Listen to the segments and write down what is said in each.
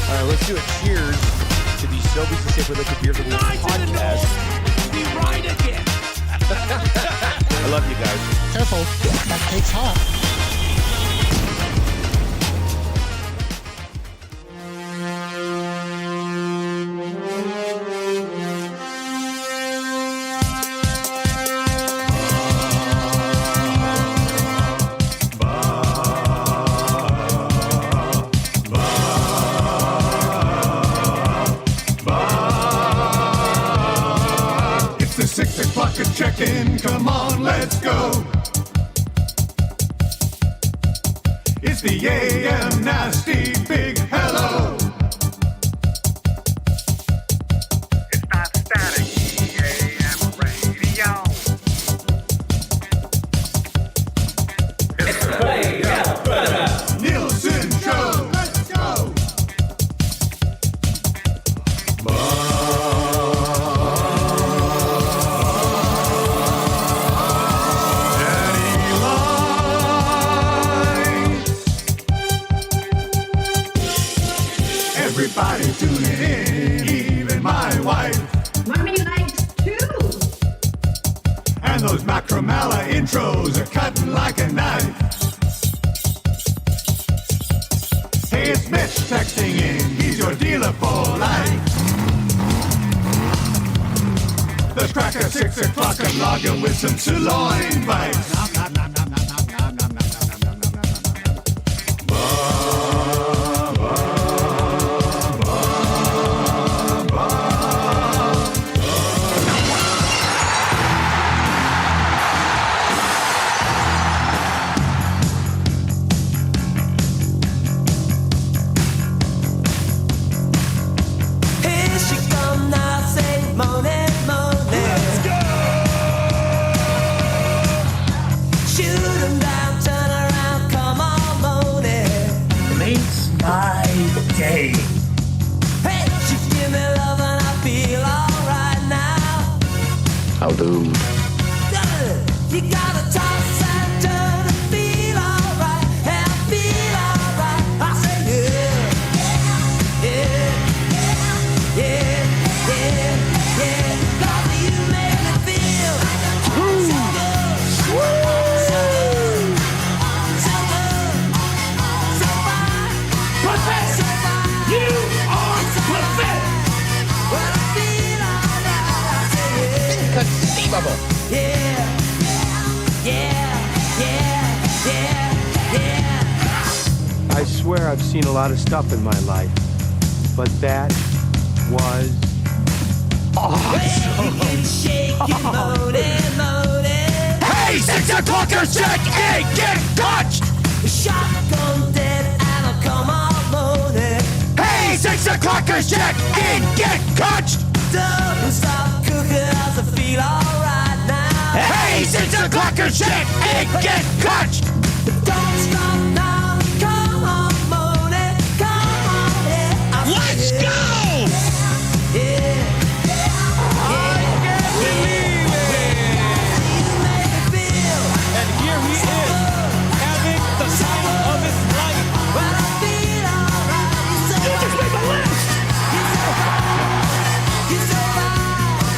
All right, let's do a cheers to the Sobeys Safeway Liquor Beer podcast. Be right again. I love you guys. Careful, that cake's hot. It's the 6 o'clock check-in, come on, let's go. It's the AM nasty big hello. It's that static AM radio. It's the Nielson Show, let's go. Everybody tuning in, even my wife. Mommy likes too. And those Macromella intros are cutting like a knife. Hey, it's Mitch texting in, he's your dealer for life. Let's crack at 6 o'clock and logging with some sirloin bites. Here she come now, say moaning, moaning. Let's go! Shoot 'em down, turn around, come on, moaning. Makes my day. Hey, she give me love and I feel alright now. How do? You gotta toss and turn and feel alright, and feel alright. I say yeah, yeah, yeah, yeah, yeah. 'Cause you make me feel so good, so good, so good, so fine, Perfect. so fine. You are It's perfect. When I feel alright, I say yeah. Inconceivable. Yeah, yeah, yeah, yeah, yeah. I swear I've seen a lot of stuff in my life, but that was Shaking, moaning, moaning. Hey, 6 o'clockers, check in, get touched. Shotgun dead and I'll come on moaning. Hey, 6 o'clockers, check in, get touched. Don't stop cooking as I feel alright now. Hey, 6 o'clockers, check in, get touched. Don't stop now, come on moaning, come on, yeah. I say Let's yeah. go. Yeah. And here he is, having the time of his life.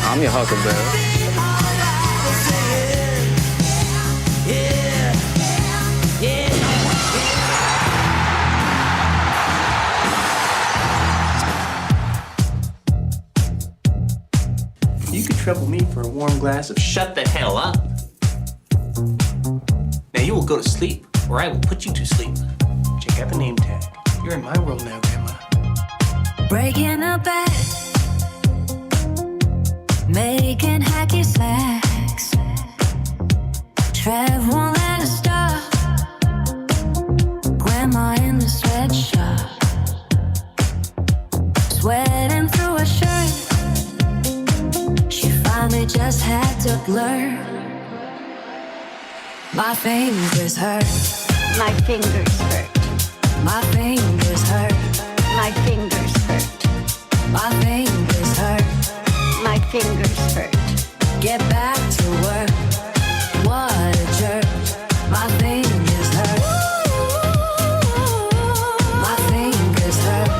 I'm your huckleberry. You could trouble me for a warm glass of shut the hell up. Now you will go to sleep, or I will put you to sleep. Check out the name tag. You're in my world now, Grandma. Breaking a bed, making hacky sacks. Trev won't let us stop. Grandma in the sweatshop, sweating through a shirt. She finally just had to blur. My fingers hurt. My fingers hurt. My fingers hurt. My fingers hurt. My fingers hurt. My fingers hurt. Get back to work. What a jerk. My fingers hurt. My fingers hurt.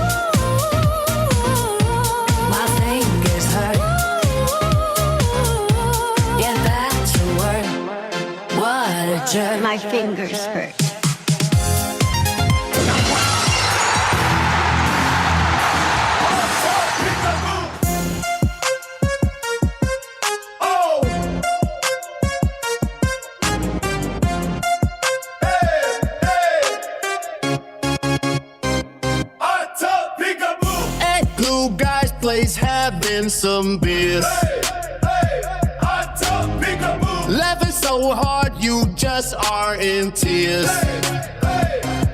popping some beers. Hot tub peekaboo. Laughing so hard you just are in tears.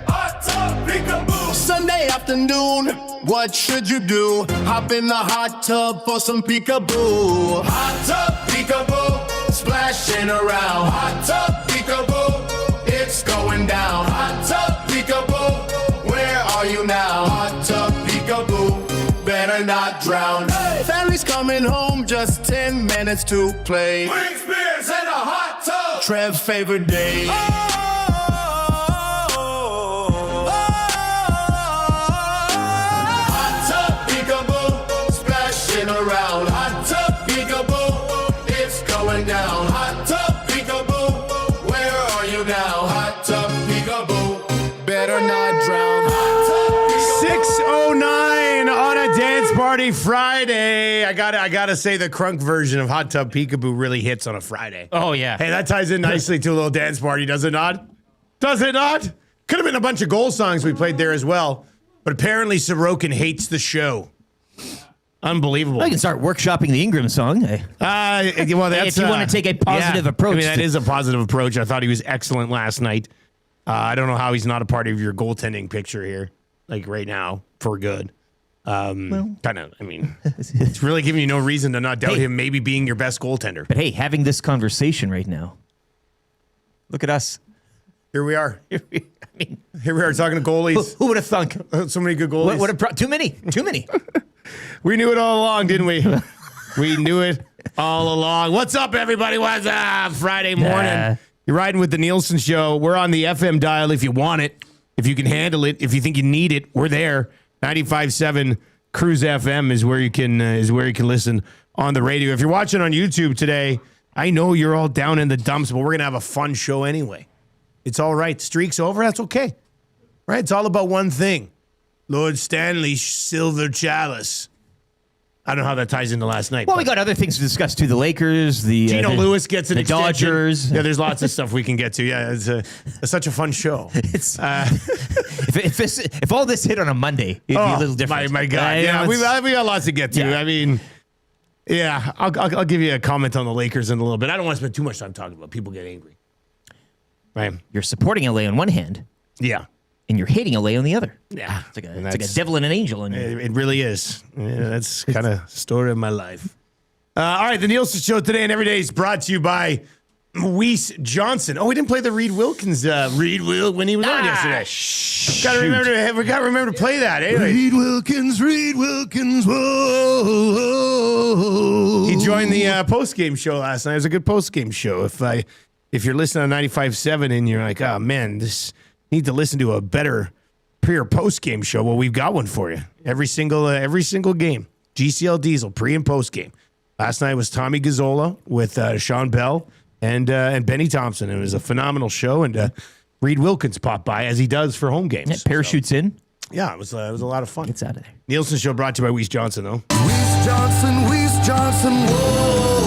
Hot tub peekaboo. Sunday afternoon, what should you do? Hop in the hot tub for some peekaboo. Hot tub peekaboo. Splashing around. Hot tub peekaboo. It's going down. Hot tub peekaboo. Where are you now? Hot tub peekaboo. Better not drown. Family's coming home, just 10 minutes to play. Wings, beers, and a hot tub. Trev's favorite day. Hot tub peekaboo. Splashing around. Hot tub peekaboo. It's going down. Hot tub peekaboo. Where are you now? Hot tub peekaboo. Better not drown. 6:09 on a dance party Friday. I gotta say the crunk version of Hot Tub Peekaboo really hits on a Friday. Oh, yeah. Hey, that ties in nicely to a little dance party, does it not? Does it not? Could have been a bunch of goal songs we played there as well, but apparently Sorokin hates the show. Unbelievable. Well, you can start workshopping the Ingram song. Well, that's, if you want to take a positive approach. I mean, that is a positive approach. I thought he was excellent last night. I don't know how he's not a part of your goaltending picture here, like right now, for good. Kind of, I mean, it's really giving you no reason to not doubt him maybe being your best goaltender. But hey, having this conversation right now, look at us. Here we are. Here we are talking to goalies. Who would have thunk? So many good goalies. Too many. We knew it all along, didn't we? We knew it all along. What's up, everybody? What's up? Friday morning. You're riding with the Nielson Show. We're on the FM dial if you want it, if you can handle it, if you think you need it. We're there. 95.7 Cruise FM is where you can listen on the radio. If you're watching on YouTube today, I know you're all down in the dumps, but we're gonna have a fun show anyway. It's all right. Streak's over. That's okay. Right? It's all about one thing. Lord Stanley's silver chalice. I don't know how that ties into last night. Well, we got other things to discuss too. The Lakers, Gino Lewis gets an the extension. Dodgers. Yeah, there's lots of stuff we can get to. Yeah, it's such a fun show. It's if all this hit on a Monday, it'd be a little different. My God. Yeah, we got lots to get to. Yeah. I mean, yeah, I'll give you a comment on the Lakers in a little bit. I don't want to spend too much time talking about it. People get angry. Right. You're supporting LA on one hand. Yeah. And you're hating LA on the other. Yeah. It's like a devil and an angel. It really is. Yeah, that's kind of story of my life. All right, the Nielsen Show today and every day is brought to you by Weiss Johnson. Oh, we didn't play the Reed Wilkins when he was on yesterday. Got to remember to play that. Anyway. Reed Wilkins, whoa. He joined the postgame show last night. It was a good postgame show. If you're listening on 95.7 and you're like, oh man, need to listen to a better pre or post game show. Well, we've got one for you. Every single game. GCL Diesel pre and post game. Last night was Tommy Gazzola with Sean Bell and Benny Thompson. It was a phenomenal show, and Reed Wilkins popped by as he does for home games. Yeah, parachutes in. Yeah, it was a lot of fun. Gets out of there. Nielsen Show brought to you by Weiss Johnson, though. Weiss Johnson, whoa.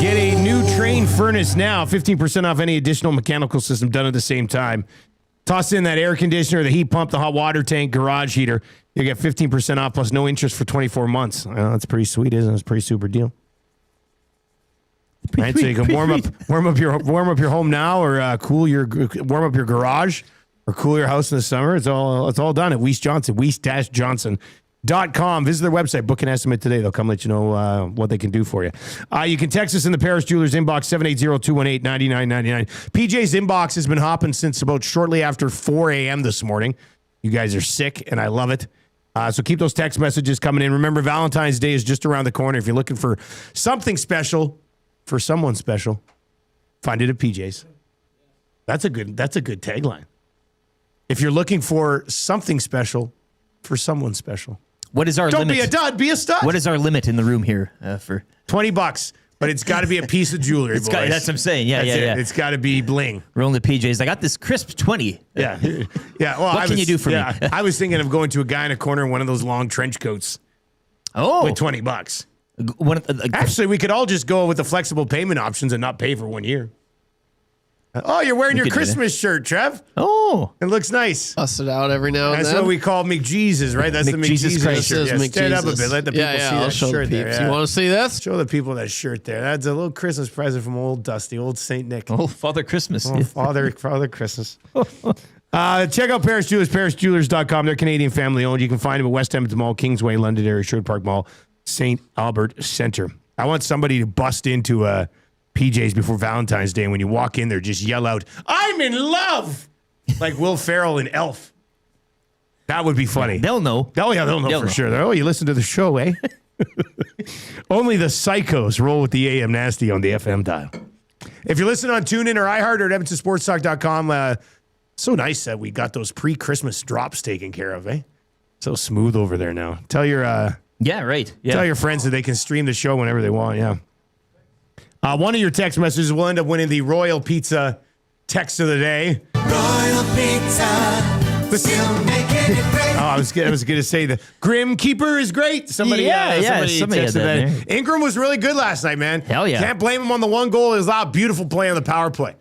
Get a new Train furnace now. 15% off any additional mechanical system done at the same time. Toss in that air conditioner, the heat pump, the hot water tank, garage heater. You get 15% off plus no interest for 24 months. That's pretty sweet, isn't it? It's a pretty super deal. Right, so you can warm up your home now, or warm up your garage, or cool your house in the summer. It's all done at Weiss Johnson. Weiss-Johnson.com. Visit their website. Book an estimate today. They'll come let you know what they can do for you. You can text us in the Paris Jewelers inbox, 780-218-9999. PJ's inbox has been hopping since about shortly after 4 a.m. this morning. You guys are sick, and I love it. So keep those text messages coming in. Remember, Valentine's Day is just around the corner. If you're looking for something special for someone special, find it at PJ's. That's a good tagline. If you're looking for something special for someone special. What is our limit? Don't be a dud, be a stud. What is our limit in the room here for $20? But it's got to be a piece of jewelry, boys. That's what I'm saying. Yeah. It's got to be bling. Rolling the PJs. I got this crisp 20. Yeah. Well, what can you do for me? I was thinking of going to a guy in a corner in one of those long trench coats. Oh, with $20. Actually, we could all just go with the flexible payment options and not pay for 1 year. Oh, you're wearing your could do Christmas shirt, Trev. Oh. It looks nice. Bust it out every now and That's then. what we call McJesus, right? That's the McJesus McJesus Christ. shirt. Yeah, stand up a McJesus. bit. Let the people see I'll that show the shirt there. peeps. Yeah. You want to see this? Show the people that shirt there. That's a little Christmas present from old Dusty, old Saint Nick. Oh, Father Christmas. Oh, Father Christmas. Check out Paris Jewelers, parisjewelers.com. They're Canadian family owned. You can find them at West Edmonton Mall, Kingsway, Londonderry, Sherwood Park Mall, St. Albert Center. I want somebody to bust into PJ's before Valentine's Day. And when you walk in there, just yell out, "I'm in love!" Like Will Ferrell in Elf. That would be funny. They'll know. Oh, yeah, they'll know for sure. Oh, you listen to the show, eh? Only the psychos roll with the AM Nasty on the FM dial. If you're listening on TuneIn or iHeart or at EdmontonSportsTalk.com, so nice that we got those pre-Christmas drops taken care of, eh? So smooth over there now. Tell your Yeah, right. Yeah. tell your friends that they can stream the show whenever they want, yeah. One of your text messages will end up winning the Royal Pizza text of the day. Royal Pizza, still making it great. Oh, I was going to say the Grim Keeper is great. Somebody somebody had texted that. that. Ingram was really good last night, man. Hell yeah. Can't blame him on the one goal. It was a beautiful play on the power play.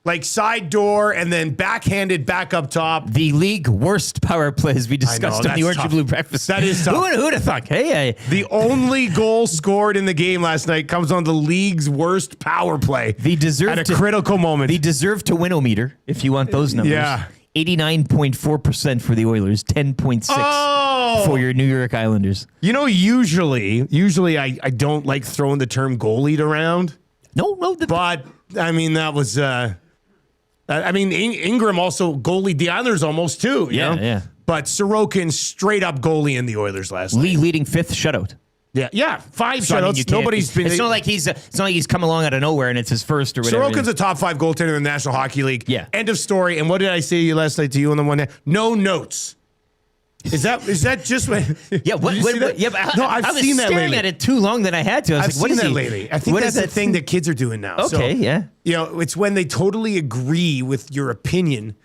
Like side door and then backhanded back up top. The league worst power plays we discussed on the Orange and Blue Breakfast. That is tough. Who would have thought? Hey, the only goal scored in the game last night comes on the league's worst power play. At a critical moment. The deserve to win-o-meter, if you want those numbers. Yeah. 89.4% for the Oilers, 10.6 for your New York Islanders. You know, usually I don't like throwing the term goalied around. No. But, I mean, that was... Ingram also goalied the Islanders almost too. You know? Yeah. But Sorokin straight up goalie in the Oilers last night. League leading 5th shutout. Yeah. 5 So, I mean, shutouts. Nobody's been. It's not like he's come along out of nowhere and it's his first or whatever. Sorokin's a top 5 goaltender in the National Hockey League. Yeah. End of story. And what did I say to you last night to you on the one hand? No notes. Is that just what? Yeah, I've I was seen that staring lately. at it too long that I had to. I was I've like, what seen is that he? lately. I think What that's is the thing that kids are doing now. Okay, yeah. You know, it's when they totally agree with your opinion.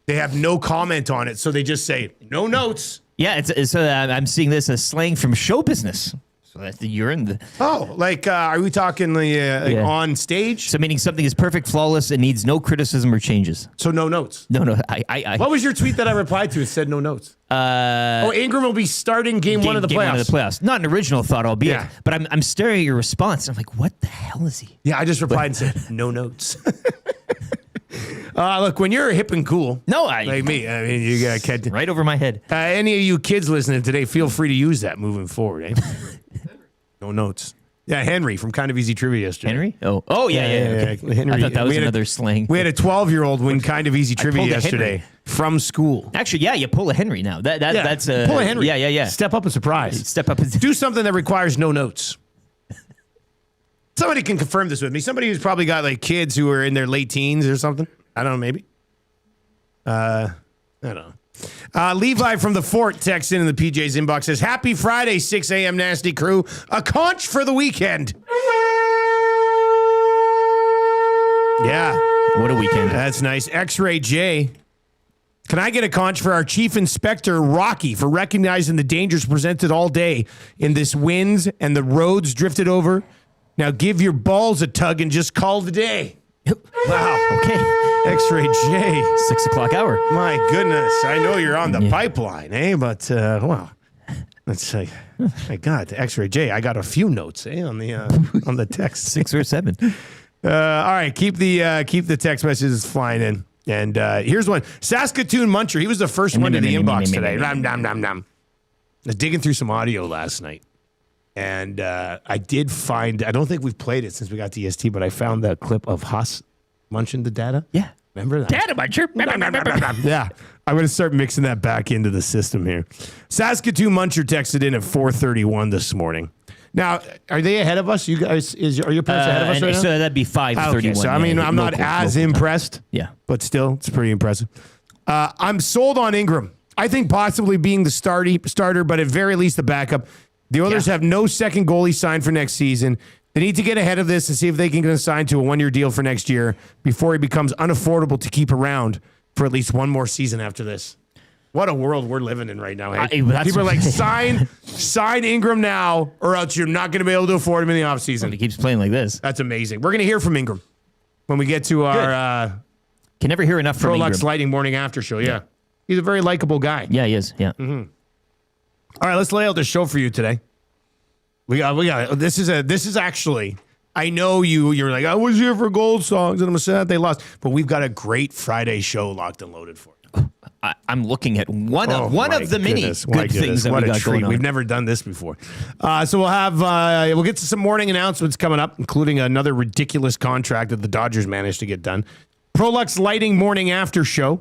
They have no comment on it, so they just say no notes. Yeah, I'm seeing this as slang from show business. So you're in the. Oh, like are we talking on stage? So meaning something is perfect, flawless, and needs no criticism or changes. So no notes. No. I What was your tweet that I replied to? It said no notes. Ingram will be starting game 1 of the playoffs. 1 of the playoffs. Not an original thought, albeit. Yeah. But I'm staring at your response. I'm like, what the hell is he? Yeah, I just replied and said no notes. Look, when you're hip and cool, like me, I mean, you got catch right over my head. Any of you kids listening today, feel free to use that moving forward. Eh? No notes. Yeah, Henry from Kind of Easy Trivia yesterday. Henry? Oh, yeah. Okay. Henry. I thought that was another slang. We had a 12-year-old win Kind of Easy Trivia yesterday from school. Actually, yeah, you pull a Henry now. That's a pull a Henry. Yeah. Step up and surprise. Step up and do something that requires no notes. Somebody can confirm this with me. Somebody who's probably got like kids who are in their late teens or something. I don't know, maybe. I don't know. Levi from the Fort texts in the PJ's inbox says, "Happy Friday, 6 a.m. Nasty Crew. A conch for the weekend." Yeah. What a weekend. That's nice. X-Ray J. Can I get a conch for our Chief Inspector, Rocky, for recognizing the dangers presented all day in this winds and the roads drifted over? Now give your balls a tug and just call the day. Wow. Okay. X-Ray J. 6 o'clock hour. My goodness. I know you're on the pipeline, eh? But, wow. Let's say, my God, X-Ray J. I got a few notes, on the text. 6 or 7. All right. Keep the text messages flying in. And here's one. Saskatoon Muncher. He was the first one to the inbox today. I was digging through some audio last night. And I did find, I don't think we've played it since we got to EST, but I found that clip of Huss munching the data. Yeah. Remember that? Data muncher. Yeah. I'm going to start mixing that back into the system here. Saskatoon Muncher texted in at 4:31 this morning. Now, are they ahead of us? You guys, are your parents ahead of us right now? So that'd be 5:31. Okay, so I mean, I'm not as impressed. Yeah. But still, it's pretty impressive. I'm sold on Ingram. I think possibly being the starter, but at very least the backup. The Oilers have no second goalie signed for next season. They need to get ahead of this and see if they can get signed to a 1-year deal for next year before he becomes unaffordable to keep around for at least one more season after this. What a world we're living in right now. Hey? People are like, sign Ingram now or else you're not going to be able to afford him in the offseason. He keeps playing like this. That's amazing. We're going to hear from Ingram when we get to our Can never hear enough from Prolux Ingram. Lighting morning after show. Yeah. He's a very likable guy. Yeah, he is. Yeah. All right, let's lay out the show for you today. We got. This is actually. I know you're like, I was here for gold songs and I'm sad they lost, but we've got a great Friday show locked and loaded for you. I'm looking at one of the many good things that what we a got treat. going on. We've never done this before. So we'll get to some morning announcements coming up, including another ridiculous contract that the Dodgers managed to get done. Prolux Lighting morning after show.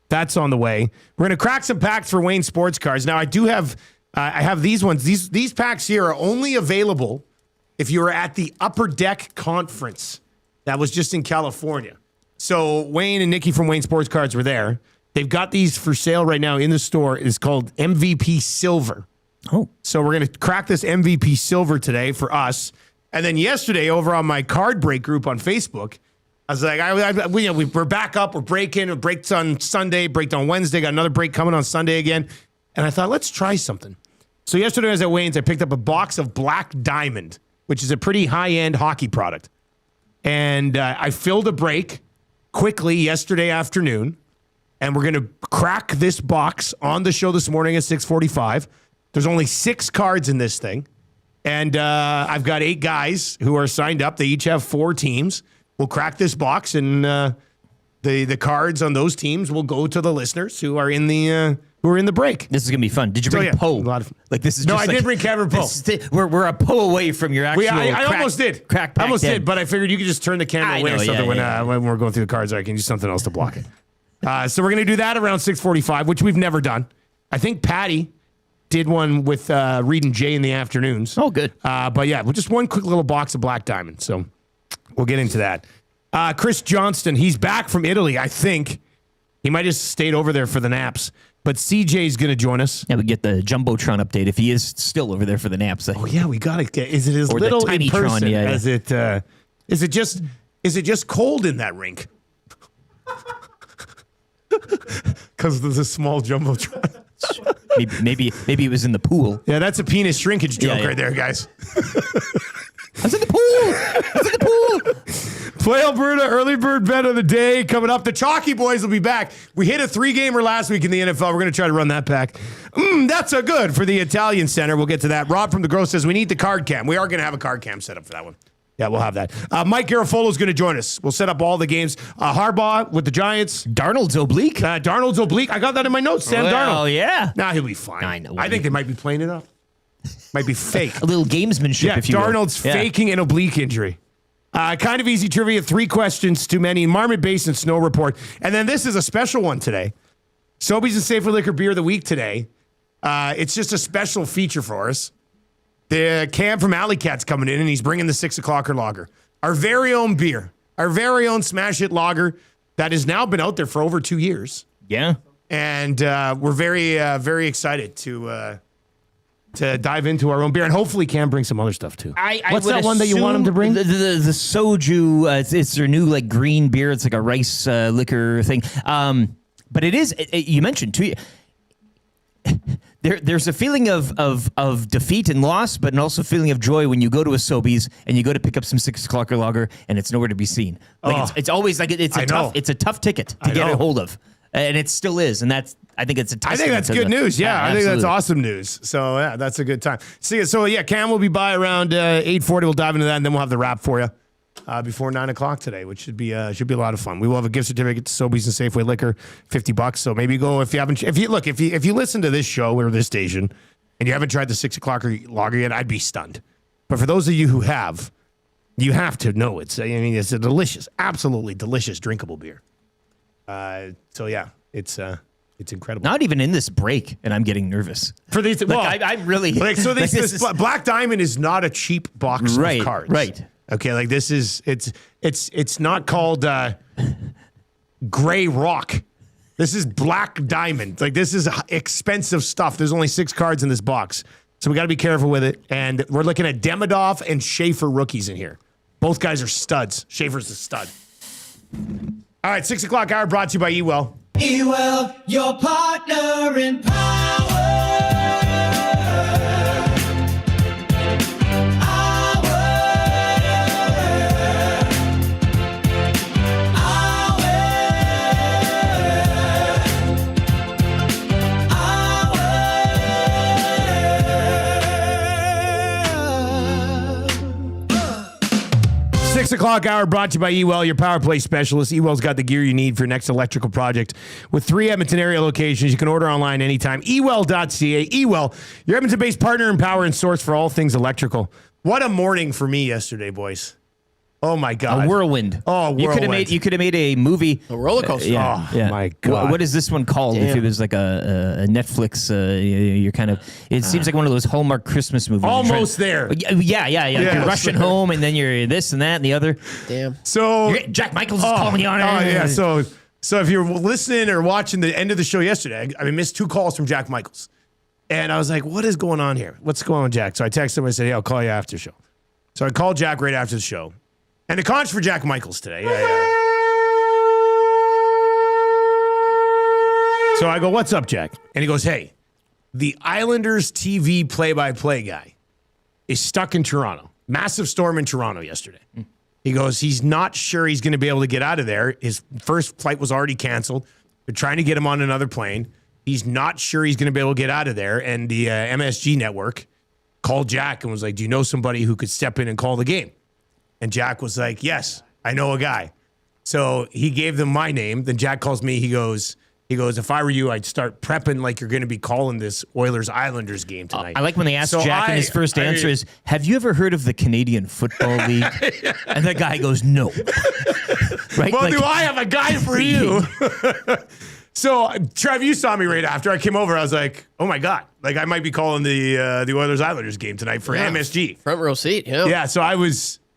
That's on the way. We're going to crack some packs for Wayne Sports Cards. Now I do have I have these ones. These packs here are only available if you were at the Upper Deck Conference that was just in California. So Wayne and Nikki from Wayne Sports Cards were there. They've got these for sale right now in the store. It's called MVP Silver. Oh. So we're going to crack this MVP Silver today for us. And then yesterday over on my card break group on Facebook, I was like, we're back up. We're breaking. It breaks on Sunday, breaked on Wednesday. Got another break coming on Sunday again. And I thought, let's try something. So yesterday I was at Wayne's. I picked up a box of Black Diamond, which is a pretty high-end hockey product. And I filled a break quickly yesterday afternoon. And we're going to crack this box on the show this morning at 6:45. There's only 6 cards in this thing. And I've got 8 guys who are signed up. They each have 4 teams. We'll crack this box, and the cards on those teams will go to the listeners who are in the break. This is gonna be fun. Did you bring Poe? Like this is no, just I like, did bring Cameron Poe. We're a Poe away from your actual. I almost did. Crack I almost back did, but I figured you could just turn the camera away or something when we're going through the cards. I can use something else to block it. So we're gonna do that around 6:45, which we've never done. I think Patty did one with Reed and Jay in the afternoons. Oh, good. But yeah, just one quick little box of Black Diamond. So we'll get into that. Chris Johnston, he's back from Italy, I think. He might have stayed over there for the naps. But CJ's going to join us. Yeah, we get the Jumbotron update if he is still over there for the naps. Oh, yeah, we got to get. Is it as or little the in person as it? Is it just cold in that rink? Because there's a small Jumbotron. maybe it was in the pool. Yeah, that's a penis shrinkage joke right there, guys. I was in the pool. Play Alberta early bird bet of the day coming up. The Chalky Boys will be back. We hit a 3-gamer last week in the NFL. We're going to try to run that back. That's a good for the Italian Center. We'll get to that. Rob from the Grove says we need the card cam. We are going to have a card cam set up for that one. Yeah, we'll have that. Mike Garafolo is going to join us. We'll set up all the games. Harbaugh with the Giants. Darnold's oblique. Darnold's oblique. I got that in my notes. Sam Darnold. Oh, yeah. Nah, he'll be fine. I know. I think they might be playing it up. Might be fake. A little gamesmanship, if you will. Darnold's faking an oblique injury. Kind of easy trivia. 3 questions too many. Marmot Basin Snow Report. And then this is a special one today. Sobeys Safeway Liquor Beer of the week today. It's just a special feature for us. The Cam from Alleycat's coming in, and he's bringing the 6 o'clocker lager. Our very own beer. Our very own Smash It lager that has now been out there for over 2 years. Yeah. And we're very, very excited to dive into our own beer. And hopefully Cam bring some other stuff, too. What's that one that you want him to bring? The soju. It's their new like green beer. It's like a rice liquor thing. But it is, you mentioned, too. There's a feeling of defeat and loss, but also a feeling of joy when you go to a Sobeys and you go to pick up some 6 o'clocker lager and it's nowhere to be seen. Like it's always like it's a tough ticket to get a hold of, and it still is. And I think it's a. I think that's good news. Yeah, I think that's awesome news. So yeah, that's a good time. So yeah, Cam will be by around 8:40. We'll dive into that, and then we'll have the wrap for you. Before 9 o'clock today, which should be a lot of fun. We will have a gift certificate to Sobeys and Safeway Liquor, $50. So maybe go if you listen to this show or this station and you haven't tried the 6 o'clock lager yet, I'd be stunned. But for those of you who have, you have to know it's a delicious, absolutely delicious, drinkable beer. So yeah, it's incredible. Not even in this break, and I'm getting nervous. For these, I'm really this Black Diamond is not a cheap box of cards, right? Okay, like this is it's not called Gray Rock. This is Black Diamond. Like this is expensive stuff. There's only 6 cards in this box, so we got to be careful with it. And we're looking at Demidov and Schaefer rookies in here. Both guys are studs. Schaefer's a stud. All right, 6 o'clock hour brought to you by Ewell. Ewell, your partner in power. o'clock hour brought to you by Ewell, your power play specialist. Ewell's got the gear you need for your next electrical project. With 3 Edmonton area locations, you can order online anytime. Ewell.ca. Ewell, your Edmonton-based partner in power and source for all things electrical. What a morning for me yesterday, boys. Oh my God! A whirlwind. Oh, whirlwind. You could have made a movie, a roller coaster. Yeah. Oh my God! What is this one called? Damn. If it was like a Netflix, you're kind of. It seems like one of those Hallmark Christmas movies. Almost there. Yeah. You're rushing home, and then you're this and that and the other. Damn. So Jack Michaels is calling you on it. Oh yeah. So if you're listening or watching the end of the show yesterday, I missed 2 calls from Jack Michaels, and I was like, "What is going on here? What's going on, Jack?" So I texted him. I said, "Hey, I'll call you after the show." So I called Jack right after the show. And the conch for Jack Michaels today. Yeah. So I go, "What's up, Jack?" And he goes, "Hey, the Islanders TV play-by-play guy is stuck in Toronto. Massive storm in Toronto yesterday." He goes, he's not sure he's going to be able to get out of there. His first flight was already canceled. They're trying to get him on another plane. He's not sure he's going to be able to get out of there. And the MSG network called Jack and was like, "Do you know somebody who could step in and call the game?" And Jack was like, "Yes, I know a guy." So he gave them my name. Then Jack calls me. He goes, "If I were you, I'd start prepping like you're going to be calling this Oilers-Islanders game tonight." I like when they ask Jack, and his first answer is, "Have you ever heard of the Canadian Football League?" And the guy goes, "No." Right? Well, do I have a guy for you? So, Trev, you saw me right after I came over. I was like, "Oh my God. Like, I might be calling the Oilers-Islanders game tonight for MSG. Front row seat, yeah. Yeah, so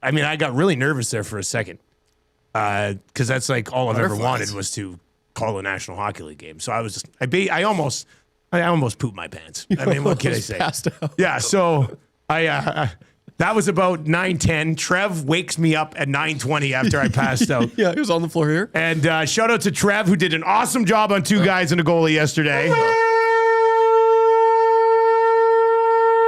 I got really nervous there for a second because that's like all I've ever wanted was to call a National Hockey League game. So I almost pooped my pants. I mean, what can I say? Yeah, so that was about 9:10. Trev wakes me up at 9:20 after I passed out. Yeah, he was on the floor here. And shout out to Trev, who did an awesome job on 2 guys and a goalie yesterday.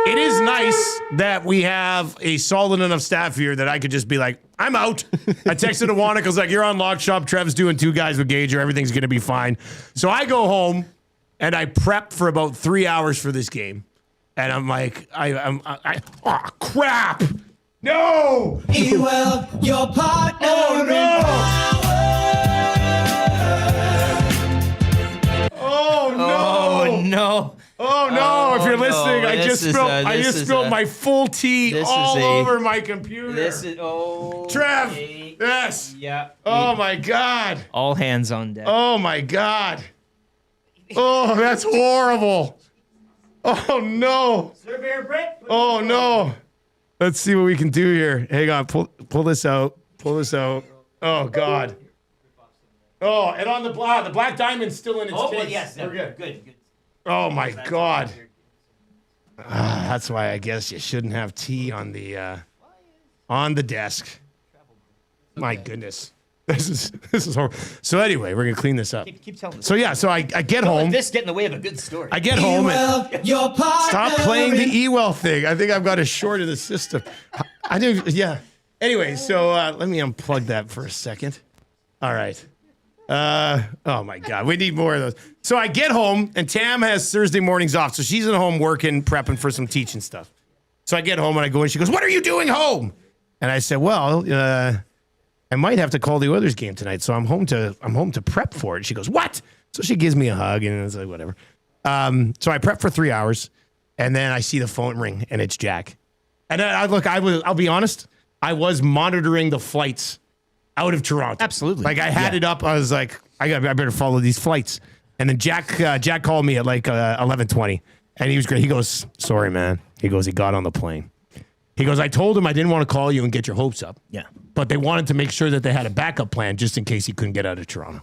It is nice that we have a solid enough staff here that I could just be like, "I'm out." I texted to Wannick. I was like, "You're on Lock Shop. Trev's doing 2 guys with Gager. Everything's going to be fine." So I go home and I prep for about 3 hours for this game. And I'm like, oh, crap. No. Ewell, your partner. Oh, no. Oh, no. Oh, no. Oh no! If you're listening, I just spilled my full tea all over my computer. Trev. Yes. Yeah. Oh my God. All hands on deck. Oh my God. Oh, that's horrible. Oh no. Oh no. Let's see what we can do here. Hang on. Pull this out. Pull this out. Oh God. Oh, and on the black diamond's still in its case. Oh, yes. We're Good. Oh my God. That's why I guess you shouldn't have tea on the desk. My goodness. This is horrible. So anyway, we're gonna clean this up. Keep telling us. So yeah, so I get home. This get in the way of a good story. I get home and Your partner. stop playing the Ewell thing. I think I've got a short of the system. I do. Yeah. Anyway, so let me unplug that for a second. All right. Oh my God, we need more of those. So I get home and Tam has Thursday mornings off, so she's at home working, prepping for some teaching stuff. So I get home and I go and she goes, "What are you doing home?" And I said, "Well, I might have to call the Oilers game tonight, so I'm home to prep for it." She goes, "What?" So she gives me a hug and it's like whatever. So I prep for 3 hours, and then I see the phone ring and it's Jack. And I'll be honest, I was monitoring the flights out of Toronto. Absolutely. Like I had it up. I was like, I better follow these flights. And then Jack called me at like 11:20, and he was great. He goes, "Sorry, man." He goes, "He got on the plane." He goes, "I told him I didn't want to call you and get your hopes up. Yeah. But they wanted to make sure that they had a backup plan just in case he couldn't get out of Toronto."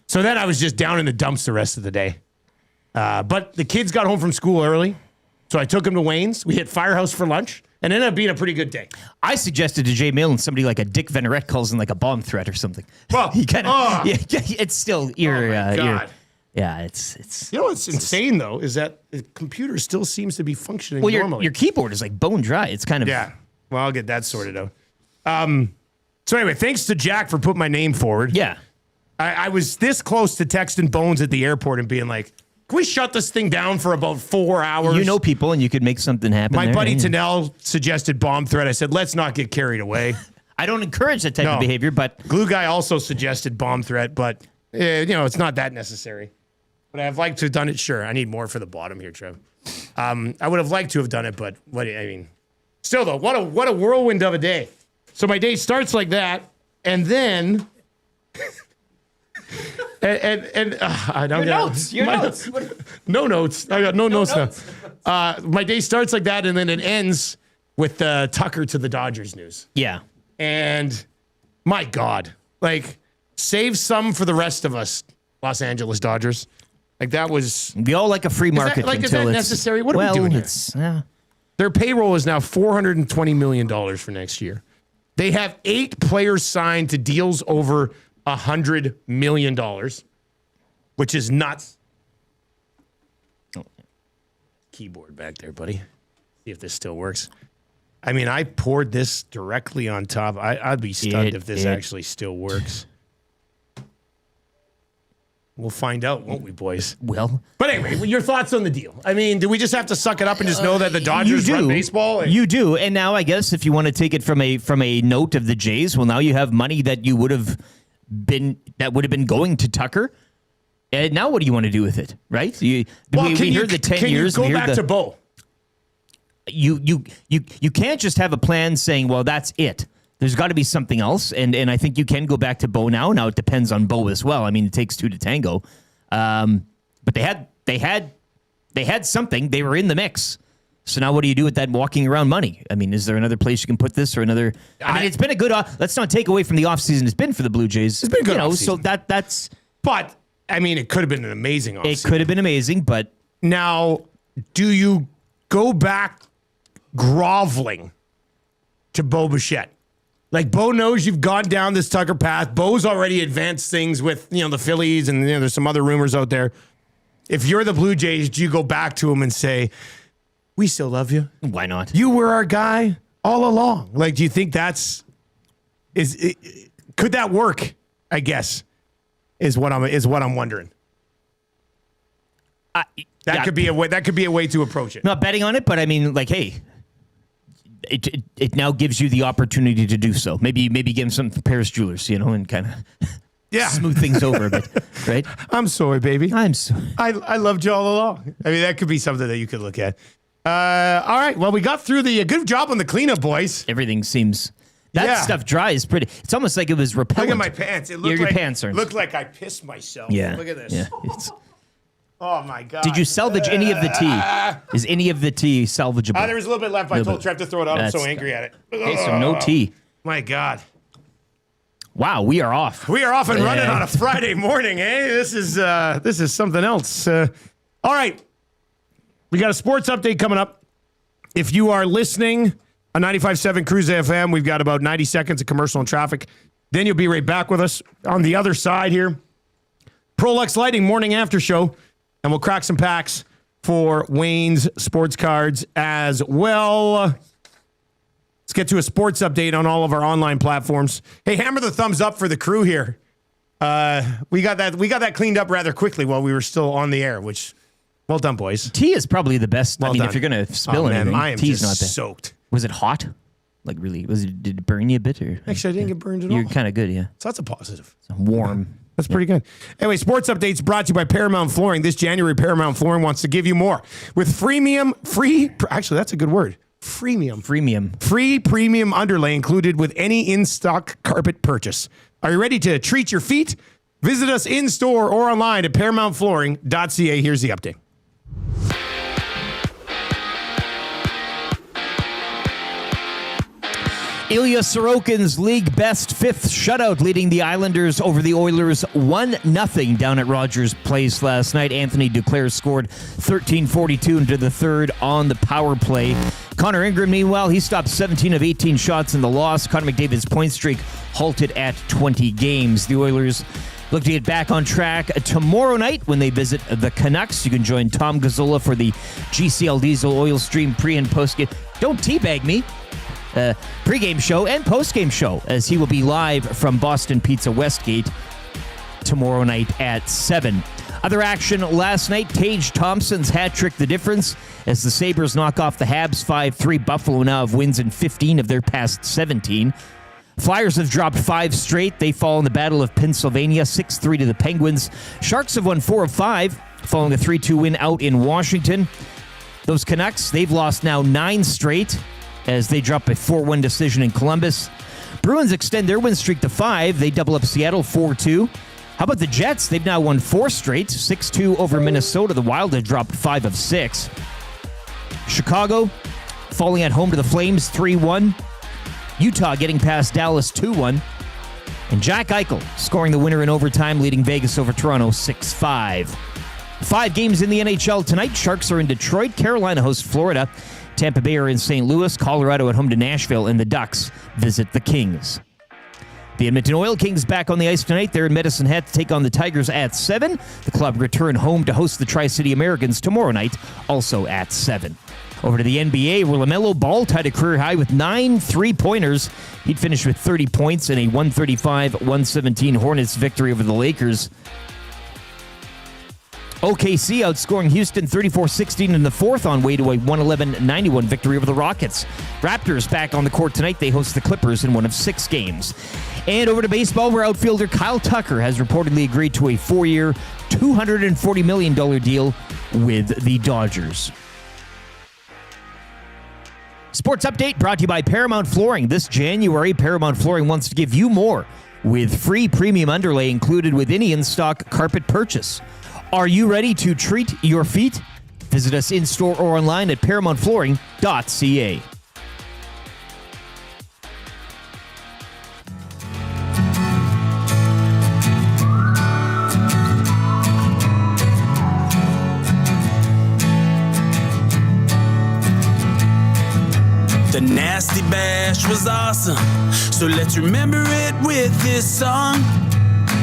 So then I was just down in the dumps the rest of the day. But the kids got home from school early, so I took them to Wayne's. We hit Firehouse for lunch. And ended up being a pretty good day. I suggested to Jay Millen somebody like a Dick Venerette calls in like a bomb threat or something. Well, he kind of it's still God. It's you know what's insane though is that the computer still seems to be functioning normally. Your keyboard is like bone dry. It's kind of Well, I'll get that sorted out. So anyway, thanks to Jack for putting my name forward. Yeah. I was this close to texting Bones at the airport and being like, "Can we shut this thing down for about 4 hours?" You know people, and you could make something happen. My there, buddy yeah. Tanel suggested bomb threat. I said, "Let's not get carried away." I don't encourage that type of behavior, but Glue Guy also suggested bomb threat, but it's not that necessary. Would I have liked to have done it? Sure. I need more for the bottom here, Trev. I would have liked to have done it, but still though, what a whirlwind of a day. So my day starts like that, and then I don't Your notes. No notes. I got no notes now. My day starts like that, and then it ends with Tucker to the Dodgers news. Yeah. And my God, save some for the rest of us, Los Angeles Dodgers. That was... We all like a free market is that necessary? What are we doing here? Their payroll is now $420 million for next year. They have 8 players signed to deals over $100 million, which is nuts. Keyboard back there, buddy. See if this still works. I poured this directly on top. I'd be stunned if this actually still works. We'll find out, won't we, boys? Well. But anyway, your thoughts on the deal. Do we just have to suck it up and just know that the Dodgers run baseball? You do. And now I guess if you want to take it from a note of the Jays, well, now you have money that would have been going to Tucker. And now what do you want to do with it, right? We heard the 10 years. Can you go back to Bo? You can't just have a plan saying, well, that's it. There's got to be something else, and I think you can go back to Bo now. Now it depends on Bo as well. It takes 2 to tango, but they had something. They were in the mix. So now what do you do with that walking around money? Is there another place you can put this or another? It's been a good. Let's not take away from the offseason it's been for the Blue Jays. It's been good. So that's. But it could have been an amazing offseason. It could have been amazing, but now do you go back groveling to Bo Bichette? Bo knows you've gone down this Tucker path. Bo's already advanced things with, the Phillies, and there's some other rumors out there. If you're the Blue Jays, do you go back to him and say, we still love you? Why not? You were our guy all along. Do you think could that work? I guess is what I'm wondering. That could be a way to approach it. Not betting on it, but hey, it now gives you the opportunity to do so. Maybe give him something from Paris Jewelers, and kind of smooth things over a bit, right? I'm sorry, baby. I'm sorry. I loved you all along. That could be something that you could look at. All right. Well, we got through the good job on the cleanup, boys. Everything seems stuff dries pretty. It's almost like it was repellent. Look at my pants. It looked your pants are. Looked like I pissed myself. Yeah. Look at this. Yeah. Oh my God. Did you salvage any of the tea? Is any of the tea salvageable? There was a little bit left. I told Trev to throw it out. I'm so angry at it. Okay, so no tea. My God. Wow, we are off. We are off and running on a Friday morning, eh? This is something else. All right. We got a sports update coming up. If you are listening on 95.7 Cruise FM, we've got about 90 seconds of commercial and traffic. Then you'll be right back with us on the other side here. Prolux Lighting morning after show. And we'll crack some packs for Wayne's Sports Cards as well. Let's get to a sports update on all of our online platforms. Hey, hammer the thumbs up for the crew here. We got that cleaned up rather quickly while we were still on the air, which, well done, boys. Tea is probably the best. Well done. If you're going to spill anything, I am tea's just not bad. soaked. Was it hot? Really? Did it burn you a bit? Or? Actually, I didn't get burned at all. You're kind of good, yeah. So that's a positive. It's warm. That's pretty good. Anyway, sports updates brought to you by Paramount Flooring. This January, Paramount Flooring wants to give you more. With actually, that's a good word. Freemium. Free premium underlay included with any in-stock carpet purchase. Are you ready to treat your feet? Visit us in-store or online at ParamountFlooring.ca. Here's the update. Ilya Sorokin's league best 5th shutout, leading the Islanders over the Oilers 1-0 down at Rogers Place last night. Anthony Duclair scored 13:42 into the third on the power play. Connor Ingram, meanwhile, he stopped 17 of 18 shots in the loss. Connor McDavid's point streak halted at 20 games. The Oilers look to get back on track tomorrow night when they visit the Canucks. You can join Tom Gazzola for the GCL Diesel Oil Stream pre- and post-game. Don't teabag me. Pre-game show and post-game show, as he will be live from Boston Pizza Westgate tomorrow night at 7. Other action last night, Tage Thompson's hat trick the difference as the Sabres knock off the Habs 5-3. Buffalo now have wins in 15 of their past 17. Flyers have dropped 5 straight. They fall in the Battle of Pennsylvania, 6-3 to the Penguins. Sharks have won 4 of 5, following a 3-2 win out in Washington. Those Canucks, they've lost now 9 straight as they drop a 4-1 decision in Columbus. Bruins extend their win streak to 5. They double up Seattle 4-2. How about the Jets? They've now won 4 straight, 6-2 over Minnesota. The Wild have dropped 5 of 6. Chicago falling at home to the Flames 3-1. Utah getting past Dallas 2-1. And Jack Eichel scoring the winner in overtime, leading Vegas over Toronto 6-5. 5 games in the NHL tonight. Sharks are in Detroit. Carolina hosts Florida. Tampa Bay are in St. Louis. Colorado at home to Nashville. And the Ducks visit the Kings. The Edmonton Oil Kings back on the ice tonight. They're in Medicine Hat to take on the Tigers at 7. The club return home to host the Tri-City Americans tomorrow night, also at 7. Over to the NBA, where LaMelo Ball tied a career high with 9 3-pointers. He'd finished with 30 points in a 135-117 Hornets victory over the Lakers. OKC outscoring Houston 34-16 in the fourth on way to a 111-91 victory over the Rockets. Raptors back on the court tonight. They host the Clippers in one of 6 games. And over to baseball, where outfielder Kyle Tucker has reportedly agreed to a 4-year, $240 million deal with the Dodgers. Sports update brought to you by Paramount Flooring. This January, Paramount Flooring wants to give you more with free premium underlay included with any in-stock carpet purchase. Are you ready to treat your feet? Visit us in-store or online at ParamountFlooring.ca. The Nasty Bash was awesome, so let's remember it with this song.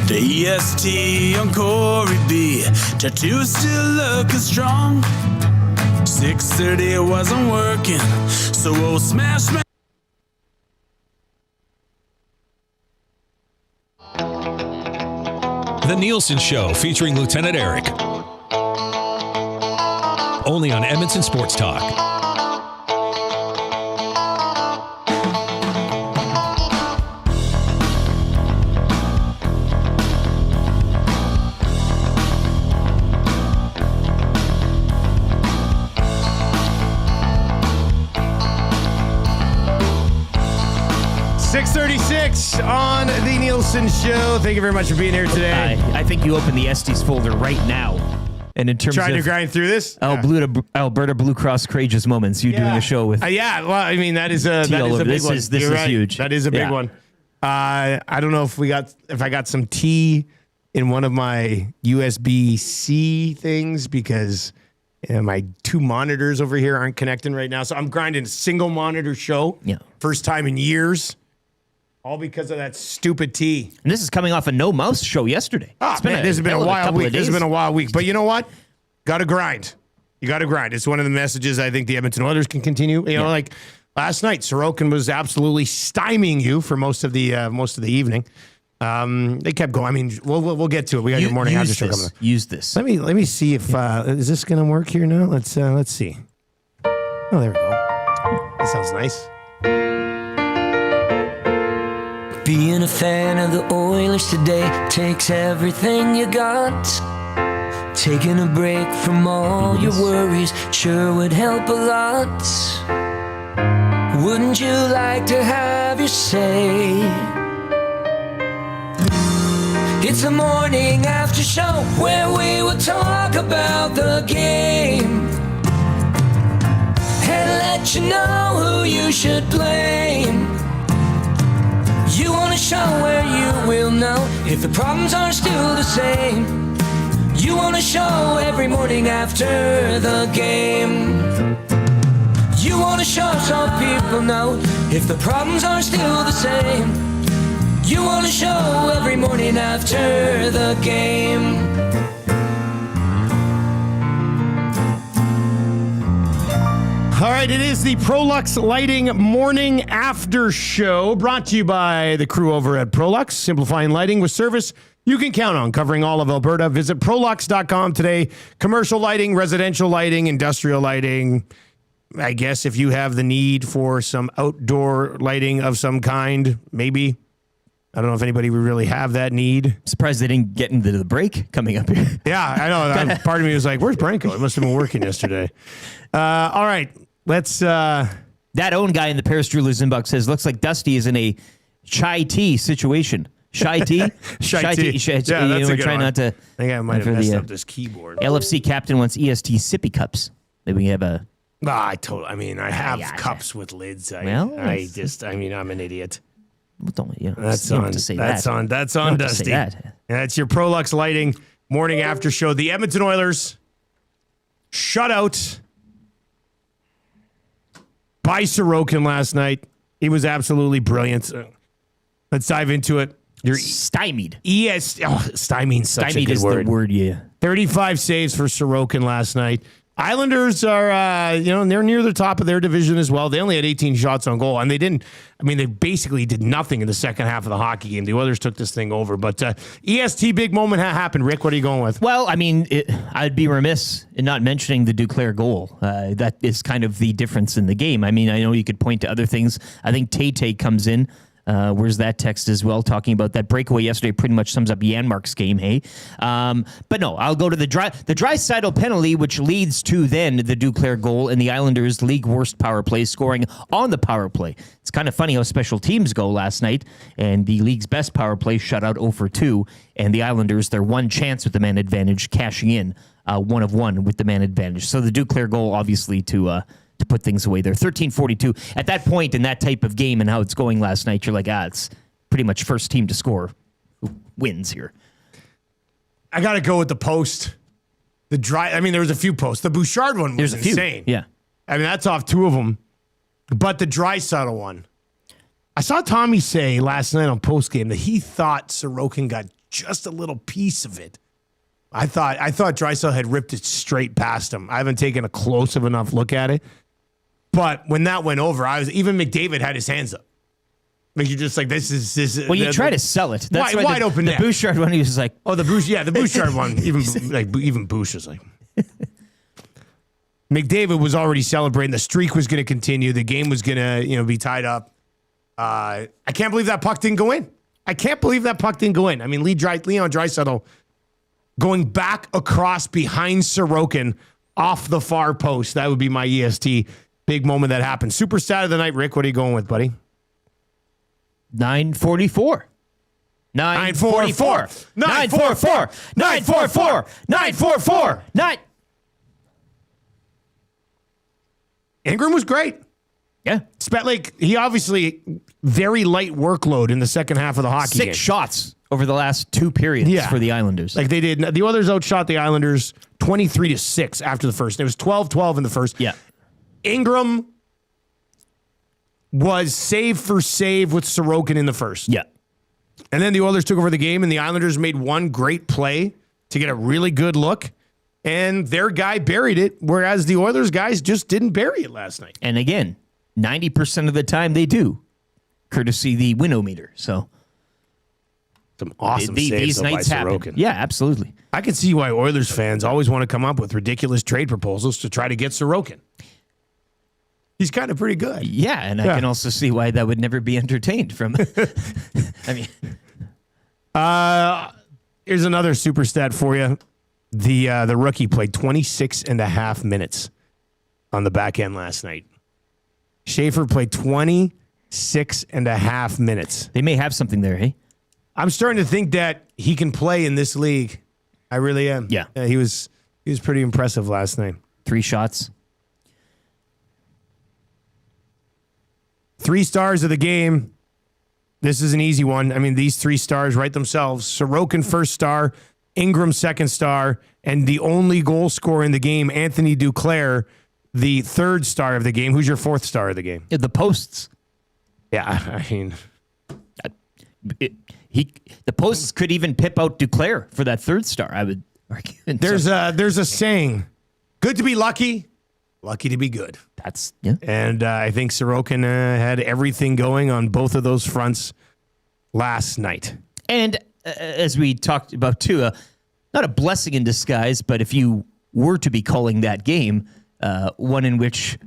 The EST on Corey B, tattoos still looking strong. 6:30 it wasn't working, so we'll smash. The Nielson Show featuring Lieutenant Eric. Only on Edmonton Sports Talk. On the Nielson Show. Thank you very much for being here today. I think you open the Estes folder right now. And in terms trying of to grind through this, Alberta Blue Cross courageous moments, you doing a show with well, I mean that is a big one. This is huge. That is a big one. I don't know if I got some tea in one of my USB-C things because my 2 monitors over here aren't connecting right now, so I'm grinding a single monitor show. Yeah, first time in years. All because of that stupid tea. And this is coming off a no mouse show yesterday. This has been a wild week. This has been a wild week. But you know what? Got to grind. You got to grind. It's one of the messages I think the Edmonton Oilers can continue. You know, like last night, Sorokin was absolutely stymieing you for most of the evening. They kept going. I mean, we'll get to it. We got your morning after show coming up. Use this. Let me see if is this going to work here now? Let's see. Oh, there we go. That sounds nice. Being a fan of the Oilers today takes everything you got. Taking a break from all your worries sure would help a lot. Wouldn't you like to have your say? It's a morning after show where we will talk about the game and let you know who you should blame. You want a show where you will know if the problems are still the same. You want a show every morning after the game. You want a show so people know if the problems are still the same. You want a show every morning after the game. All right, it is the Prolux Lighting Morning After Show, brought to you by the crew over at Prolux, simplifying lighting with service you can count on, covering all of Alberta. Visit Prolux.com today. Commercial lighting, residential lighting, industrial lighting, I guess if you have the need for some outdoor lighting of some kind, maybe. I don't know if anybody would really have that need. Surprised they didn't get into the break coming up here. Yeah, I know. Part of me was like, where's Branko? It must have been working yesterday. All right, let's... That own guy in the Paris Jewelers inbox says, looks like Dusty is in a chai tea situation. Chai tea? Chai tea. Yeah, that's a good trying one. not to... I think I might have messed up this keyboard. LFC captain wants EST sippy cups. Maybe we have a... I have cups with lids. I'm an idiot. Well, don't, that's on Dusty. That's your Prolux Lighting morning after show. The Edmonton Oilers shutout by Sorokin last night. He was absolutely brilliant. Let's dive into it. You're stymied. Stymied such a good is word. The word, yeah. 35 saves for Sorokin last night. Islanders are, they're near the top of their division as well. They only had 18 shots on goal, and they basically did nothing in the second half of the hockey game. The Oilers took this thing over, but EST big moment happened. Rick, what are you going with? Well, I'd be remiss in not mentioning the Duclair goal. That is kind of the difference in the game. I know you could point to other things. I think Tay comes in. Where's that text as well? Talking about that breakaway yesterday pretty much sums up Janmark's game, hey? But no, I'll go to the Draisaitl penalty, which leads to then the Duclair goal and the Islanders' league worst power play, scoring on the power play. It's kind of funny how special teams go last night, and the league's best power play shut out 0-for-2, and the Islanders, their one chance with the man advantage, cashing in 1 of 1 with the man advantage. So the Duclair goal, obviously, to put things away there. 13-42. At that point in that type of game and how it's going last night, you're like, it's pretty much first team to score who wins here. I got to go with the post. There was a few posts. The Bouchard one was insane. Yeah. That's off 2 of them. But the Draisaitl one. I saw Tommy say last night on Postgame that he thought Sorokin got just a little piece of it. I thought Draisaitl had ripped it straight past him. I haven't taken a close enough look at it. But when that went over, even McDavid had his hands up. Like, you're just like, this is. Well, you try to sell it. That's wide open net. The Bouchard one, he was like, the Bouchard one. Even Bouch was like. McDavid was already celebrating. The streak was going to continue. The game was going to, be tied up. I can't believe that puck didn't go in. Leon Draisaitl going back across behind Sorokin off the far post. That would be my EST. Big moment that happened. Super stat of the night, Rick. What are you going with, buddy? 944. 944. 944. 944. 944. 9. Ingram was great. Yeah. He obviously very light workload in the second half of the hockey game. 6 shots over the last 2 periods for the Islanders. Like they did. The Oilers outshot the Islanders 23-6 after the first. It was 12-12 in the first. Yeah. Ingram was save for save with Sorokin in the first. Yeah. And then the Oilers took over the game, and the Islanders made one great play to get a really good look, and their guy buried it, whereas the Oilers guys just didn't bury it last night. And again, 90% of the time they do, courtesy the win-o-meter. So some awesome saves these nights by happen. Sorokin. Yeah, absolutely. I can see why Oilers fans always want to come up with ridiculous trade proposals to try to get Sorokin. He's kind of pretty good. Yeah, and I can also see why that would never be entertained from. Here's another super stat for you. The rookie played 26 and a half minutes on the back end last night. Schaefer played 26 and a half minutes. They may have something there, hey? I'm starting to think that he can play in this league. I really am. Yeah. He was pretty impressive last night. 3 shots. 3 stars of the game. This is an easy one. These 3 stars write themselves. Sorokin first star, Ingram second star, and the only goal scorer in the game, Anthony Duclair, the 3rd star of the game. Who's your 4th star of the game? The posts. Yeah, the posts could even pip out Duclair for that 3rd star, I would argue. There's a saying, good to be lucky, lucky to be good. And I think Sorokin had everything going on both of those fronts last night. And as we talked about too, not a blessing in disguise, but if you were to be calling that game, one in which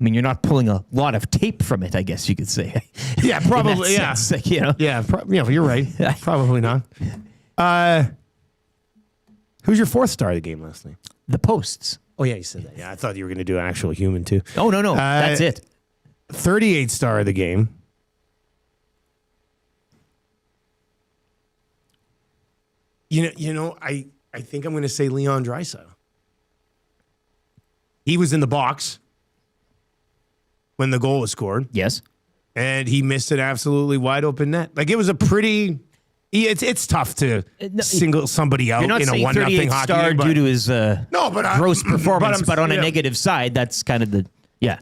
I mean, you're not pulling a lot of tape from it, I guess you could say. Yeah, probably. Yeah. Sense, like, you know? Yeah, you're right. Probably not. Who's your fourth star of the game last night? The Posts. Oh, yeah, you said that. Yeah, I thought you were going to do an actual human, too. Oh, no. That's it. 38 star of the game. You know, I think I'm going to say Leon Draisaitl. He was in the box when the goal was scored. Yes. And he missed an absolutely wide open net. Like, it was a pretty... It's tough to single somebody out in a 1-0 hockey star game. Due to his gross performance, but on a negative side, that's kind of the... Yeah.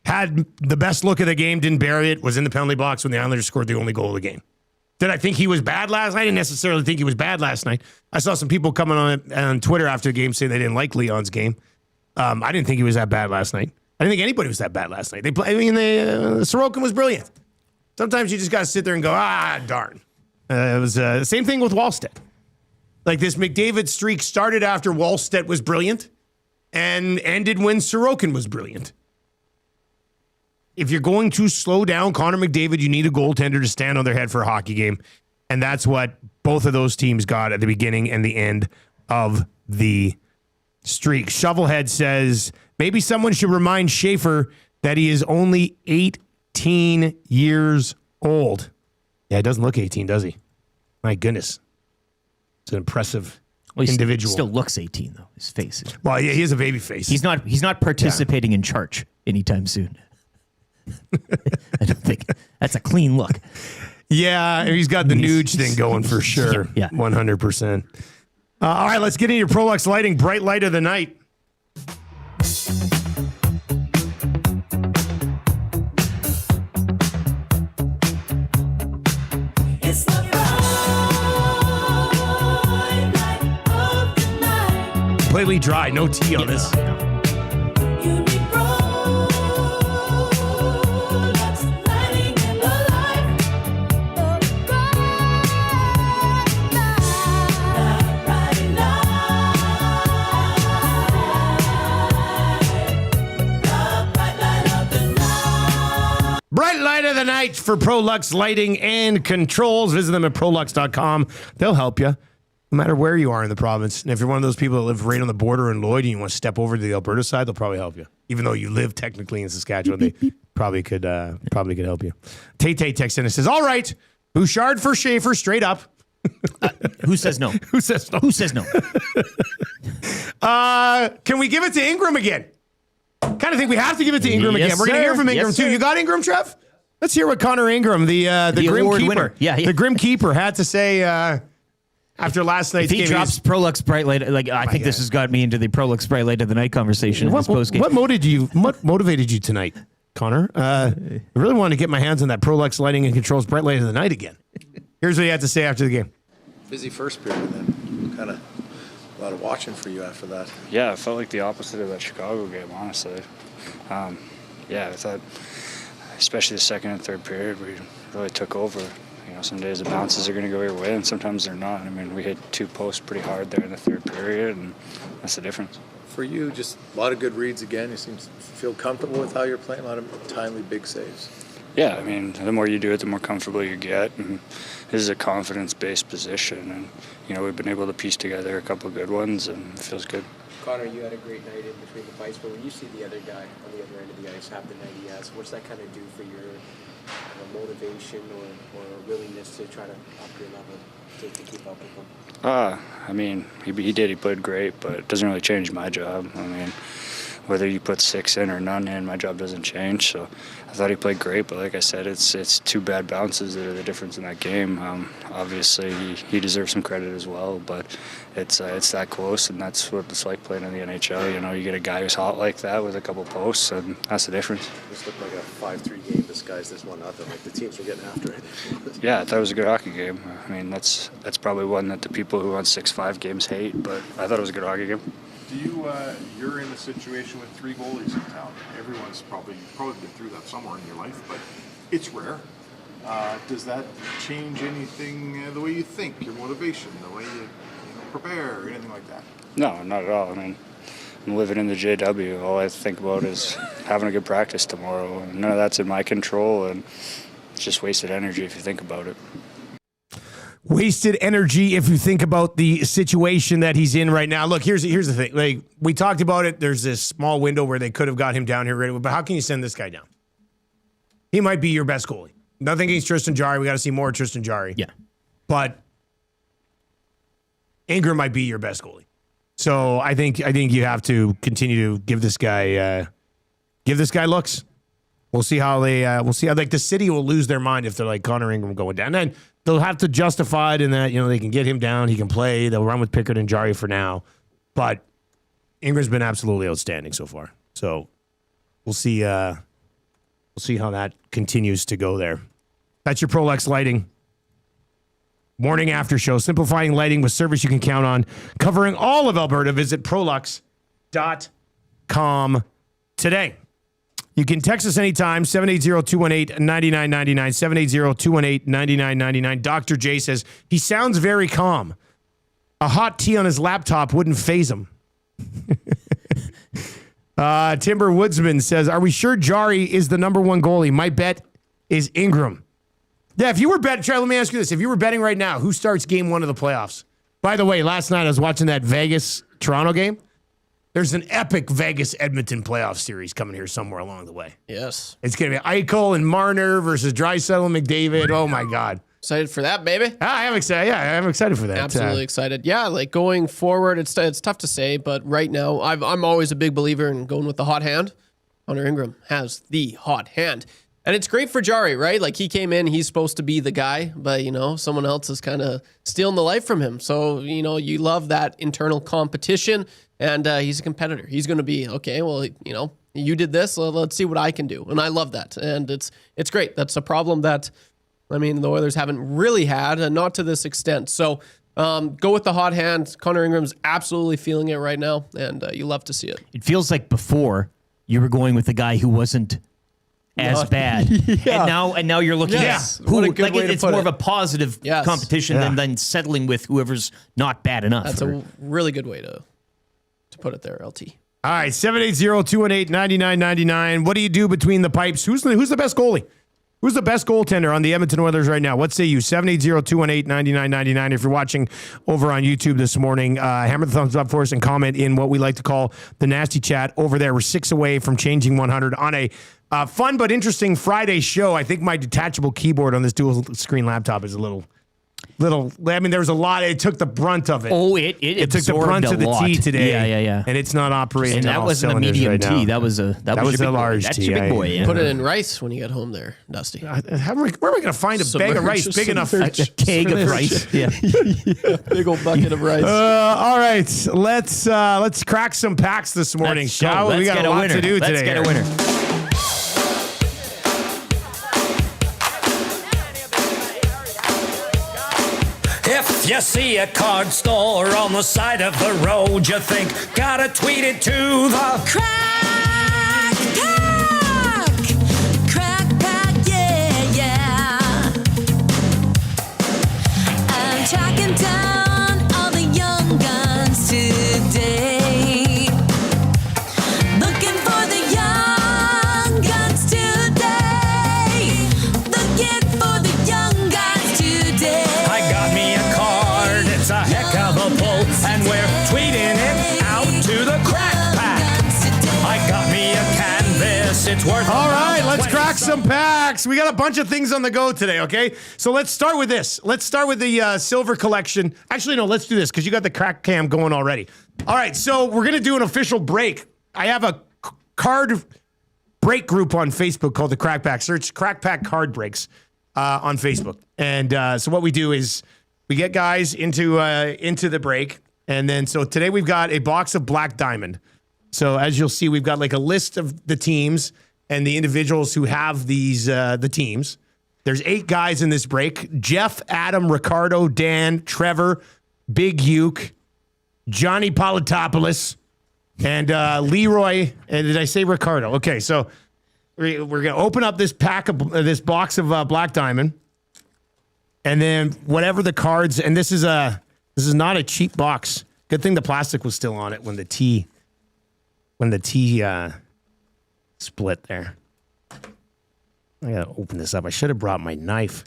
Had the best look of the game, didn't bury it, was in the penalty box when the Islanders scored the only goal of the game. Did I think he was bad last night? I didn't necessarily think he was bad last night. I saw some people coming on Twitter after the game saying they didn't like Leon's game. I didn't think he was that bad last night. I didn't think anybody was that bad last night. Sorokin was brilliant. Sometimes you just got to sit there and go, darn. It was the same thing with Wallstedt. Like, this McDavid streak started after Wallstedt was brilliant and ended when Sorokin was brilliant. If you're going to slow down Connor McDavid, you need a goaltender to stand on their head for a hockey game. And that's what both of those teams got at the beginning and the end of the streak. Shovelhead says, maybe someone should remind Schaefer that he is only 18 years old. Yeah, he doesn't look 18, does he? My goodness. It's an impressive individual. He still looks 18, though. His face. Well, yeah, he has a baby face. He's not participating in charge anytime soon. I don't think that's a clean look. Yeah, he's got the Nuge thing going for sure. Yeah. 100%. All right, let's get into your Prolux Lighting Bright Light of the Night. It's the bright light of the night. Completely dry, no tea on this. You need Prolux lighting in the light. The bright light. Bright light of the night for Prolux Lighting and Controls. Visit them at Prolux.com. They'll help you no matter where you are in the province. And if you're one of those people that live right on the border in Lloyd and you want to step over to the Alberta side, they'll probably help you. Even though you live technically in Saskatchewan, they probably could help you. Tay texts in and says, all right, Bouchard for Schaefer, straight up. Who says no? Who says no? Who says no? Can we give it to Ingram again? Kind of think we have to give it to Ingram again. We're going to hear from Ingram too. You got Ingram, Trev? Let's hear what Connor Ingram, the Grim Keeper, winner. Yeah. The Grim Keeper, had to say after last night's game. If he drops Prolux Bright Light, I think this has got me into the Prolux Bright Light of the Night conversation. What motivated you tonight, Connor? I really wanted to get my hands on that Prolux Lighting and Controls Bright Light of the Night again. Here's what he had to say after the game. Busy first period, then kind of a lot of watching for you after that. Yeah, it felt like the opposite of that Chicago game, honestly. I thought, especially the second and third period, we really took over. You know, some days the bounces are going to go your way, and sometimes they're not. I mean, we hit two posts pretty hard there in the third period, and that's the difference. For you, just a lot of good reads again. You seem to feel comfortable with how you're playing, a lot of timely big saves. Yeah, I mean, the more you do it, the more comfortable you get. And this is a confidence-based position, and you know, we've been able to piece together a couple of good ones, and it feels good. Connor, you had a great night in between the fights, but when you see the other guy on the other end of the ice have the night he has, what's that kind of do for your motivation or willingness to try to up your level to keep up with him? I mean, he did. He played great, but it doesn't really change my job. I mean, whether you put 6 in or none in, my job doesn't change. So I thought he played great, but like I said, it's two bad bounces that are the difference in that game. Obviously, he deserves some credit as well, but it's that close, and that's what it's like playing in the NHL. You know, you get a guy who's hot like that with a couple posts, and that's the difference. This looked like a 5-3 game disguised as 1-0. Like the teams were getting after it. Yeah, I thought it was a good hockey game. I mean, that's probably one that the people who won 6-5 games hate, but I thought it was a good hockey game. Do you, you're in a situation with 3 goalies in town. Everyone's probably been through that somewhere in your life, but it's rare. Does that change anything, the way you think, your motivation, the way you prepare, or anything like that? No, not at all. I mean, I'm living in the JW. All I think about is having a good practice tomorrow. None of that's in my control, and it's just wasted energy if you think about it. Wasted energy if you think about the situation that he's in right now. Look, here's the thing. Like, we talked about it. There's this small window where they could have got him down here right away, but how can you send this guy down? He might be your best goalie. Nothing against Tristan Jarry. We got to see more of Tristan Jarry. Yeah. But Ingram might be your best goalie. So I think you have to continue to give this guy looks. We'll see how like the city will lose their mind if they're like Connor Ingram going down. Then they'll have to justify it in that, they can get him down, he can play, they'll run with Pickard and Jarry for now. But Ingram's been absolutely outstanding so far. So we'll see how that continues to go there. That's your Prolux Lighting morning after show. Simplifying lighting with service you can count on. Covering all of Alberta. Visit Prolux.com today. You can text us anytime, 780-218-9999, 780-218-9999. Dr. J says, he sounds very calm. A hot tea on his laptop wouldn't faze him. Timber Woodsman says, are we sure Jarry is the number one goalie? My bet is Ingram. Yeah, if you were betting, Charlie, let me ask you this. If you were betting right now, who starts game one of the playoffs? By the way, last night I was watching that Vegas-Toronto game. There's an epic Vegas-Edmonton playoff series coming here somewhere along the way. Yes. It's going to be Eichel and Marner versus Draisaitl and McDavid. Oh, my God. Excited for that, baby? I am excited. Yeah, I'm excited for that. Absolutely excited. Yeah, like going forward, it's tough to say, but right now, I'm always a big believer in going with the hot hand. Connor Ingram has the hot hand. And it's great for Jarry, right? Like, he came in, he's supposed to be the guy, but, someone else is kind of stealing the life from him. So, you love that internal competition, and he's a competitor. He's going to be, okay, well, you did this, let's see what I can do. And I love that. And it's great. That's a problem that, the Oilers haven't really had, and not to this extent. So go with the hot hand. Connor Ingram's absolutely feeling it right now, and you love to see it. It feels like before you were going with the guy who wasn't as bad. Yeah. And now you're looking at who, like it's more of a positive competition than settling with whoever's not bad enough. That's a really good way to put it there, LT. All right, 780-218-9999. What do you do between the pipes? Who's the best goalie? Who's the best goaltender on the Edmonton Oilers right now? What say you? 780-218-9999. If you're watching over on YouTube this morning, hammer the thumbs up for us and comment in what we like to call the nasty chat over there. We're 6 away from changing 100 on a fun but interesting Friday show. I think my detachable keyboard on this dual screen laptop is a little. There was a lot. It took the brunt of it. Oh, it took the brunt of the tea today. Yeah. And it's not operating. And that wasn't a medium right tea. Now. That was a large That's tea. your big boy. Yeah. Put it in rice when you get home there, Dusty. Where am I going to find a bag of rice big enough? A keg of rice. Yeah. Big old bucket of rice. All right. Let's crack some packs this morning, shall we? We got a lot to do today. Let's get a winner. If you see a card store on the side of the road, you think, gotta tweet it to the Crack Pack, yeah. I'm tracking down all the young guns today. Looking for the young guns today. Looking for the young guns today. I got me a card, it's a heck of a pull, and we're tweeting it out to the Crack Pack. I got me a canvas, it's worth. All right, let's crack some packs. We got a bunch of things on the go today, okay? So let's start with this. Let's start with the silver collection. Actually, no, let's do this because you got the crack cam going already. All right, so we're going to do an official break. I have a card break group on Facebook called the Crack Pack. Search Crack Pack Card Breaks on Facebook. And so what we do is we get guys into the break. And then so today we've got a box of Black Diamond. So as you'll see, we've got like a list of the teams and the individuals who have these the teams. There's 8 guys in this break: Jeff, Adam, Ricardo, Dan, Trevor, Big Uke, Johnny Politopoulos, and Leroy. And did I say Ricardo? Okay, so we're gonna open up this this box of Black Diamond, and then whatever the cards. And this is not a cheap box. Good thing the plastic was still on it when the tea when the T split there. I gotta open this up. I should have brought my knife.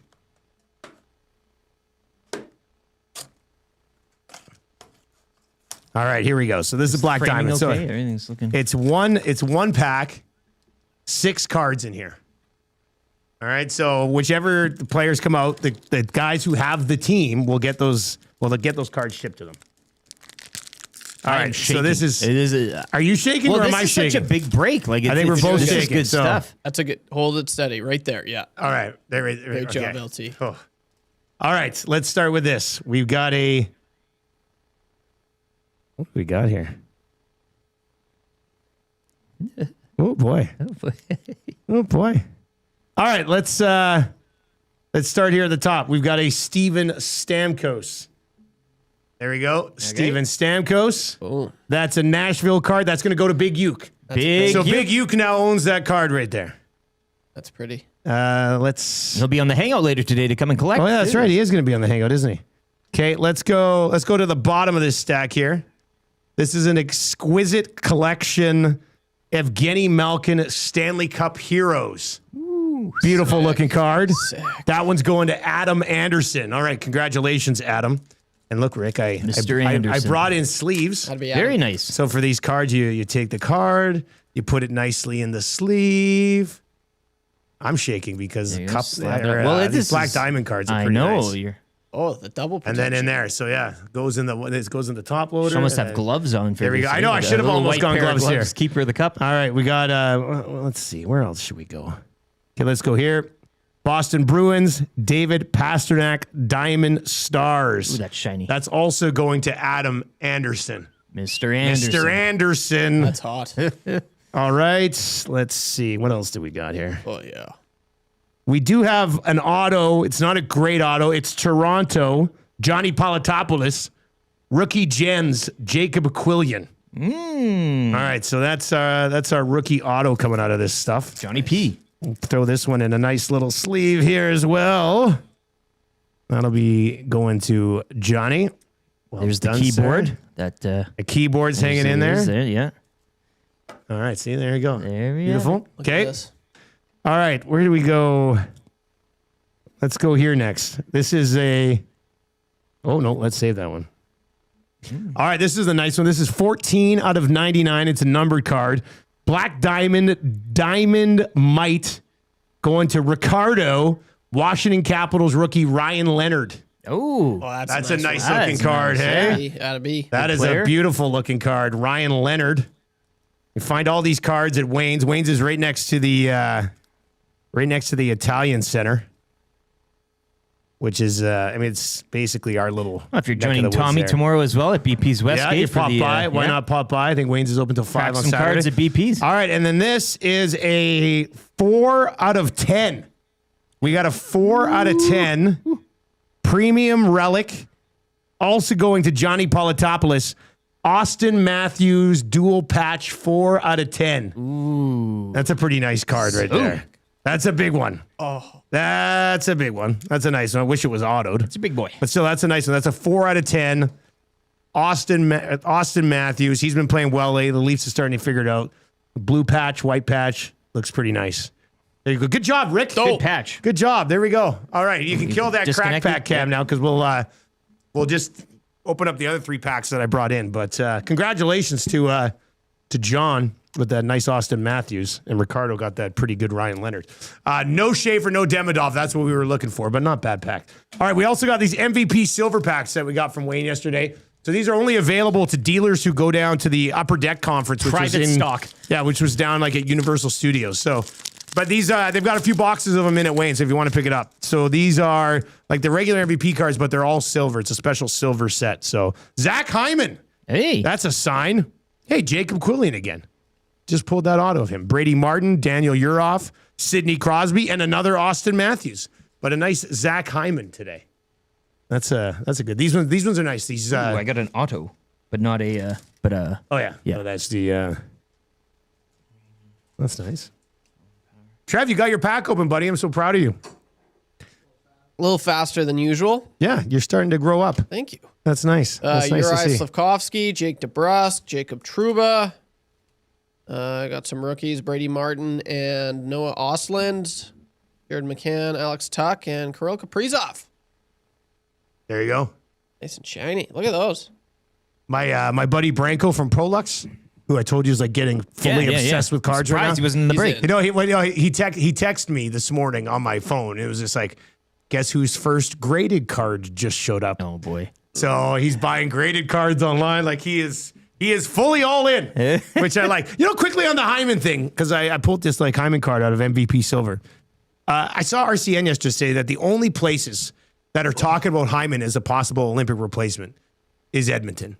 All right, here we go. So this is Black Framing Diamond. okay? So Everything's looking. it's one pack, 6 cards in here. All right, so whichever the players come out, the guys who have the team will get those. Well, they'll get those cards shipped to them. All right, so this is. It is. Are you shaking or am I shaking? Such a big break. Like I think we're both shaking. Good stuff. That's a good. Hold it steady right there. Yeah. All right, there. Great job, LT. Oh. All right, let's start with this. We've got a. What do we got here? Oh boy. Oh boy. All right, let's start here at the top. We've got a Steven Stamkos. There we go. Okay. Steven Stamkos. Oh. That's a Nashville card. That's going to go to Big Uke. Big Uke now owns that card right there. That's pretty. He'll be on the hangout later today to come and collect. Oh yeah, that's right. He is going to be on the hangout, isn't he? Okay, let's go to the bottom of this stack here. This is an exquisite collection. Evgeny Malkin Stanley Cup Heroes. Ooh, beautiful looking card. Sick. That one's going to Adam Anderson. All right, congratulations, Adam. And look, Rick, I brought in sleeves. That'd be very nice. So for these cards, you take the card, you put it nicely in the sleeve. I'm shaking because these Black Diamond cards are pretty nice. Oh, the double protection. And then in there. So yeah, it goes in the top loader. You almost have gloves on for there we go. I know I should have almost gone gloves here. Keeper of the cup. All right, we got let's see. Where else should we go? Okay, let's go here. Boston Bruins, David Pasternak, Diamond Stars. Ooh, that's shiny. That's also going to Adam Anderson. Mr. Anderson. That's hot. All right, let's see. What else do we got here? Oh, yeah. We do have an auto. It's not a great auto. It's Toronto, Johnny Palatopoulos, rookie gems, Jacob Quillian. All right, so that's our rookie auto coming out of this stuff. Johnny P. We'll throw this one in a nice little sleeve here as well. That'll be going to Johnny. Well, there's the keyboard. The keyboard's hanging in there. Yeah. All right, see, there you go. There we Beautiful. go. Okay. All right, where do we go? Let's go here next. This is oh, no, let's save that one. All right, this is a nice one. This is 14 out of 99. It's a numbered card. Black Diamond Might going to Ricardo, Washington Capitals rookie Ryan Leonard. Oh, that's a nice looking card, hey? That is a beautiful looking card. Ryan Leonard. You find all these cards at Wayne's. Wayne's is right next to the Italian Center, which is it's basically our little. Well, if you're joining Tommy tomorrow as well at BP's Westgate, you pop by. Why not pop by? I think Wayne's is open till 5 on some Saturday. Cards at BP's. All right, and then this is a 4 out of 10. We got a 4 out of 10 premium relic, also going to Johnny Palatopoulos. Austin Matthews dual patch 4 out of 10. Ooh. That's a pretty nice card right there. That's a big one. Oh. That's a big one. That's a nice one. I wish it was autoed. It's a big boy. But still, that's a nice one. That's a 4 out of 10. Austin Matthews. He's been playing well lately. The Leafs are starting to figure it out. Blue patch, white patch. Looks pretty nice. There you go. Good job, Rick. Good patch. Good job. There we go. All right. You can kill that crack pack cam now because we'll just open up the other 3 packs that I brought in. But congratulations to John with that nice Austin Matthews, and Ricardo got that pretty good Ryan Leonard. No Schaefer, no Demidov. That's what we were looking for, but not bad pack. All right, we also got these MVP silver packs that we got from Wayne yesterday. So these are only available to dealers who go down to the Upper Deck Conference, which private was in stock. Yeah, which was down like at Universal Studios. So, but these they've got a few boxes of them in at Wayne, so if you want to pick it up. So these are like the regular MVP cards, but they're all silver. It's a special silver set. So Zach Hyman. Hey. That's a sign. Hey, Jacob Quillian again. Just pulled that auto of him. Brady Martin, Daniel Uroff, Sidney Crosby, and another Austin Matthews. But a nice Zach Hyman today. That's a good. These ones are nice. These I got an auto, but not a Oh yeah. Yeah. No, that's the that's nice. Trev, you got your pack open, buddy. I'm so proud of you. A little faster than usual. Yeah, you're starting to grow up. Thank you. That's nice. That's nice Uri to see. Slafkovsky, Jake DeBrusk, Jacob Trouba, I got some rookies, Brady Martin and Noah Osland, Jared McCann, Alex Tuck, and Kirill Kaprizov. There you go. Nice and shiny. Look at those. My buddy Branko from Prolux, who I told you is like getting fully obsessed with cards right now. He wasn't in the break. He texted me this morning on my phone. It was just like, guess whose first graded card just showed up? Oh boy! So he's buying graded cards online. Like he is fully all in, which I like. Quickly on the Hyman thing, because I pulled this like Hyman card out of MVP Silver. I saw RCN yesterday say that the only places that are talking about Hyman as a possible Olympic replacement is Edmonton.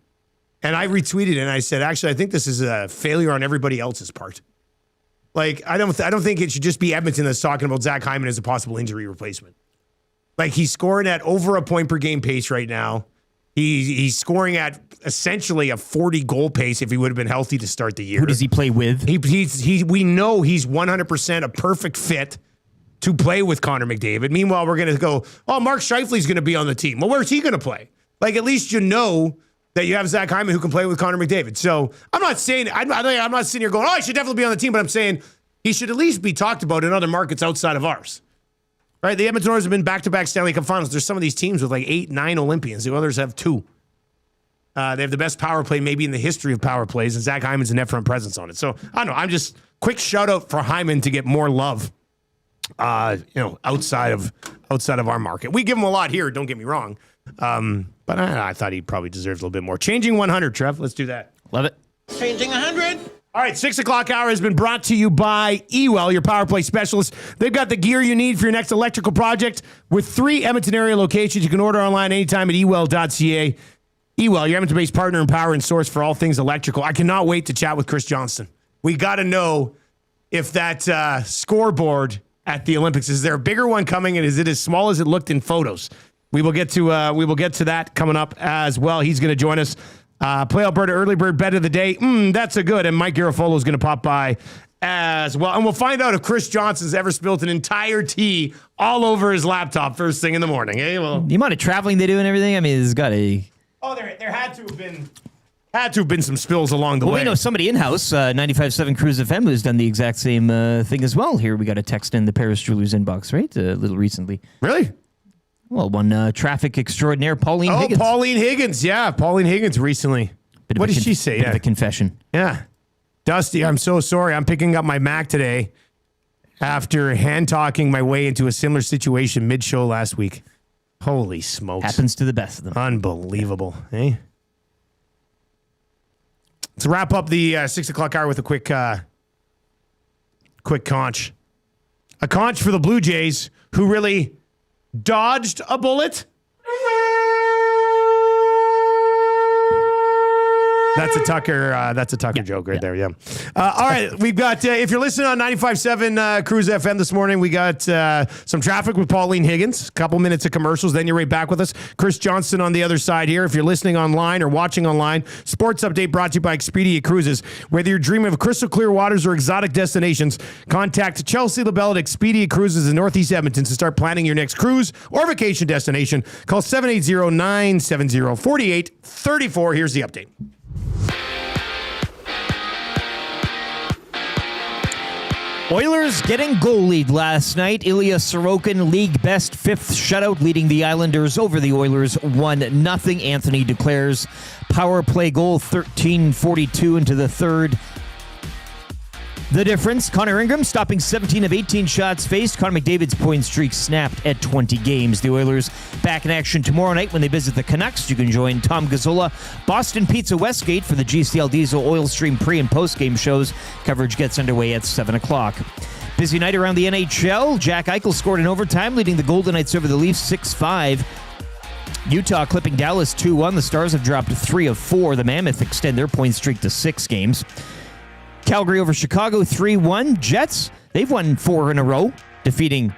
And I retweeted it and I said, actually, I think this is a failure on everybody else's part. Like, I don't think it should just be Edmonton that's talking about Zach Hyman as a possible injury replacement. Like, he's scoring at over a point per game pace right now. He's scoring at essentially a 40 goal pace if he would have been healthy to start the year. Who does he play with? We know he's 100% a perfect fit to play with Connor McDavid. Meanwhile, we're going to go, Mark Scheifele's going to be on the team. Well, where's he going to play? Like, at least you know that you have Zach Hyman who can play with Connor McDavid. So I'm not saying, I'm not sitting here going, he should definitely be on the team, but I'm saying he should at least be talked about in other markets outside of ours. Right? The Edmonton Oilers have been back-to-back Stanley Cup Finals. There's some of these teams with like 8, 9 Olympians. The others have 2. They have the best power play maybe in the history of power plays, and Zach Hyman's a net front presence on it. So I don't know. I'm just quick shout out for Hyman to get more love. Outside of our market. We give him a lot here, don't get me wrong. But I thought he probably deserves a little bit more. Changing 100, Trev. Let's do that. Love it. Changing 100. All right, 6 o'clock hour has been brought to you by Ewell, your power play specialist. They've got the gear you need for your next electrical project with 3 Edmonton area locations. You can order online anytime at ewell.ca. Ewell, your Edmonton-based partner in power and source for all things electrical. I cannot wait to chat with Chris Johnston. We got to know if that scoreboard at the Olympics, is there a bigger one coming, and is it as small as it looked in photos? We will get to that coming up as well. He's going to join us. Play Alberta early bird bet of the day. That's a good. And Mike Garafolo is going to pop by as well. And we'll find out if Chris Johnston's ever spilled an entire tea all over his laptop first thing in the morning. Hey, well, the amount of traveling they do and everything. I mean, there's got a. Oh, there had to have been some spills along the way. We know somebody in-house, 95.7 Cruise FM, who's done the exact same thing as well. Here we got a text in the Paris Jewelers inbox, right? A little recently. Really? Well, one traffic extraordinaire, Pauline Higgins. Oh, Pauline Higgins. Yeah, Pauline Higgins recently. What did she say? Bit of a confession. Yeah. Dusty, I'm so sorry. I'm picking up my Mac today after hand-talking my way into a similar situation mid-show last week. Holy smokes. Happens to the best of them. Unbelievable. Eh? Let's wrap up the 6 o'clock hour with a quick conch. A conch for the Blue Jays, who really dodged a bullet. That's a Tucker joke right there. Yeah. All right. We've got, if you're listening on 95.7 Cruise FM this morning, we got some traffic with Pauline Higgins, a couple minutes of commercials. Then you're right back with us. Chris Johnston on the other side here. If you're listening online or watching online, sports update brought to you by Expedia Cruises. Whether you're dreaming of crystal clear waters or exotic destinations, contact Chelsea LaBelle at Expedia Cruises in Northeast Edmonton to start planning your next cruise or vacation destination. Call 780-970-4834. Here's the update. Oilers getting goalied last night. Ilya Sorokin, league best 5th shutout, leading the Islanders over the Oilers 1-0. Anthony declares power play goal 13:42 into the third. The difference, Connor Ingram stopping 17 of 18 shots faced. Connor McDavid's point streak snapped at 20 games. The Oilers back in action tomorrow night when they visit the Canucks. You can join Tom Gazzola, Boston Pizza Westgate for the GCL Diesel Oil Stream pre- and post-game shows. Coverage gets underway at 7 o'clock. Busy night around the NHL. Jack Eichel scored in overtime, leading the Golden Knights over the Leafs 6-5. Utah clipping Dallas 2-1. The Stars have dropped 3 of 4. The Mammoth extend their point streak to 6 games. Calgary over Chicago 3-1. Jets, they've won 4 in a row, defeating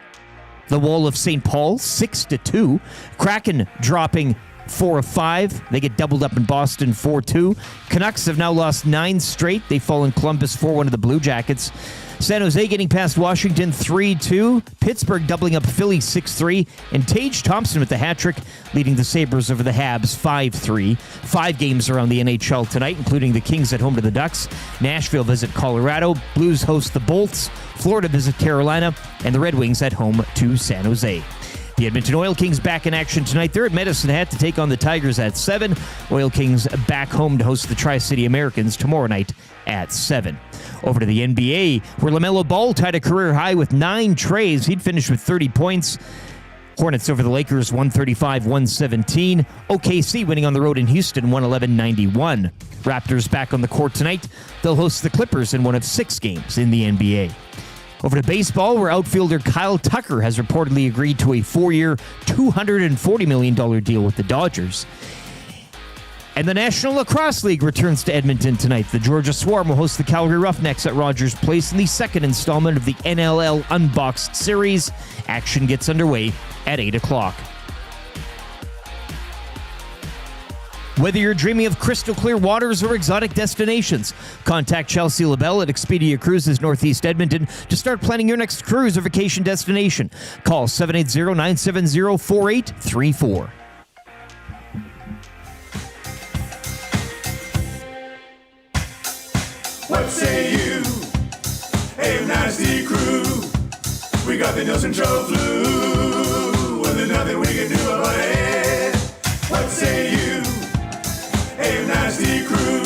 the Wall of St. Paul 6-2. Kraken dropping 4 of 5. They get doubled up in Boston 4-2. Canucks have now lost 9 straight. They fall in Columbus 4-1 to the Blue Jackets. San Jose getting past Washington 3-2. Pittsburgh doubling up Philly 6-3. And Tage Thompson with the hat trick, leading the Sabres over the Habs 5-3. 5 games around the NHL tonight, including the Kings at home to the Ducks. Nashville visit Colorado. Blues host the Bolts. Florida visit Carolina. And the Red Wings at home to San Jose. The Edmonton Oil Kings back in action tonight. They're at Medicine Hat to take on the Tigers at 7. Oil Kings back home to host the Tri-City Americans tomorrow night at 7. Over to the NBA, where LaMelo Ball tied a career high with 9 trays. He'd finished with 30 points. Hornets over the Lakers 135-117. OKC winning on the road in Houston 111-91. Raptors back on the court tonight. They'll host the Clippers in one of 6 games in the NBA. Over to baseball, where outfielder Kyle Tucker has reportedly agreed to a 4-year, $240 million deal with the Dodgers. And the National Lacrosse League returns to Edmonton tonight. The Georgia Swarm will host the Calgary Roughnecks at Rogers Place in the second installment of the NLL Unboxed Series. Action gets underway at 8 o'clock. Whether you're dreaming of crystal clear waters or exotic destinations, contact Chelsea LaBelle at Expedia Cruises Northeast Edmonton to start planning your next cruise or vacation destination. Call 780-970-4834. What say you? Hey, nasty crew. We got the Nielson Show flu. Well, there's nothing we can do about it. What say you? Hey, nasty crew.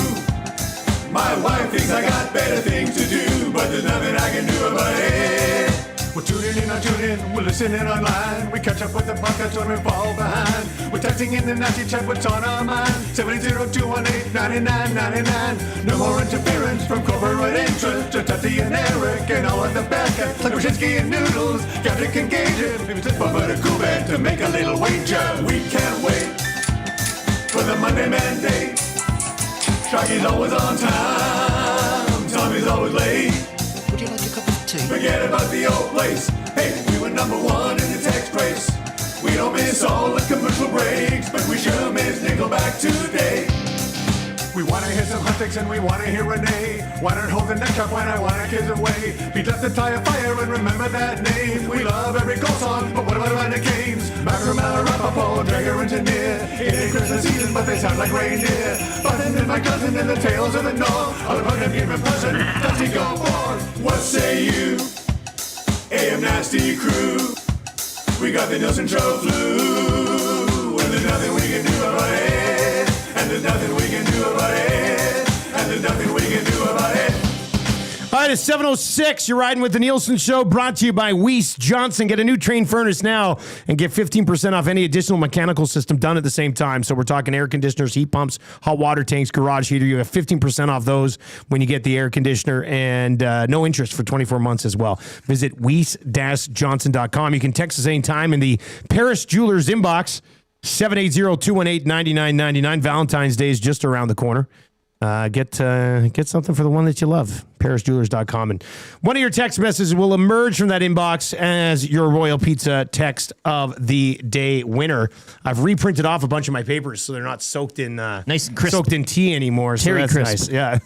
My wife thinks I got better things to do, but there's nothing I can do about it. We're tuning in on TuneIn, we're listening online. We catch up with the podcast when we fall behind. We're texting in the nasty chat, what's on our mind. 780-218-9999. No more interference from corporate interest. To Tati and Eric and all of the back end. Like Brzezinski and Noodles, Gadrick and Gage. Maybe it's Bubba to Kuban to make a little wager. We can't wait for the Monday Mandate. Shaggy's always on time. Tommy's always late. Would you like a cup of tea? Forget about the old place. Hey, we were number 1 in the text race. We don't miss all the commercial breaks, but we sure miss Nickelback today. We wanna hear some Huntix and we wanna hear Renee. Why not hold the neck up when I wanna kiss away? Beat left the tire fire and remember that name. We love every goal song, but what about the games? Macramella, Rapaport, Dragger, Engineer. It ain't Christmas season, but they sound like reindeer. Button and my cousin and the tales of the North. All about him give a present, does he go forth? What say you? AM Nasty Crew. We got the Nielson Show flu. And there's nothing we can do about it. And there's nothing we can do about it. And there's nothing we can do about it. All right, it's 7:06. You're riding with the Nielson Show, brought to you by Weiss Johnson. Get a new Train furnace now and get 15% off any additional mechanical system done at the same time. So we're talking air conditioners, heat pumps, hot water tanks, garage heater. You have 15% off those when you get the air conditioner, and no interest for 24 months as well. Visit weiss-johnson.com. You can text us anytime in the Paris Jewelers inbox, 780-218-9999. Valentine's Day is just around the corner. Get something for the one that you love. ParisJewelers.com. And one of your text messages will emerge from that inbox as your Royal Pizza text of the day winner. I've reprinted off a bunch of my papers so they're not soaked in nice and crisp. Soaked in tea anymore. So Terry that's crisp. nice. Yeah.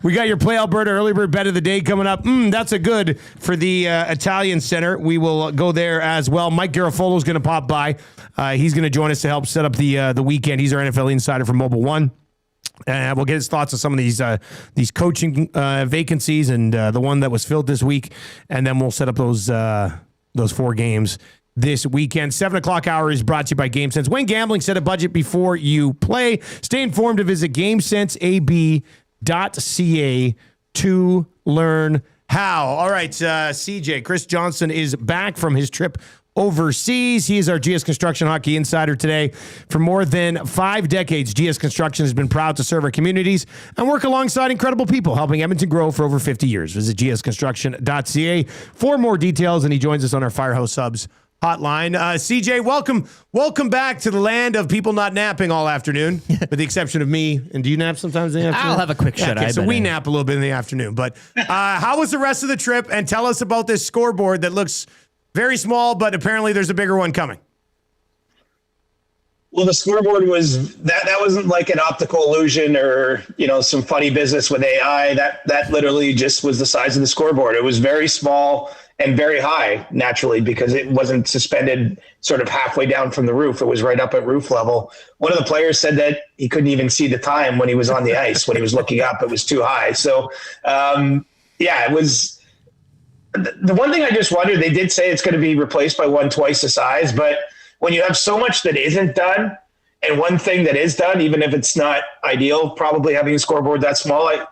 We got your Play Alberta Early Bird Bet of the Day coming up. That's a good for the Italian Center. We will go there as well. Mike Garafolo is going to pop by. He's going to join us to help set up the weekend. He's our NFL insider for Mobile One. We'll get his thoughts on some of these coaching vacancies and the one that was filled this week, and then we'll set up those 4 games this weekend. 7 o'clock hour is brought to you by GameSense. When gambling, set a budget before you play. Stay informed and visit GameSenseAB.ca to learn how. All right, CJ, Chris Johnston is back from his trip overseas. He is our GS Construction Hockey Insider today. For more than 5 decades, GS Construction has been proud to serve our communities and work alongside incredible people, helping Edmonton grow for over 50 years. Visit gsconstruction.ca for more details, and he joins us on our Firehouse Subs hotline. CJ, welcome back to the land of people not napping all afternoon, with the exception of me. And do you nap sometimes in the afternoon? I'll have a quick shut eye. So we nap a little bit in the afternoon. But how was the rest of the trip? And tell us about this scoreboard that looks very small, but apparently there's a bigger one coming. Well, the scoreboard was that wasn't like an optical illusion or, some funny business with AI. That literally just was the size of the scoreboard. It was very small and very high, naturally, because it wasn't suspended sort of halfway down from the roof. It was right up at roof level. One of the players said that he couldn't even see the time when he was on the ice. When he was looking up, it was too high. So, it was. The one thing I just wondered, they did say it's going to be replaced by one twice the size, but when you have so much that isn't done and one thing that is done, even if it's not ideal, probably having a scoreboard that small, I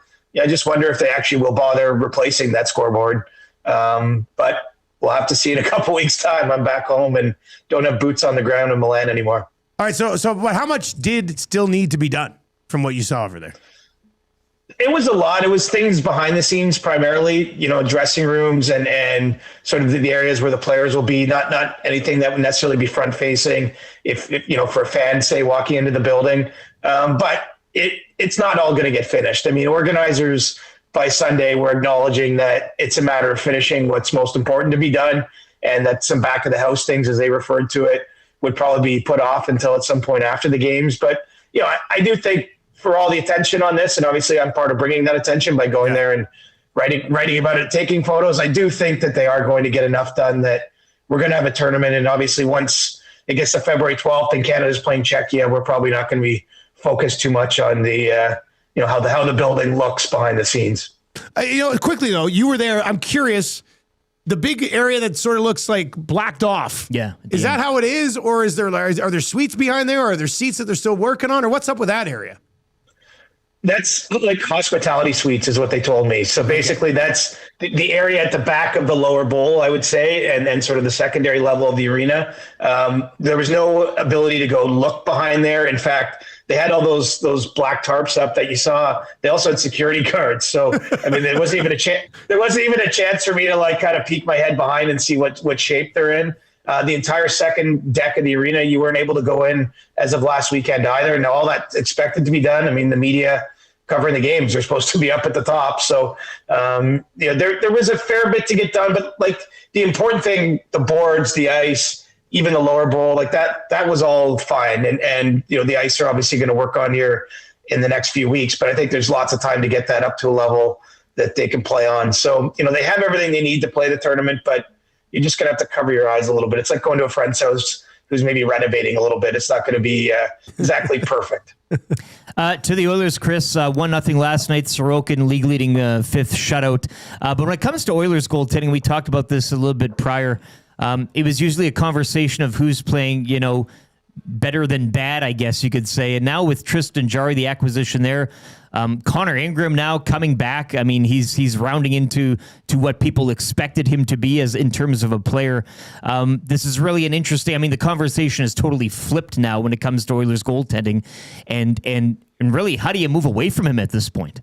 just wonder if they actually will bother replacing that scoreboard. But we'll have to see in a couple weeks' time. I'm back home and don't have boots on the ground in Milan anymore. All right. So how much did still need to be done from what you saw over there? It was a lot. It was things behind the scenes, primarily, dressing rooms and sort of the areas where the players will be, not anything that would necessarily be front facing if for a fan, say, walking into the building. But it's not all going to get finished. I mean, organizers by Sunday were acknowledging that it's a matter of finishing what's most important to be done, and that some back of the house things, as they referred to it, would probably be put off until at some point after the games. But, I do think, for all the attention on this, and obviously I'm part of bringing that attention by going there and writing about it, taking photos, I do think that they are going to get enough done that we're going to have a tournament. And obviously once it gets to February 12th and Canada's playing Czechia, we're probably not going to be focused too much on the, how the building looks behind the scenes. Quickly though, you were there. I'm curious, the big area that sort of looks like blacked off. Yeah. Is that how it is? Or are there suites behind there? Or are there seats that they're still working on? Or what's up with that area? That's like hospitality suites is what they told me. So basically that's the area at the back of the lower bowl, I would say, and then sort of the secondary level of the arena. There was no ability to go look behind there. In fact, they had all those black tarps up that you saw. They also had security guards. So, I mean, there wasn't even a chance for me to like kind of peek my head behind and see what shape they're in. The entire second deck of the arena, you weren't able to go in as of last weekend either. And all that's expected to be done. I mean, the media covering the games are supposed to be up at the top. So, there was a fair bit to get done. But like the important thing, the boards, the ice, even the lower bowl, like that was all fine. And the ice are obviously going to work on here in the next few weeks. But I think there's lots of time to get that up to a level that they can play on. So, they have everything they need to play the tournament, but you're just going to have to cover your eyes a little bit. It's like going to a friend's house who's maybe renovating a little bit. It's not going to be exactly perfect. To the Oilers, Chris, 1-0 last night. Sorokin, league leading fifth shutout. But when it comes to Oilers goaltending, we talked about this a little bit prior. It was usually a conversation of who's playing, better than bad, I guess you could say. And now with Tristan Jarry, the acquisition there, Connor Ingram now coming back. I mean, he's rounding into what people expected him to be as in terms of a player. This is really an interesting. I mean, the conversation is totally flipped now when it comes to Oilers goaltending, and really, how do you move away from him at this point?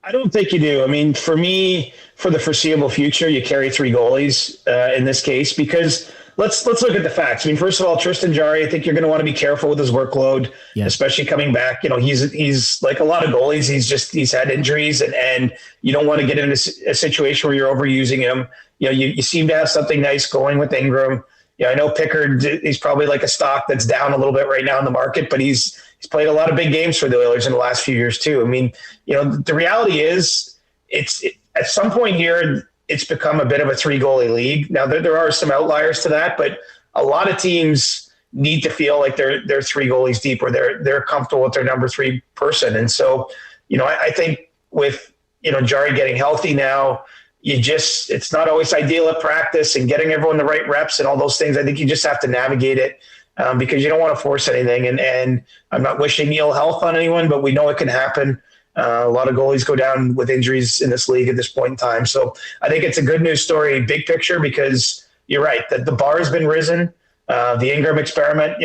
I don't think you do. I mean, for me, for the foreseeable future, you carry three goalies in this case, because let's look at the facts. I mean, first of all, Tristan Jarry, I think you're going to want to be careful with his workload, especially coming back. He's like a lot of goalies. He's had injuries, and you don't want to get into a situation where you're overusing him. You seem to have something nice going with Ingram. I know Pickard, he's probably like a stock that's down a little bit right now in the market, but he's played a lot of big games for the Oilers in the last few years too. I mean, the reality is at some point here, it's become a bit of a three goalie league. Now there are some outliers to that, but a lot of teams need to feel like they're three goalies deep, or they're comfortable with their number three person. And so, I think with, Jarry getting healthy now, it's not always ideal at practice and getting everyone the right reps and all those things. I think you just have to navigate it because you don't want to force anything. And I'm not wishing ill health on anyone, but we know it can happen. A lot of goalies go down with injuries in this league at this point in time. So I think it's a good news story, big picture, because you're right that the bar has been risen. The Ingram experiment,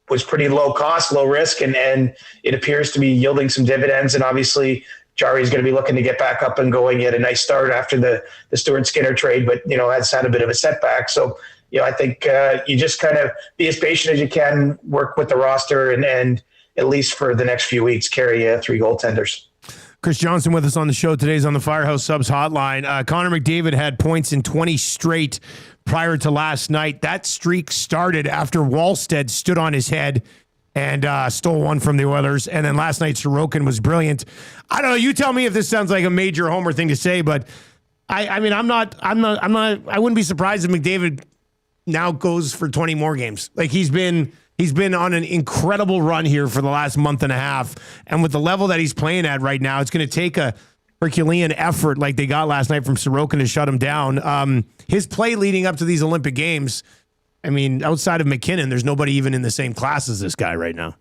was pretty low cost, low risk, and it appears to be yielding some dividends. And obviously Jarry's going to be looking to get back up and going. He had a nice start after the Stuart Skinner trade, but, has had a bit of a setback. So, I think you just kind of be as patient as you can, work with the roster, and at least for the next few weeks, carry three goaltenders. Chris Johnston with us on the show today. He's on the Firehouse Subs hotline. Connor McDavid had points in 20 straight prior to last night. That streak started after Wallstead stood on his head and stole one from the Oilers. And then last night, Sorokin was brilliant. I don't know. You tell me if this sounds like a major homer thing to say, but I mean, I wouldn't be surprised if McDavid now goes for 20 more games. Like he's been on an incredible run here for the last month and a half. And with the level that he's playing at right now, it's going to take a Herculean effort like they got last night from Sorokin to shut him down. His play leading up to these Olympic Games, I mean, outside of McKinnon, there's nobody even in the same class as this guy right now.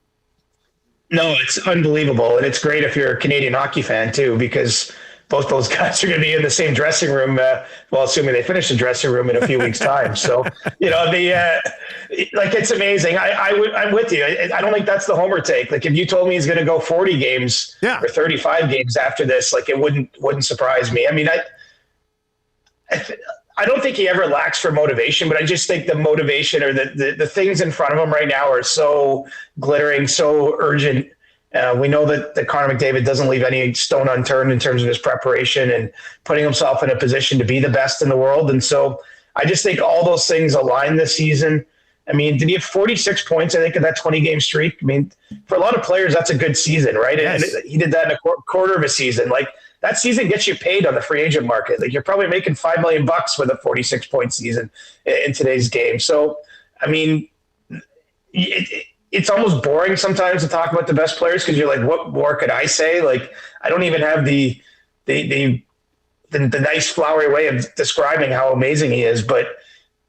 No, it's unbelievable. And it's great if you're a Canadian hockey fan too, because both those guys are going to be in the same dressing room. Well, assuming they finish the dressing room in a few weeks' time. So, it's amazing. I'm with you. I don't think that's the homer take. Like if you told me he's going to go 40 games or 35 games after this, like it wouldn't surprise me. I mean, I don't think he ever lacks for motivation, but I just think the motivation or the things in front of him right now are so glittering, so urgent. We know that Connor McDavid doesn't leave any stone unturned in terms of his preparation and putting himself in a position to be the best in the world. And so I just think all those things align this season. I mean, did he have 46 points, I think, in that 20-game streak? I mean, for a lot of players, that's a good season, right? Yes. And he did that in a quarter of a season. Like, that season gets you paid on the free agent market. Like, you're probably making $5 million with a 46-point season in today's game. So, I mean, it's almost boring sometimes to talk about the best players because you're like, what more could I say? Like, I don't even have the nice flowery way of describing how amazing he is. But,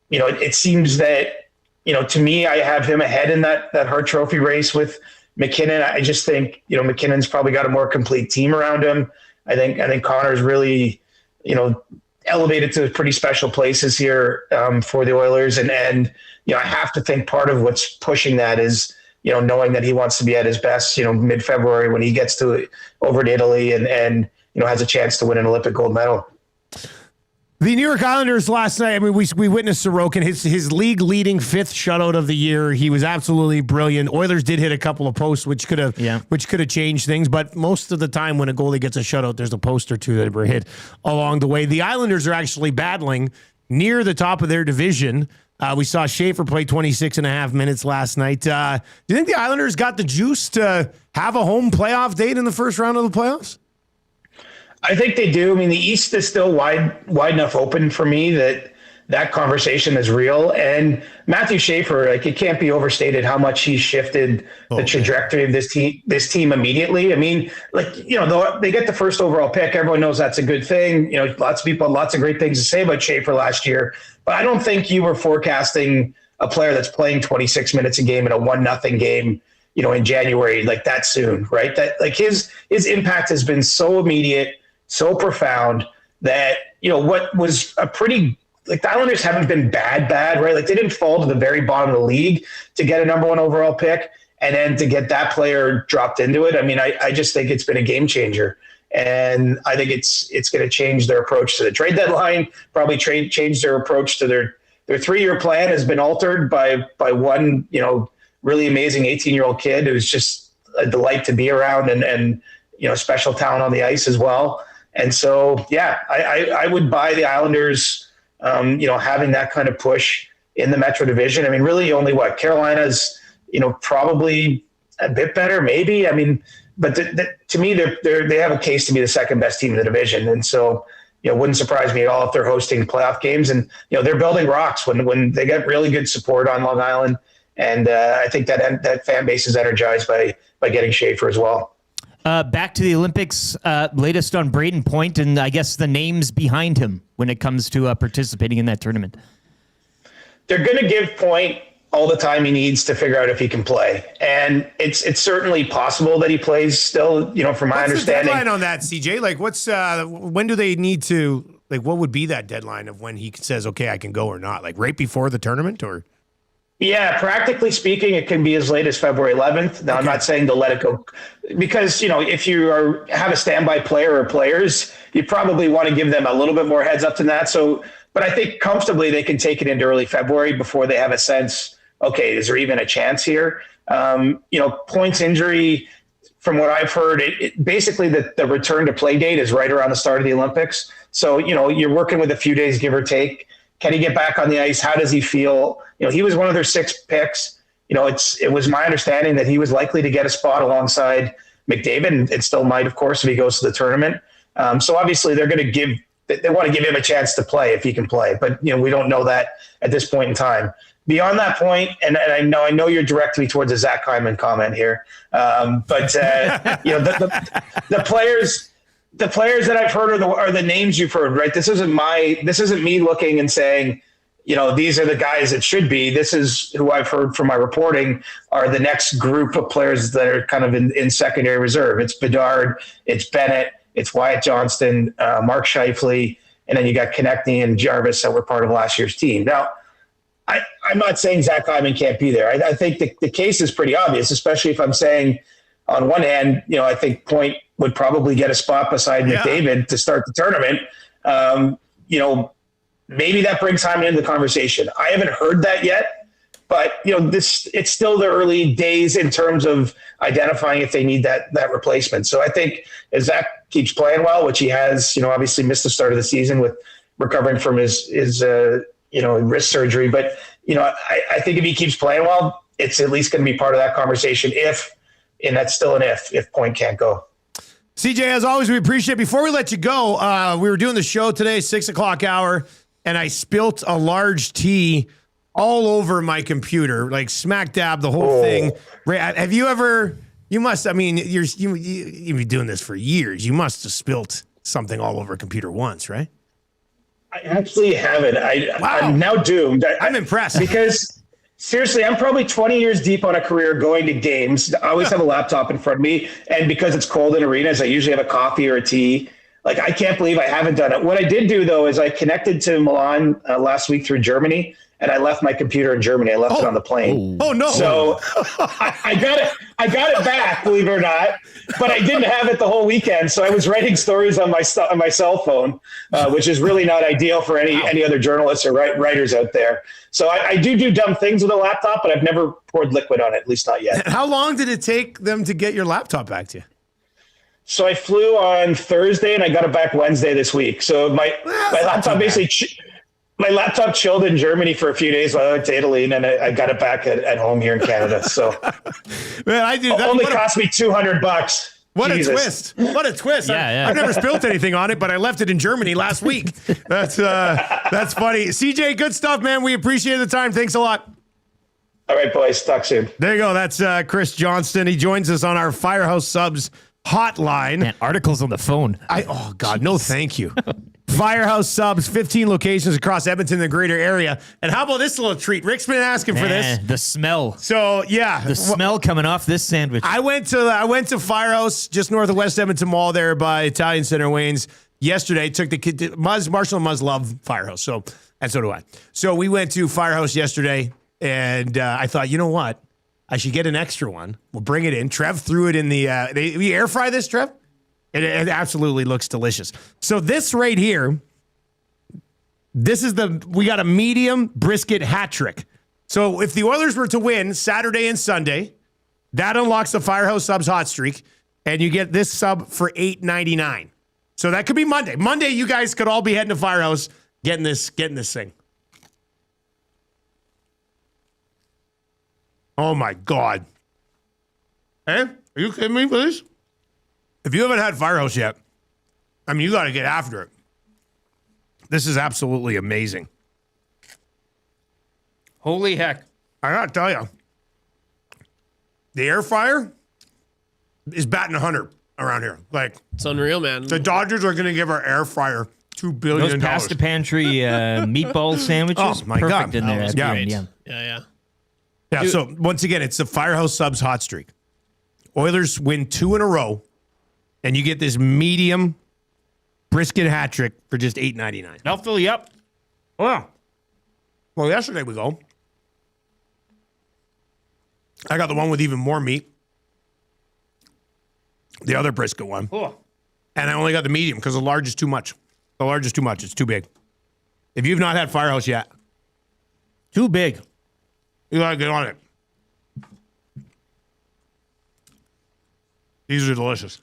it seems that, to me, I have him ahead in that Hart Trophy race with McKinnon. I just think, McKinnon's probably got a more complete team around him. I think Connor's really, elevated to pretty special places here for the Oilers. And I have to think part of what's pushing that is, knowing that he wants to be at his best, mid-February when he gets over to Italy and has a chance to win an Olympic gold medal. The New York Islanders last night, I mean, we witnessed Sorokin, his league-leading 5th shutout of the year. He was absolutely brilliant. Oilers did hit a couple of posts, which could have changed things. But most of the time when a goalie gets a shutout, there's a post or two that were hit along the way. The Islanders are actually battling near the top of their division. We saw Schaefer play 26 and a half minutes last night. Do you think the Islanders got the juice to have a home playoff date in the first round of the playoffs? I think they do. I mean, the East is still wide enough open for me that conversation is real. And Matthew Schaefer, like, it can't be overstated how much he's shifted the trajectory of this team immediately. I mean, they get the first overall pick. Everyone knows that's a good thing. Lots of people had lots of great things to say about Schaefer last year, but I don't think you were forecasting a player that's playing 26 minutes a game in a 1-0 game, in January, like that soon, right? That like his impact has been so immediate, so profound that, what was a pretty, like, the Islanders haven't been bad, right? Like, they didn't fall to the very bottom of the league to get a number 1 overall pick and then to get that player dropped into it. I mean, I just think it's been a game changer. And I think it's going to change their approach to the trade deadline, probably change their approach to their 3-year plan has been altered by one, really amazing 18-year-old kid who's just a delight to be around and special talent on the ice as well. And so, yeah, I would buy the Islanders, having that kind of push in the Metro Division. I mean, really only Carolina's, probably a bit better, maybe. I mean, but to me, they have a case to be the second best team in the division. And so, it wouldn't surprise me at all if they're hosting playoff games. And, they're building rocks when they get really good support on Long Island. And I think that fan base is energized by getting Schaefer as well. Back to the Olympics, latest on Braden Point and I guess the names behind him when it comes to participating in that tournament. They're going to give Point all the time he needs to figure out if he can play. And it's certainly possible that he plays still, from my understanding. What's the deadline on that, CJ? Like, when do they need to, like, what would be that deadline of when he says, okay, I can go or not? Like, right before the tournament or? Yeah, practically speaking, it can be as late as February 11th. Now, I'm not saying to let it go because, if you have a standby player or players, you probably want to give them a little bit more heads up than that. So, but I think comfortably they can take it into early February before they have a sense, okay, is there even a chance here? Point's injury, from what I've heard, it basically the return to play date is right around the start of the Olympics. So, you're working with a few days, give or take. Can he get back on the ice? How does he feel? He was one of their 6 picks. It was my understanding that he was likely to get a spot alongside McDavid, and it still might, of course, if he goes to the tournament. So obviously they want to give him a chance to play if he can play, but we don't know that at this point in time. Beyond that point, and I know you're directing me towards a Zach Hyman comment here, but the players that I've heard are the names you've heard, right? This isn't me looking and saying, these are the guys it should be. This is who I've heard from my reporting are the next group of players that are kind of in secondary reserve. It's Bedard, it's Bennett, it's Wyatt Johnston, Mark Scheifele, and then you got Konechny and Jarvis that were part of last year's team. Now, I'm not saying Zach Hyman can't be there. I think the case is pretty obvious, especially if I'm saying on one hand, I think Point would probably get a spot beside McDavid to start the tournament. Maybe that brings Hyman into the conversation. I haven't heard that yet, but it's still the early days in terms of identifying if they need that replacement. So I think as Zach keeps playing well, which he has, obviously missed the start of the season with recovering from his wrist surgery. But, I think if he keeps playing well, it's at least going to be part of that conversation and that's still an if Point can't go. CJ, as always, we appreciate it. Before we let you go, we were doing the show today, 6 o'clock hour, and I spilt a large tea all over my computer, like smack dab the whole thing. Have you ever, you've been doing this for years. You must have spilt something all over a computer once, right? I actually haven't. I'm now doomed. I'm impressed. Because seriously, I'm probably 20 years deep on a career going to games. I always have a laptop in front of me. And because it's cold in arenas, I usually have a coffee or a tea. Like, I can't believe I haven't done it. What I did do, though, is I connected to Milan last week through Germany, and I left my computer in Germany. I left it on the plane. Oh, no. So I got it back, believe it or not, but I didn't have it the whole weekend. So I was writing stories on my cell phone, which is really not ideal for any other journalists or writers out there. So I do dumb things with a laptop, but I've never poured liquid on it, at least not yet. How long did it take them to get your laptop back to you? So I flew on Thursday and I got it back Wednesday this week. So my laptop my laptop chilled in Germany for a few days while I went to Italy, and then I got it back at home here in Canada. So man, only cost me $200. What a twist! What a twist! I've never spilt anything on it, but I left it in Germany last week. That's funny. CJ, good stuff, man. We appreciate the time. Thanks a lot. All right, boys. Talk soon. There you go. That's Chris Johnston. He joins us on our Firehouse Subs hotline. Man, articles on the phone. Oh God, no, thank you. Firehouse Subs, 15 locations across Edmonton, the greater area. And how about this little treat? Rick's been asking for this. The smell. So yeah, the smell coming off this sandwich. I went to Firehouse just north of West Edmonton Mall there by Italian Center Wayne's yesterday. Took the kid to Marshall and Muzz love Firehouse, and so do I. So we went to Firehouse yesterday, and I thought, you know what? I should get an extra one. We'll bring it in. Trev threw it in the. We air fry this, Trev. It absolutely looks delicious. So this right here, we got a medium brisket hat trick. So if the Oilers were to win Saturday and Sunday, that unlocks the Firehouse Subs hot streak, and you get this sub for $8.99. So that could be Monday. Monday, you guys could all be heading to Firehouse, getting this thing. Oh my God. Hey, are you kidding me, please? If you haven't had Firehouse yet, I mean, you got to get after it. This is absolutely amazing. Holy heck. I got to tell you, the air fryer is batting 100 around here. Like, it's unreal, man. The Dodgers are going to give our air fryer $2 billion. Those pasta pantry meatball sandwiches, oh my perfect God. in there. That's great. Yeah. Yeah, Dude. so once again, it's the Firehouse Subs hot streak. Oilers win 2 in a row, and you get this medium brisket hat trick for just $8.99. I'll fill you up. Oh, yeah. Well, yesterday we go. I got the one with even more meat. The other brisket one. Oh. And I only got the medium because the large is too much. The large is too much. It's too big. If you've not had Firehouse yet, too big. You got to get on it. These are delicious.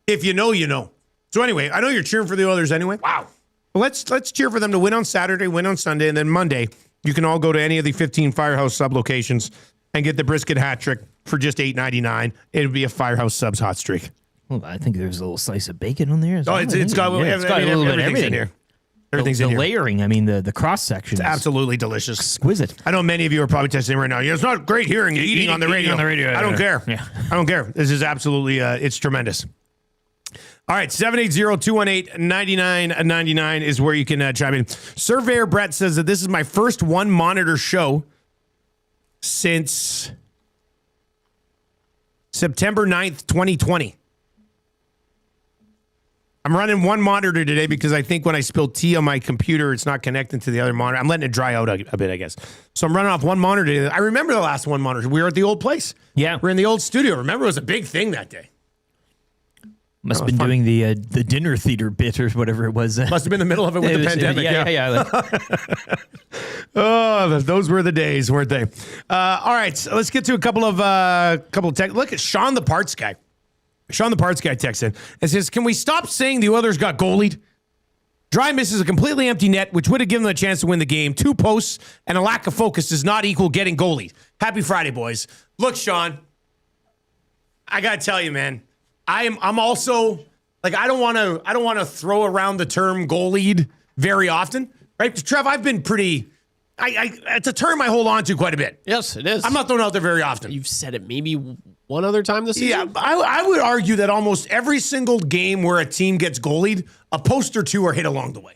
If you know, you know. So anyway, I know you're cheering for the Oilers anyway. Wow. Well, let's cheer for them to win on Saturday, win on Sunday, and then Monday you can all go to any of the 15 Firehouse Sub locations and get the brisket hat trick for just $8.99. It'll be a Firehouse Subs hot streak. Well, I think there's a little slice of bacon on there. It's got a little bit of everything in here. Everything's in here. The layering, I mean, the cross section. It's absolutely delicious. Exquisite. I know many of you are probably testing right now. It's not great hearing you eating on the radio. I don't care. Yeah. I don't care. This is absolutely, it's tremendous. All right, 780-218-9999 is where you can chime in. Surveyor Brett says that this is my first one-monitor show since September 9th, 2020. I'm running one monitor today because I think when I spill tea on my computer, it's not connecting to the other monitor. I'm letting it dry out a bit, I guess. So I'm running off one monitor today. I remember the last one monitor. We were at the old place. Yeah. We're in the old studio. Remember, it was a big thing that day. Must have been doing the dinner theater bit or whatever it was. Must have been the middle of it with the pandemic. Yeah. Oh, those were the days, weren't they? All right, so let's get to a couple of tech. Look at Sean the Parts Guy. Sean the Parts Guy texts in and says, can we stop saying the Oilers got goalied? Dry misses a completely empty net, which would have given them a chance to win the game. 2 posts and a lack of focus does not equal getting goalied. Happy Friday, boys. Look, Sean, I got to tell you, man, I'm also like, I don't want to throw around the term goalied very often, right? Trev, I've been pretty, it's a term I hold on to quite a bit. Yes, it is. I'm not throwing it out there very often. You've said it maybe one other time this season? Yeah, I would argue that almost every single game where a team gets goalied, a post or two are hit along the way.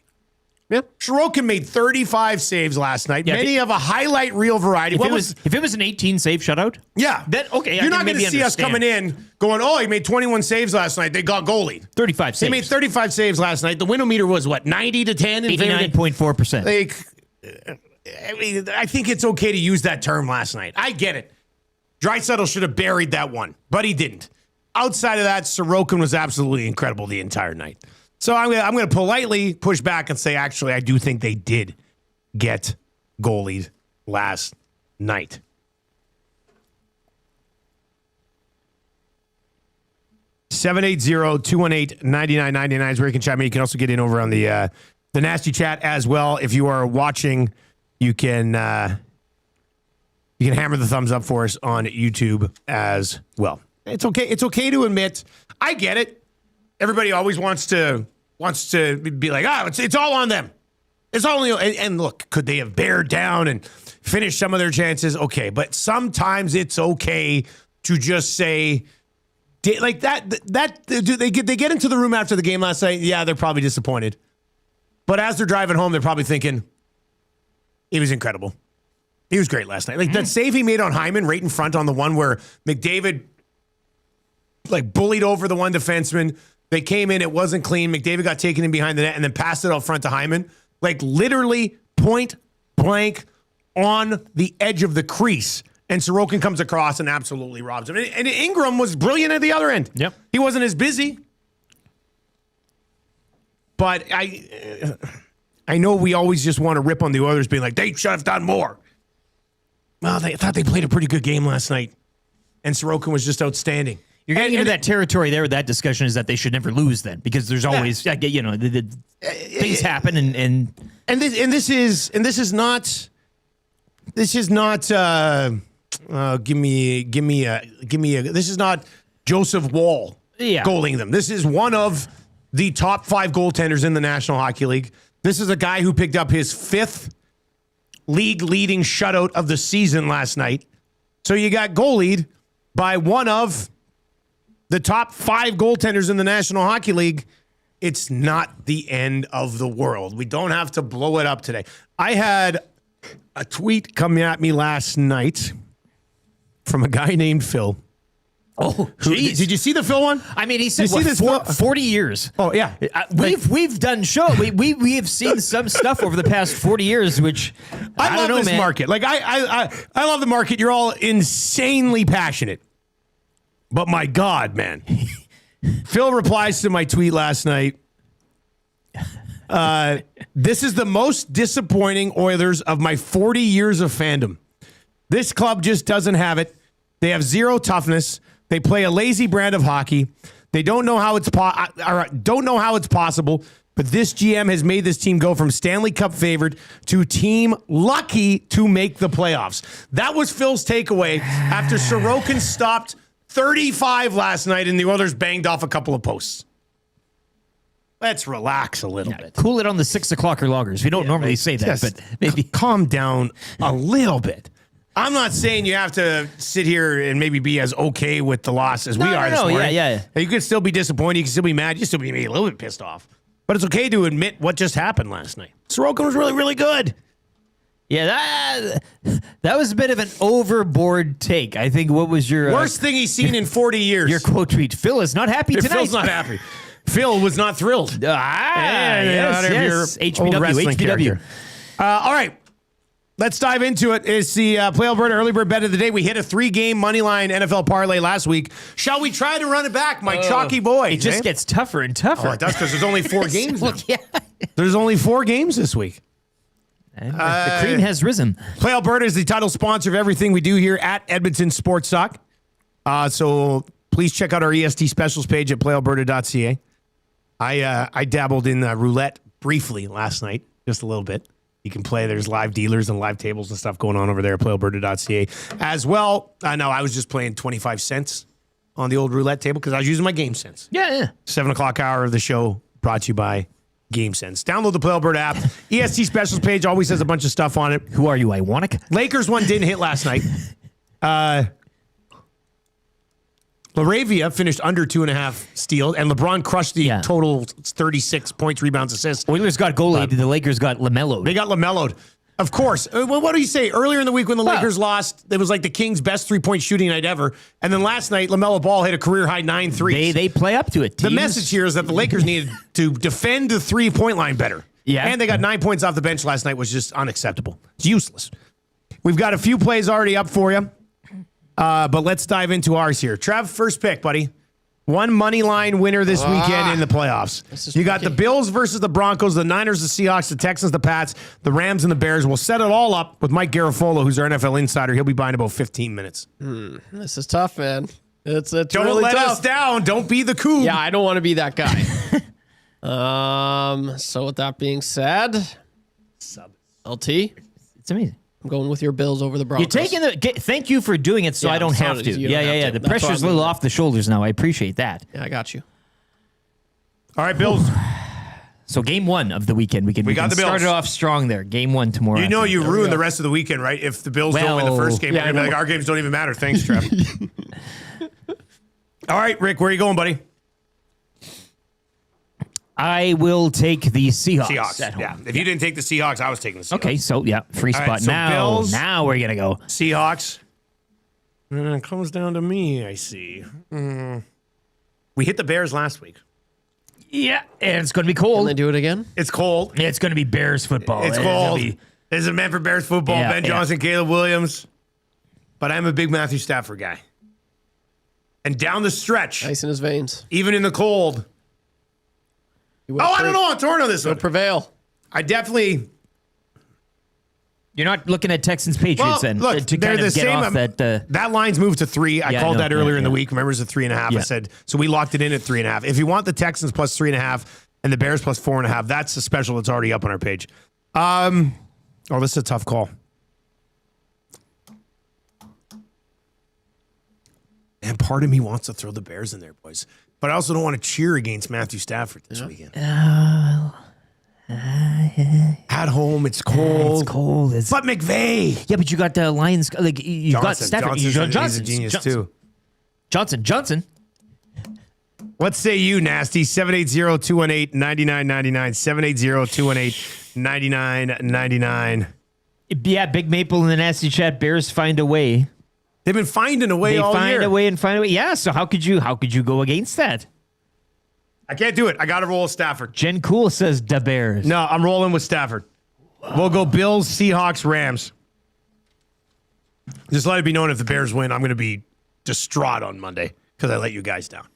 Yeah. Sorokin made 35 saves last night, many of a highlight reel variety. If it was an 18 save shutout? Yeah. Then, okay, You're not going to see us coming in going, oh, he made 21 saves last night. They got goalied. 35 saves. They made 35 saves last night. The win-o-meter was what, 90 to 10? 89.4%. Like, I mean, I think it's okay to use that term last night. I get it. Draisaitl should have buried that one, but he didn't. Outside of that, Sorokin was absolutely incredible the entire night. So I'm going to politely push back and say, actually, I do think they did get goalied last night. (780-218-9999) is where you can chime in. You can also get in over on the nasty chat as well. If you are watching, you can hammer the thumbs up for us on YouTube as well. It's okay. It's okay to admit. I get it. Everybody always wants to be like, it's all on them. It's all and look, could they have bared down and finished some of their chances? Okay, but sometimes it's okay to just say, like that. They get into the room after the game last night. Yeah, they're probably disappointed, but as they're driving home, they're probably thinking, he was incredible. He was great last night. Like that save he made on Hyman right in front on the one where McDavid like bullied over the one defenseman. They came in, it wasn't clean. McDavid got taken in behind the net and then passed it out front to Hyman. Like literally point blank on the edge of the crease. And Sorokin comes across and absolutely robs him. And Ingram was brilliant at the other end. Yep. He wasn't as busy. But I know we always just want to rip on the Oilers being like, they should have done more. Well, I thought they played a pretty good game last night. And Sorokin was just outstanding. You're getting into that territory there. That discussion is that they should never lose then, because there's always, things happen and this is not this is not Joseph Wall goaling them. This is one of the top 5 goaltenders in the National Hockey League. This is a guy who picked up his 5th league leading shutout of the season last night. So you got goalied by one of the top 5 goaltenders in the National Hockey League. It's not the end of the world. We don't have to blow it up today. I had a tweet come at me last night from a guy named Phil. Oh, geez. Did you see the Phil one? I mean, he said 40 years. Oh, yeah. We've done show. We have seen some stuff over the past 40 years, which I love don't know, this man. market. Like I love the market. You're all insanely passionate. But my God, man. Phil replies to my tweet last night. This is the most disappointing Oilers of my 40 years of fandom. This club just doesn't have it. They have zero toughness. They play a lazy brand of hockey. They don't know how it's possible. But this GM has made this team go from Stanley Cup favored to team lucky to make the playoffs. That was Phil's takeaway after Sorokin stopped 35 last night and the Oilers banged off a couple of posts. Let's relax a little bit. Cool it on the 6 o'clocker loggers. We don't normally say that, Just but maybe calm down a little bit. I'm not saying you have to sit here and maybe be as okay with the loss as we are this morning. Yeah. You could still be disappointed. You can still be mad. You can still be maybe a little bit pissed off. But it's okay to admit what just happened last night. Sorokin was really, really good. Yeah, that was a bit of an overboard take. I think. What was your worst thing he's seen in 40 years? Your quote tweet: "Phil is not happy tonight." Phil's not happy. Phil was not thrilled. Yes. HBW. All right. Let's dive into it. It's the Play Alberta Early Bird Bet of the Day. We hit a 3-game moneyline NFL parlay last week. Shall we try to run it back, my chalky boy? It just gets tougher and tougher. Oh, it does because there's only 4 games now. There's only 4 games this week. And the cream has risen. Play Alberta is the title sponsor of everything we do here at Edmonton Sports Talk. So please check out our EST specials page at playalberta.ca. I dabbled in roulette briefly last night, just a little bit. You can play. There's live dealers and live tables and stuff going on over there at playalberta.ca as well. No, I was just playing 25 cents on the old roulette table because I was using my game sense. Yeah. 7 o'clock hour of the show brought to you by Game Sense. Download the Play Alberta app. EST specials page always has a bunch of stuff on it. Who are you, Iwanic? Lakers one didn't hit last night. Laravia finished under 2.5 steals, and LeBron crushed the total 36 points, rebounds, assists. Oilers got goalied. The Lakers got LaMelo'd. They got LaMelo'd. Of course. What do you say? Earlier in the week when the Lakers lost, it was like the Kings' best 3-point shooting night ever. And then last night, LaMelo Ball hit a career-high 9 threes. They play up to it. The message here is that the Lakers needed to defend the 3-point line better. Yeah. And they got 9 points off the bench last night, was just unacceptable. It's useless. We've got a few plays already up for you. But let's dive into ours here. Trev, first pick, buddy. One money line winner this weekend in the playoffs. You got the Bills versus the Broncos, the Niners, the Seahawks, the Texans, the Pats, the Rams, and the Bears. We'll set it all up with Mike Garafolo, who's our NFL insider. He'll be by in about 15 minutes. This is tough, man. It's don't really let tough. us down. Don't be the coup. Yeah, I don't want to be that guy. So with that being said, LT, it's amazing. I'm going with your Bills over the Broncos. You're taking thank you for doing it so I don't have to. Yeah. The pressure's a little off the shoulders now. I appreciate that. Yeah, I got you. All right, Bills. So game 1 of the weekend. We got the Bills. Started off strong there. Game 1 tomorrow. You know you ruin the rest of the weekend, right? If the Bills don't win the first game, you're going to be like, our games don't even matter. Thanks, Trev. All right, Rick, where are you going, buddy? I will take the Seahawks. At home. Yeah. If you didn't take the Seahawks, I was taking the Seahawks. Okay, so free spot. Right, so now Bills, now we're gonna go Seahawks. It comes down to me, I see. We hit the Bears last week. Yeah, and it's gonna be cold. Can they do it again? It's cold. It's gonna be Bears football. It's cold. This is meant for Bears football. Yeah, Ben Johnson, Caleb Williams. But I'm a big Matthew Stafford guy. And down the stretch, Ice in his veins. Even in the cold. I don't know. I'm torn on this one. Prevail. I definitely. You're not looking at Texans Patriots then. Look, to they're kind the of get same. off that. That line's moved to 3. I called that earlier in the week. Remember, it's a 3.5. Yeah. I said so. We locked it in at 3.5. If you want the Texans plus 3.5 and the Bears plus 4.5, that's the special that's already up on our page. This is a tough call. And part of me wants to throw the Bears in there, boys. But I also don't want to cheer against Matthew Stafford this weekend. At home, it's cold. It's cold. But McVay. Yeah, but you got the Lions. Like you've got Stafford. Johnson. He's a genius too. Johnson. What say you, Nasty? 780-218-9999. 780-218-9999. Yeah, Big Maple in the Nasty Chat. Bears find a way. They've been finding a way all year. They find a way. Yeah, so how could you go against that? I can't do it. I got to roll with Stafford. Jen Cool says the Bears. No, I'm rolling with Stafford. We'll go Bills, Seahawks, Rams. Just let it be known if the Bears win, I'm going to be distraught on Monday because I let you guys down.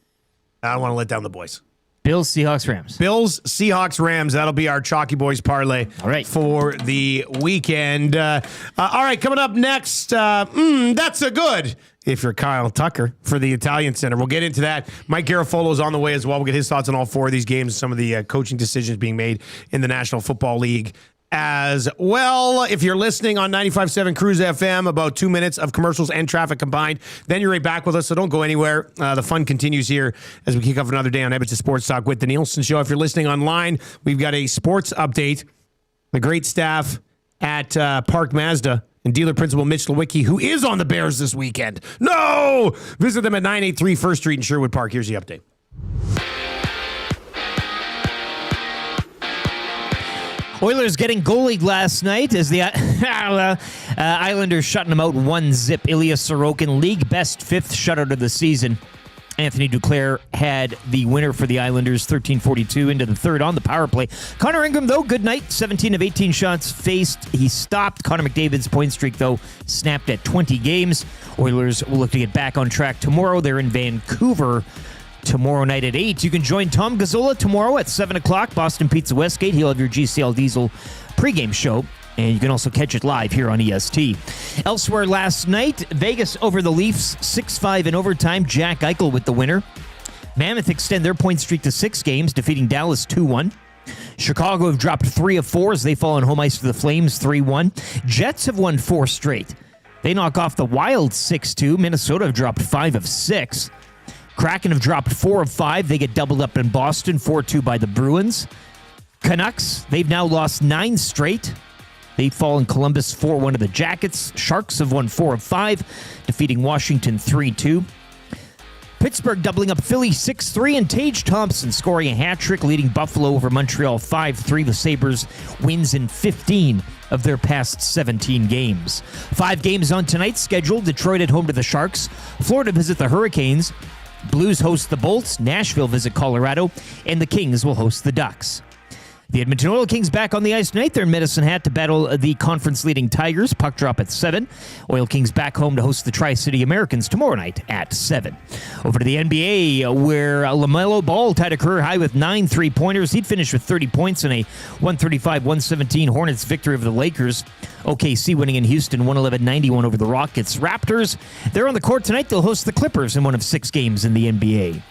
I don't want to let down the boys. Bills, Seahawks, Rams. Bills, Seahawks, Rams. That'll be our Chalky Boys parlay for the weekend. All right, coming up next, that's a good. if you're Kyle Tucker for the Italian Center. We'll get into that. Mike Garafolo is on the way as well. We'll get his thoughts on all four of these games, some of the coaching decisions being made in the National Football League as well. If you're listening on 95.7 Cruise FM, about 2 minutes of commercials and traffic combined, then you're right back with us, so don't go anywhere. The fun continues here as we kick off another day on Edmonton Sports Talk with the Nielson Show. If you're listening online, we've got a sports update. The great staff at Park Mazda and dealer principal Mitch Lewicki, who is on the Bears this weekend. No! Visit them at 983 First Street in Sherwood Park. Here's the update. Oilers getting goalied last night as the Islanders shutting them out 1-0. Ilya Sorokin, league best 5th shutout of the season. Anthony Duclair had the winner for the Islanders, 13:42 into the third on the power play. Connor Ingram, though, good night. 17 of 18 shots faced. He stopped. Connor McDavid's point streak, though, snapped at 20 games. Oilers will look to get back on track tomorrow. They're in Vancouver tomorrow night at 8. You can join Tom Gazzola tomorrow at 7 o'clock. Boston Pizza Westgate. He'll have your GCL Diesel pregame show. And you can also catch it live here on EST. Elsewhere last night, Vegas over the Leafs, 6-5 in overtime. Jack Eichel with the winner. Mammoth extend their point streak to 6 games, defeating Dallas 2-1. Chicago have dropped 3 of 4 as they fall on home ice to the Flames 3-1. Jets have won 4 straight. They knock off the Wild 6-2. Minnesota have dropped 5 of 6. Kraken have dropped 4 of 5. They get doubled up in Boston, 4-2 by the Bruins. Canucks, they've now lost 9 straight. They fall in Columbus 4-1 to the Jackets. Sharks have won 4 of 5, defeating Washington 3-2. Pittsburgh doubling up Philly 6-3, and Tage Thompson scoring a hat trick, leading Buffalo over Montreal 5-3. The Sabres wins in 15 of their past 17 games. 5 games on tonight's schedule. Detroit at home to the Sharks. Florida visit the Hurricanes. Blues host the Bolts. Nashville visit Colorado. And the Kings will host the Ducks. The Edmonton Oil Kings back on the ice tonight. They're in Medicine Hat to battle the conference-leading Tigers. Puck drop at 7. Oil Kings back home to host the Tri-City Americans tomorrow night at 7. Over to the NBA, where LaMelo Ball tied a career high with 9 3-pointers. He'd finished with 30 points in a 135-117 Hornets victory over the Lakers. OKC winning in Houston 111-91 over the Rockets. Raptors, they're on the court tonight. They'll host the Clippers in one of 6 games in the NBA.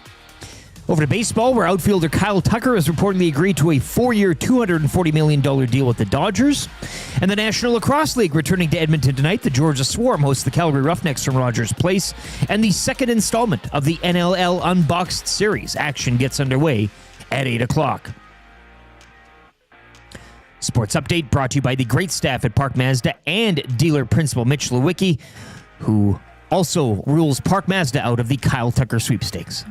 Over to baseball, where outfielder Kyle Tucker has reportedly agreed to a 4-year, $240 million deal with the Dodgers. And the National Lacrosse League returning to Edmonton tonight. The Georgia Swarm hosts the Calgary Roughnecks from Rogers Place. And the second installment of the NLL Unboxed Series. Action gets underway at 8 o'clock. Sports Update brought to you by the great staff at Park Mazda and dealer principal Mitch Lewicki, who also rules Park Mazda out of the Kyle Tucker sweepstakes.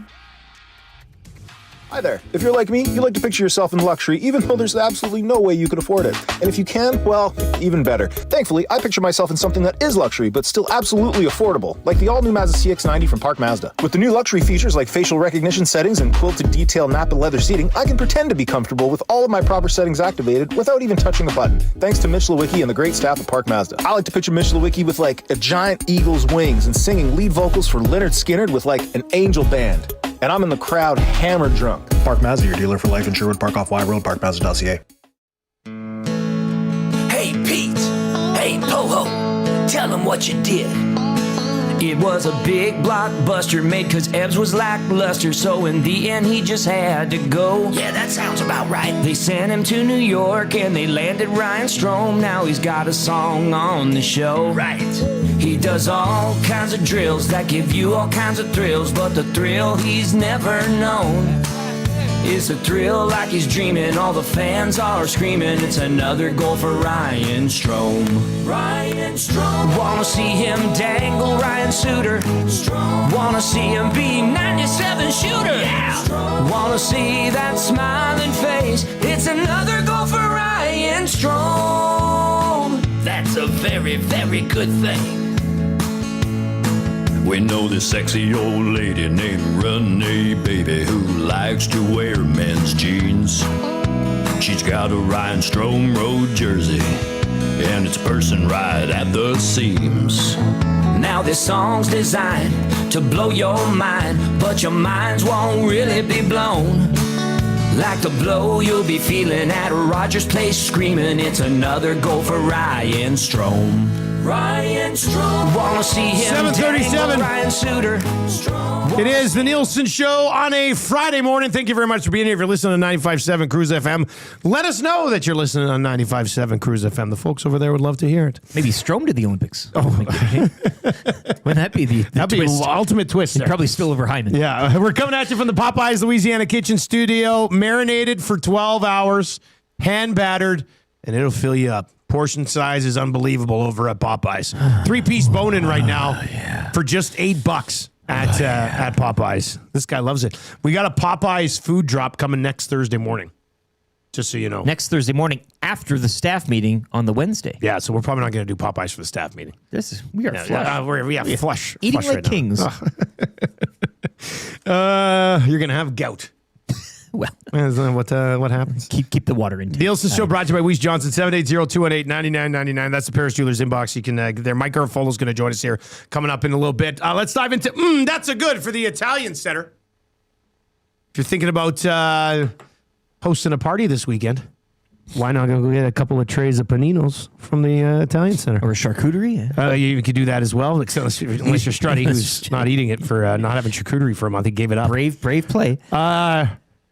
Hi there. If you're like me, you like to picture yourself in luxury, even though there's absolutely no way you could afford it. And if you can, well, even better. Thankfully, I picture myself in something that is luxury, but still absolutely affordable, like the all-new Mazda CX-90 from Park Mazda. With the new luxury features like facial recognition settings and quilted detail Napa leather seating, I can pretend to be comfortable with all of my proper settings activated without even touching a button. Thanks to Mitch Lewicki and the great staff at Park Mazda. I like to picture Mitch Lewicki with like a giant eagle's wings and singing lead vocals for Leonard Skinner with like an angel band. And I'm in the crowd hammered drunk. Park Mazda, your dealer for life in Sherwood Park off Y Road, parkmazda.ca. Hey Pete, hey Poho, tell them what you did. It was a big blockbuster made cause Ebbs was lackluster, so in the end he just had to go. Yeah, that sounds about right. They sent him to New York and they landed Ryan Strome. Now he's got a song on the show. Right. He does all kinds of drills that give you all kinds of thrills, but the thrill he's never known is a thrill like he's dreaming. All the fans are screaming, it's another goal for Ryan Strome. Ryan Strome. Wanna see him dangle Ryan Suter. Strome. Wanna see him be 97 shooter. Yeah. Wanna see that smiling face. It's another goal for Ryan Strome. That's a very, very good thing. We know this sexy old lady named Renee, baby, who likes to wear men's jeans. She's got a Ryan Strome road jersey, and it's bursting right at the seams. Now this song's designed to blow your mind, but your minds won't really be blown. Like the blow you'll be feeling at Rogers Place, screaming, it's another goal for Ryan Strome. Ryan Strong. Wanna see him 7:37. Ryan Suter. It is the Nielson Show on a Friday morning. Thank you very much for being here. If you're listening to 95.7 Cruise FM, let us know that you're listening on 95.7 Cruise FM. The folks over there would love to hear it. Maybe Strome to the Olympics. Oh, wouldn't that be the That'd twist? be the ultimate twist. And probably still over Hyman. Yeah, we're coming at you from the Popeyes Louisiana Kitchen Studio, marinated for 12 hours, hand battered, and it'll fill you up. Portion size is unbelievable over at Popeyes. 3-piece bone-in right now for just $8 at Popeyes. This guy loves it. We got a Popeyes food drop coming next Thursday morning, just so you know. Next Thursday morning after the staff meeting on the Wednesday. Yeah, so we're probably not going to do Popeyes for the staff meeting. We are flush. We're flush. Eating flush like right kings. You're going to have gout. Well, what happens? Keep the water in. Nielson Show brought to you by Weiss Johnson, 780-218-9999. That's the Paris Jewelers inbox. You can get there. Mike Garafolo's going to join us here coming up in a little bit. Let's dive into that's a good for the Italian Center. If you're thinking about hosting a party this weekend, why not go get a couple of trays of paninos from the Italian Center? Or a charcuterie? You could do that as well, unless you're Strutty, who's not eating it for not having charcuterie for a month. He gave it up. Brave play.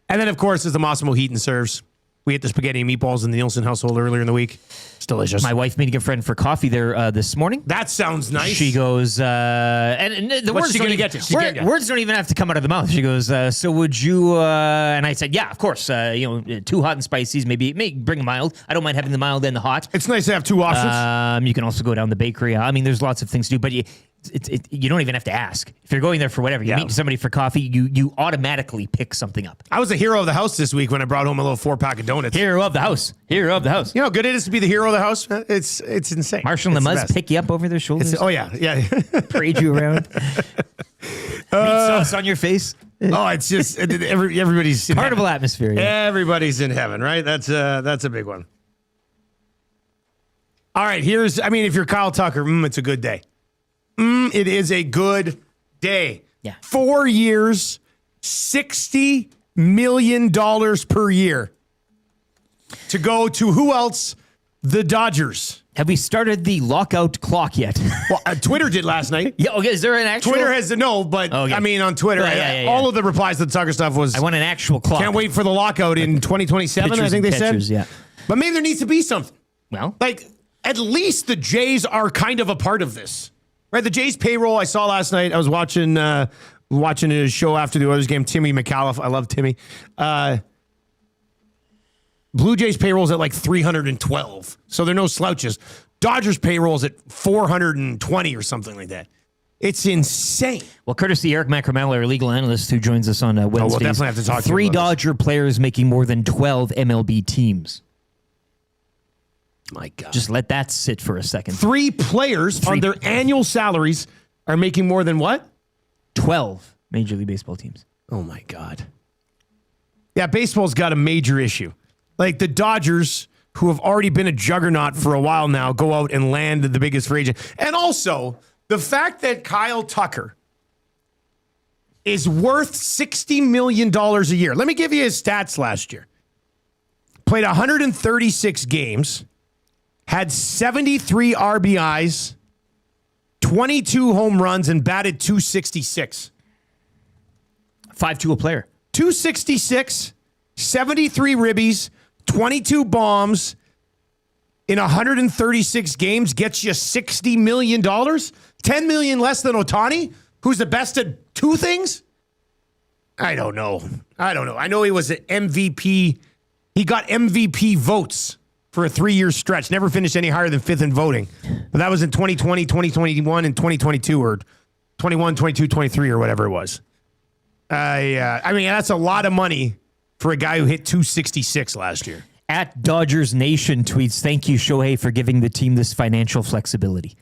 And then, of course, is the Massimo Heat and Serves. We ate the spaghetti and meatballs in the Nielsen household earlier in the week. It's delicious. My wife meeting a friend for coffee there this morning. That sounds nice. She goes, and the What's words she don't gonna even, get you? words don't even have to come out of the mouth. She goes, so would you? And I said, yeah, of course. 2 hot and spices. Maybe bring a mild. I don't mind having the mild and the hot. It's nice to have two options. You can also go down the bakery. I mean, there's lots of things to do, but you don't even have to ask. If you're going there for whatever, you meet somebody for coffee, you automatically pick something up. I was a hero of the house this week when I brought home a little 4-pack of donuts. Hero of the house. Hero of the house. You know how good it is to be the hero of the house? It's insane. Marshall and Lemuz pick you up over their shoulders. Yeah. Parade you around. Meat sauce on your face. Oh, it's just everybody's in Carnival atmosphere. Yeah. Everybody's in heaven, right? That's a big one. All right, if you're Kyle Tucker, it's a good day. It is a good day. Yeah. 4 years, $60 million per year to go to who else? The Dodgers. Have we started the lockout clock yet? Well, Twitter did last night. Yeah. Okay. Is there an actual? Twitter has but okay. I mean on Twitter, all of the replies to the Tucker stuff was. I want an actual clock. Can't wait for the lockout in 2027. I think they said. Yeah. But maybe there needs to be something. Well, at least the Jays are kind of a part of this. Right, the Jays payroll I saw last night. I was watching a show after the Oilers game. Timmy McAuliffe, I love Timmy. Blue Jays payroll's at like 312, so they're no slouches. Dodgers payroll's at 420 or something like that. It's insane. Well, courtesy Eric Macramel, our legal analyst who joins us on Wednesdays. We'll definitely have to talk to 3 you about Dodger players making more than 12 MLB teams. My God. Just let that sit for a second. 3 players on their annual salaries are making more than what? 12 Major League Baseball teams. Oh, my God. Yeah, baseball's got a major issue. Like the Dodgers, who have already been a juggernaut for a while now, go out and land the biggest free agent. And also, the fact that Kyle Tucker is worth $60 million a year. Let me give you his stats last year. Played 136 games. Had 73 RBIs, 22 home runs, and batted .266. 5-2 a player. 266, 73 ribbies, 22 bombs in 136 games gets you $60 million? $10 million less than Ohtani, who's the best at 2 things? I don't know. I know he was an MVP. He got MVP votes for a 3-year stretch. Never finished any higher than 5th in voting. But that was in 2020, 2021, and 2022, or 21, 22, 23, or whatever it was. That's a lot of money for a guy who hit 266 last year. At Dodgers Nation tweets, thank you, Shohei, for giving the team this financial flexibility.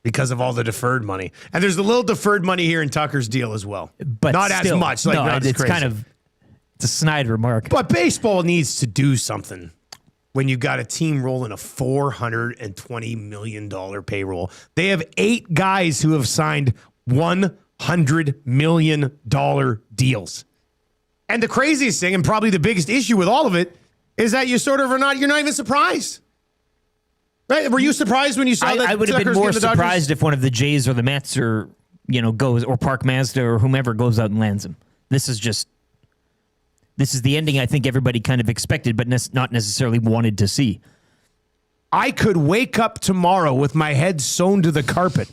Because of all the deferred money. And there's a little deferred money here in Tucker's deal as well. But not still, as much. It's crazy. It's a snide remark. But baseball needs to do something when you got a team rolling a $420 million payroll. They have 8 guys who have signed $100 million deals. And the craziest thing, and probably the biggest issue with all of it, is that you're not even surprised. Right? Were you surprised when you saw that? I would have been Tucker's more getting the Dodgers? surprised if one of the Jays or the Mets or goes, or Park Mazda or whomever goes out and lands him. This is the ending I think everybody kind of expected, but not necessarily wanted to see. I could wake up tomorrow with my head sewn to the carpet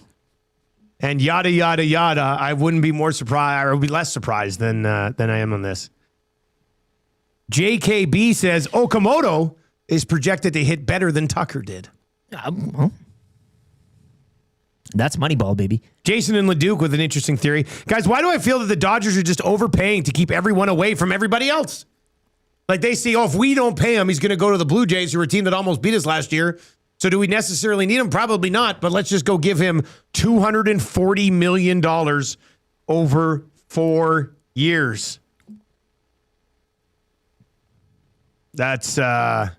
and yada, yada, yada. I wouldn't be more surprised, or would be less surprised than I am on this. JKB says Okamoto is projected to hit better than Tucker did. That's Moneyball, baby. Jason and Leduc with an interesting theory. Guys, why do I feel that the Dodgers are just overpaying to keep everyone away from everybody else? Like they see, if we don't pay him, he's going to go to the Blue Jays, who are a team that almost beat us last year. So do we necessarily need him? Probably not, but let's just go give him $240 million over 4 years. That's a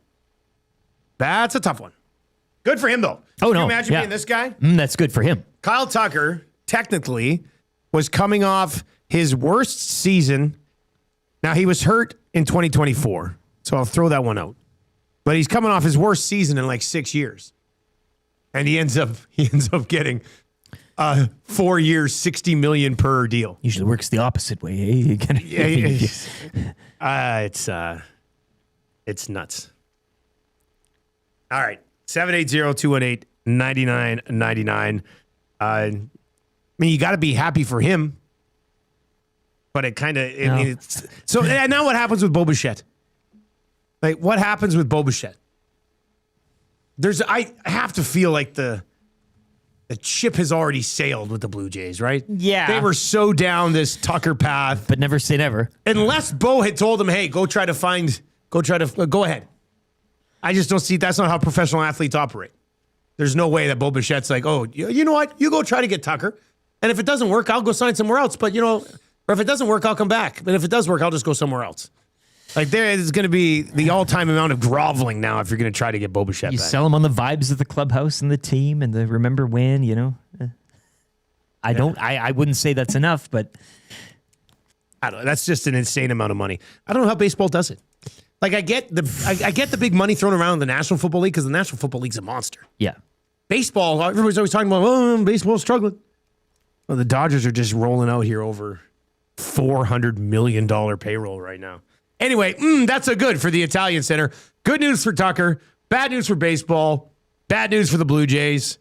tough one. Good for him, though. Oh, Can no. you imagine Yeah. being this guy? That's good for him. Kyle Tucker, technically, was coming off his worst season. Now, he was hurt in 2024, so I'll throw that one out. But he's coming off his worst season in like 6 years. And he ends up getting 4 years, $60 million per deal. Usually works the opposite way. Eh? It's nuts. All right. 780-218-9999. I mean, you got to be happy for him. But it kind of, so now what happens with Bo Bichette? Like, what happens with Bo Bichette? I have to feel like the ship has already sailed with the Blue Jays, right? Yeah. They were so down this Tucker path. But never say never. Unless Bo had told them, hey, go ahead. I just don't see, that's not how professional athletes operate. There's no way that Bo Bichette's like, oh, you know what? You go try to get Tucker. And if it doesn't work, I'll go sign somewhere else. But, or if it doesn't work, I'll come back. But if it does work, I'll just go somewhere else. Like, there is going to be the all-time amount of groveling now if you're going to try to get Bo Bichette You back. sell him on the vibes of the clubhouse and the team and the remember when, I wouldn't say that's enough, but I don't know. That's just an insane amount of money. I don't know how baseball does it. Like, I get the big money thrown around in the National Football League because the National Football League's a monster. Yeah. Baseball, everybody's always talking about, baseball's struggling. Well, the Dodgers are just rolling out here over $400 million payroll right now. Anyway, that's a good for the Italian Center. Good news for Tucker. Bad news for baseball. Bad news for the Blue Jays.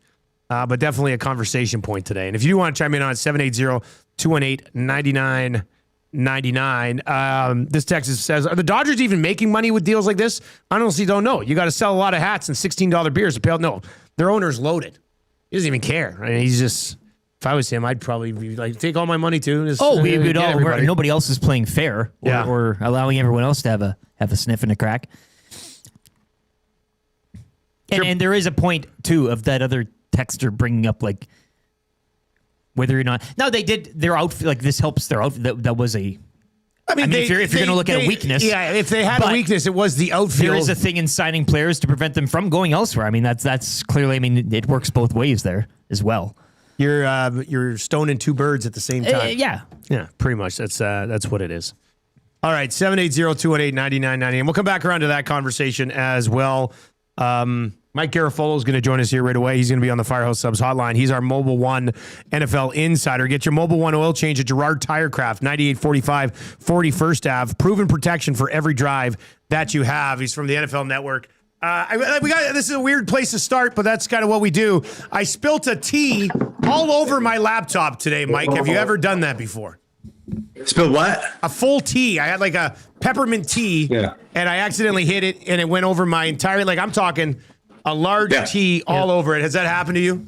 But definitely a conversation point today. And if you want to chime in on 780-218-9999, this text says, are the Dodgers even making money with deals like this? I honestly don't know. You got to sell a lot of hats and $16 beers to pay out. No, their owner's loaded. He doesn't even care. I mean, he's just... If I was him, I'd probably be like, take all my money too. Just, we would all. Nobody else is playing fair, or allowing everyone else to have a sniff and a crack. And there is a point too of that other texter bringing up like whether or not. No, they did their outfit. Like this helps their outfit. That was a. I mean, if you're going to look at a weakness, if they had a weakness, it was the outfield. There is a thing in signing players to prevent them from going elsewhere. I mean, that's clearly. I mean, it works both ways there as well. You're stoning two birds at the same time. Yeah, pretty much. That's what it is. All right, 780-218-9999. And we'll come back around to that conversation as well. Mike Garafolo is going to join us here right away. He's going to be on the Firehouse Subs hotline. He's our Mobile One NFL insider. Get your Mobile One oil change at Gerard Tirecraft, 9845 41st Ave. Proven protection for every drive that you have. He's from the NFL Network. This is a weird place to start, but that's kind of what we do. I spilt a tea all over my laptop today, Mike. Have you ever done that before? Spilled what? A full tea. I had like a peppermint tea, and I accidentally hit it, and it went over my entire, I'm talking a large tea all over it. Has that happened to you?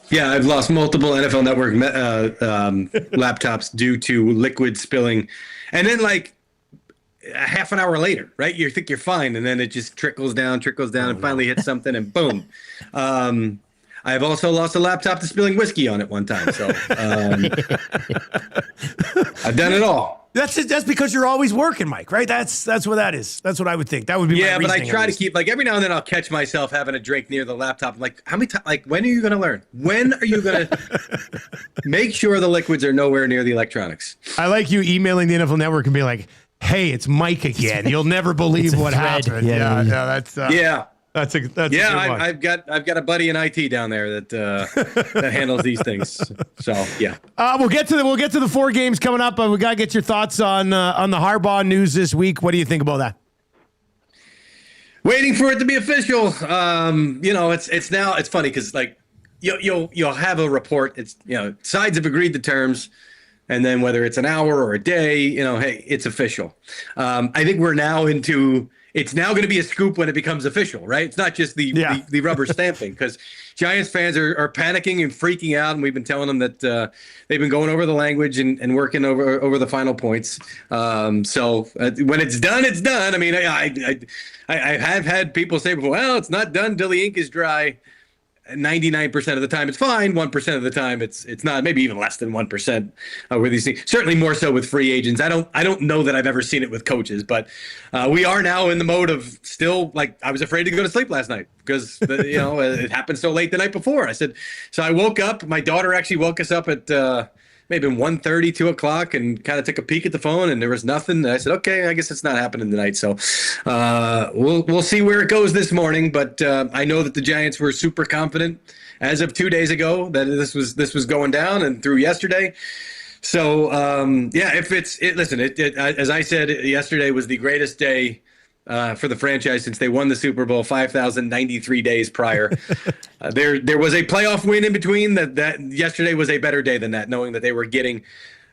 Yeah, I've lost multiple NFL Network laptops due to liquid spilling. And then a half an hour later, right? You think you're fine, and then it just trickles down, and finally hits something, and boom. I've also lost a laptop to spilling whiskey on it one time. So I've done it all. That's because you're always working, Mike, right? That's what that is. That's what I would think. That would be my but I reasoning try to keep every now and then I'll catch myself having a drink near the laptop. I'm like, how many times? When are you going to learn? When are you going to make sure the liquids are nowhere near the electronics? I like you emailing the NFL Network and being like, hey, it's Mike again. You'll never believe what happened. That's That's a good one. I've got a buddy in IT down there that that handles these things. So yeah, we'll get to the 4 games coming up, but we got to get your thoughts on the Harbaugh news this week. What do you think about that? Waiting for it to be official. It's funny because like you'll have a report. It's sides have agreed to terms. And then whether it's an hour or a day, hey, it's official. I think we're now it's now going to be a scoop when it becomes official, right? It's not just the rubber stamping, because Giants fans are panicking and freaking out. And we've been telling them that they've been going over the language and working over the final points. So when it's done, it's done. I mean, I have had people say before, well, it's not done till the ink is dry. 99% of the time it's fine. 1% of the time it's not. Maybe even less than 1% where these things. Certainly more so with free agents. I don't know that I've ever seen it with coaches, but we are now in the mode of still like I was afraid to go to sleep last night because it happened so late the night before. So I woke up. My daughter actually woke us up at maybe 1:30, 2 o'clock, and kind of took a peek at the phone, and there was nothing. And I said, okay, I guess it's not happening tonight. So we'll see where it goes this morning. But I know that the Giants were super confident as of 2 days ago that this was going down, and through yesterday. So listen, as I said, yesterday was the greatest day for the franchise since they won the Super Bowl 5,093 days prior. There was a playoff win in between. That yesterday was a better day than that, knowing that they were getting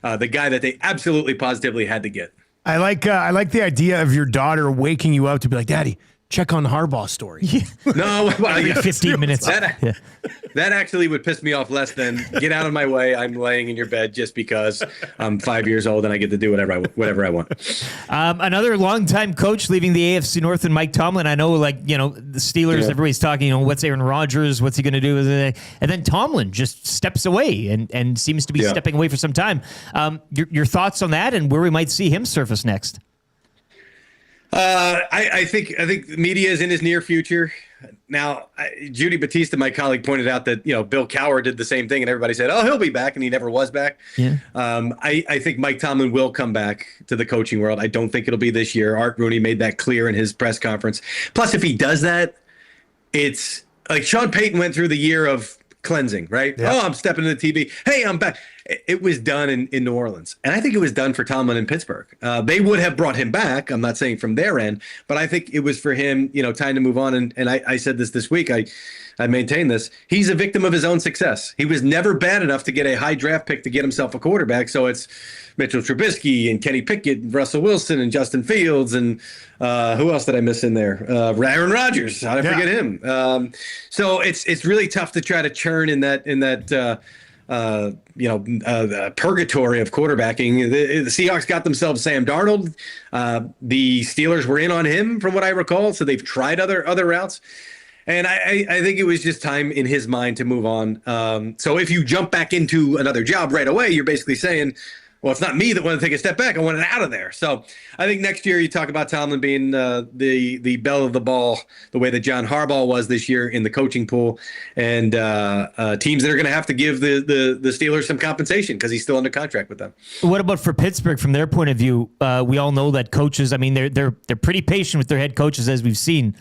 the guy that they absolutely positively had to get. I like the idea of your daughter waking you up to be like, Daddy, check on Harbaugh's story. Yeah. No, well, 15 minutes. That actually would piss me off less than get out of my way. I'm laying in your bed just because I'm 5 years old and I get to do whatever I want. Another longtime coach leaving the AFC North and Mike Tomlin. I know, the Steelers, everybody's talking, what's Aaron Rodgers? What's he going to do with it? And then Tomlin just steps away and seems to be stepping away for some time. Your thoughts on that and where we might see him surface next? I think media is in his near future. Now, Judy Batista, my colleague, pointed out that Bill Cowher did the same thing, and everybody said, "Oh, he'll be back," and he never was back. Yeah. I think Mike Tomlin will come back to the coaching world. I don't think it'll be this year. Art Rooney made that clear in his press conference. Plus, if he does that, it's like Sean Payton went through the year of cleansing, right? Yeah. Oh, I'm stepping to the TV. Hey, I'm back. It was done in New Orleans. And I think it was done for Tomlin in Pittsburgh. They would have brought him back. I'm not saying from their end, but I think it was for him, time to move on. And I said this week. I maintain this. He's a victim of his own success. He was never bad enough to get a high draft pick to get himself a quarterback. So it's Mitchell Trubisky and Kenny Pickett, and Russell Wilson and Justin Fields. And who else did I miss in there? Aaron Rodgers. How did I forget him? So it's really tough to try to churn in that purgatory of quarterbacking. The Seahawks got themselves Sam Darnold. The Steelers were in on him, from what I recall. So they've tried other routes. And I think it was just time in his mind to move on. So if you jump back into another job right away, you're basically saying, well, it's not me that want to take a step back. I want it out of there. So I think next year you talk about Tomlin being the belle of the ball, the way that John Harbaugh was this year in the coaching pool, and teams that are going to have to give the Steelers some compensation because he's still under contract with them. What about for Pittsburgh from their point of view? We all know that coaches, I mean, they're pretty patient with their head coaches, as we've seen,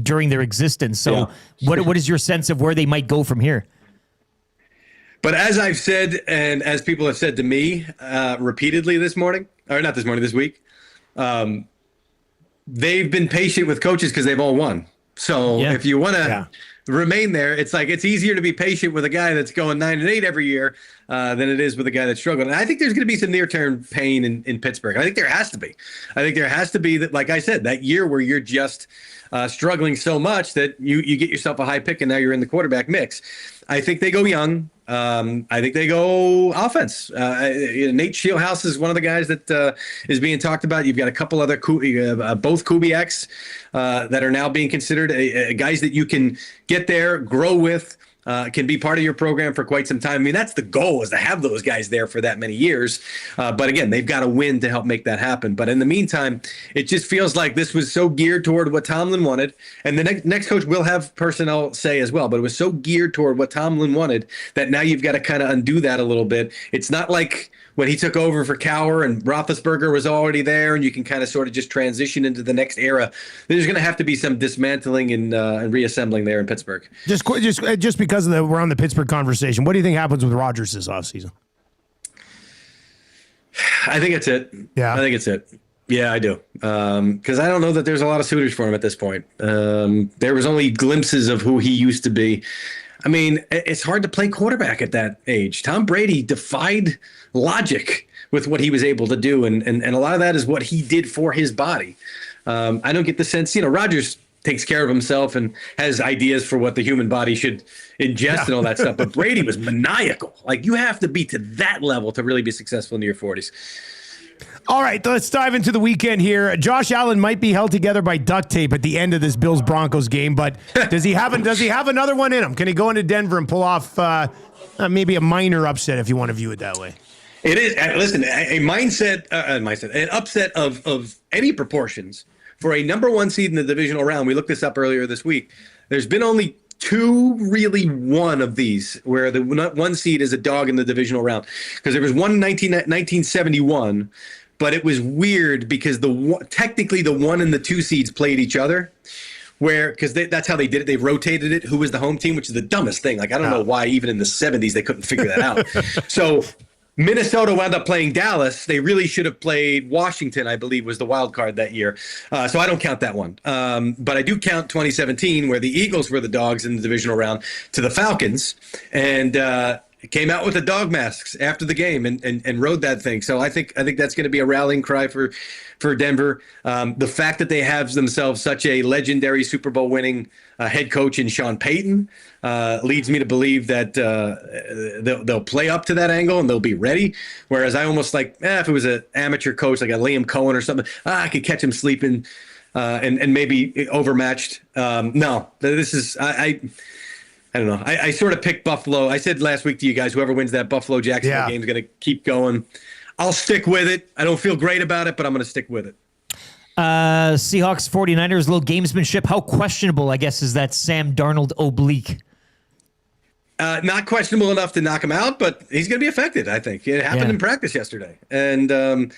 during their existence. So what is your sense of where they might go from here? But as I've said, and as people have said to me repeatedly this week, they've been patient with coaches because they've all won. So if you want to remain there, it's like it's easier to be patient with a guy that's going 9-8 every year than it is with a guy that's struggling. And I think there's going to be some near-term pain in Pittsburgh. I think there has to be. I think there has to be that, like I said, that year where you're just struggling so much that you get yourself a high pick and now you're in the quarterback mix. I think they go young. I think they go offense. Nate Shieldhouse is one of the guys that is being talked about. You've got a couple other both Kubiaks that are now being considered guys that you can get there, grow with, can be part of your program for quite some time. I mean, that's the goal, is to have those guys there for that many years. But again, they've got to win to help make that happen. But in the meantime, it just feels like this was so geared toward what Tomlin wanted. And the next coach will have personnel say as well, but it was so geared toward what Tomlin wanted that now you've got to kind of undo that a little bit. It's not like when he took over for Cowher and Roethlisberger was already there, and you can kind of sort of just transition into the next era. There's going to have to be some dismantling and reassembling there in Pittsburgh. Just because we're on the Pittsburgh conversation, what do you think happens with Rodgers this offseason? I think it's it. Yeah. I think it's it. Yeah, I do. Because I don't know that there's a lot of suitors for him at this point. There was only glimpses of who he used to be. I mean, it's hard to play quarterback at that age. Tom Brady defied logic with what he was able to do, and a lot of that is what he did for his body. I don't get the sense, Rodgers takes care of himself and has ideas for what the human body should ingest and all that stuff, but Brady was maniacal. Like, you have to be to that level to really be successful into your 40s. All right, let's dive into the weekend here. Josh Allen might be held together by duct tape at the end of this Bills-Broncos game, but does he have another one in him? Can he go into Denver and pull off maybe a minor upset, if you want to view it that way? It is. Listen, an upset of any proportions for a number one seed in the divisional round. We looked this up earlier this week. There's been only one of these where the one seed is a dog in the divisional round, because there was one in 1971, but it was weird because technically the 1 and the 2 seeds played each other, because that's how they did it. They rotated it, who was the home team, which is the dumbest thing. Like, I don't know why even in the 70s they couldn't figure that out. So Minnesota wound up playing Dallas. They really should have played Washington, I believe, was the wild card that year. So I don't count that one. But I do count 2017, where the Eagles were the dogs in the divisional round, to the Falcons, and came out with the dog masks after the game and rode that thing. So I think that's going to be a rallying cry for Denver. The fact that they have themselves such a legendary Super Bowl winning head coach in Sean Payton leads me to believe that they'll play up to that angle and they'll be ready. Whereas I almost if it was an amateur coach like a Liam Cohen or something, I could catch him sleeping and maybe overmatched. No, this is I don't know. I sort of picked Buffalo. I said last week to you guys, whoever wins that Buffalo-Jacksonville game is going to keep going. I'll stick with it. I don't feel great about it, but I'm going to stick with it. Seahawks 49ers, little gamesmanship. How questionable, I guess, is that Sam Darnold oblique? Not questionable enough to knock him out, but he's going to be affected, I think. It happened in practice yesterday. And the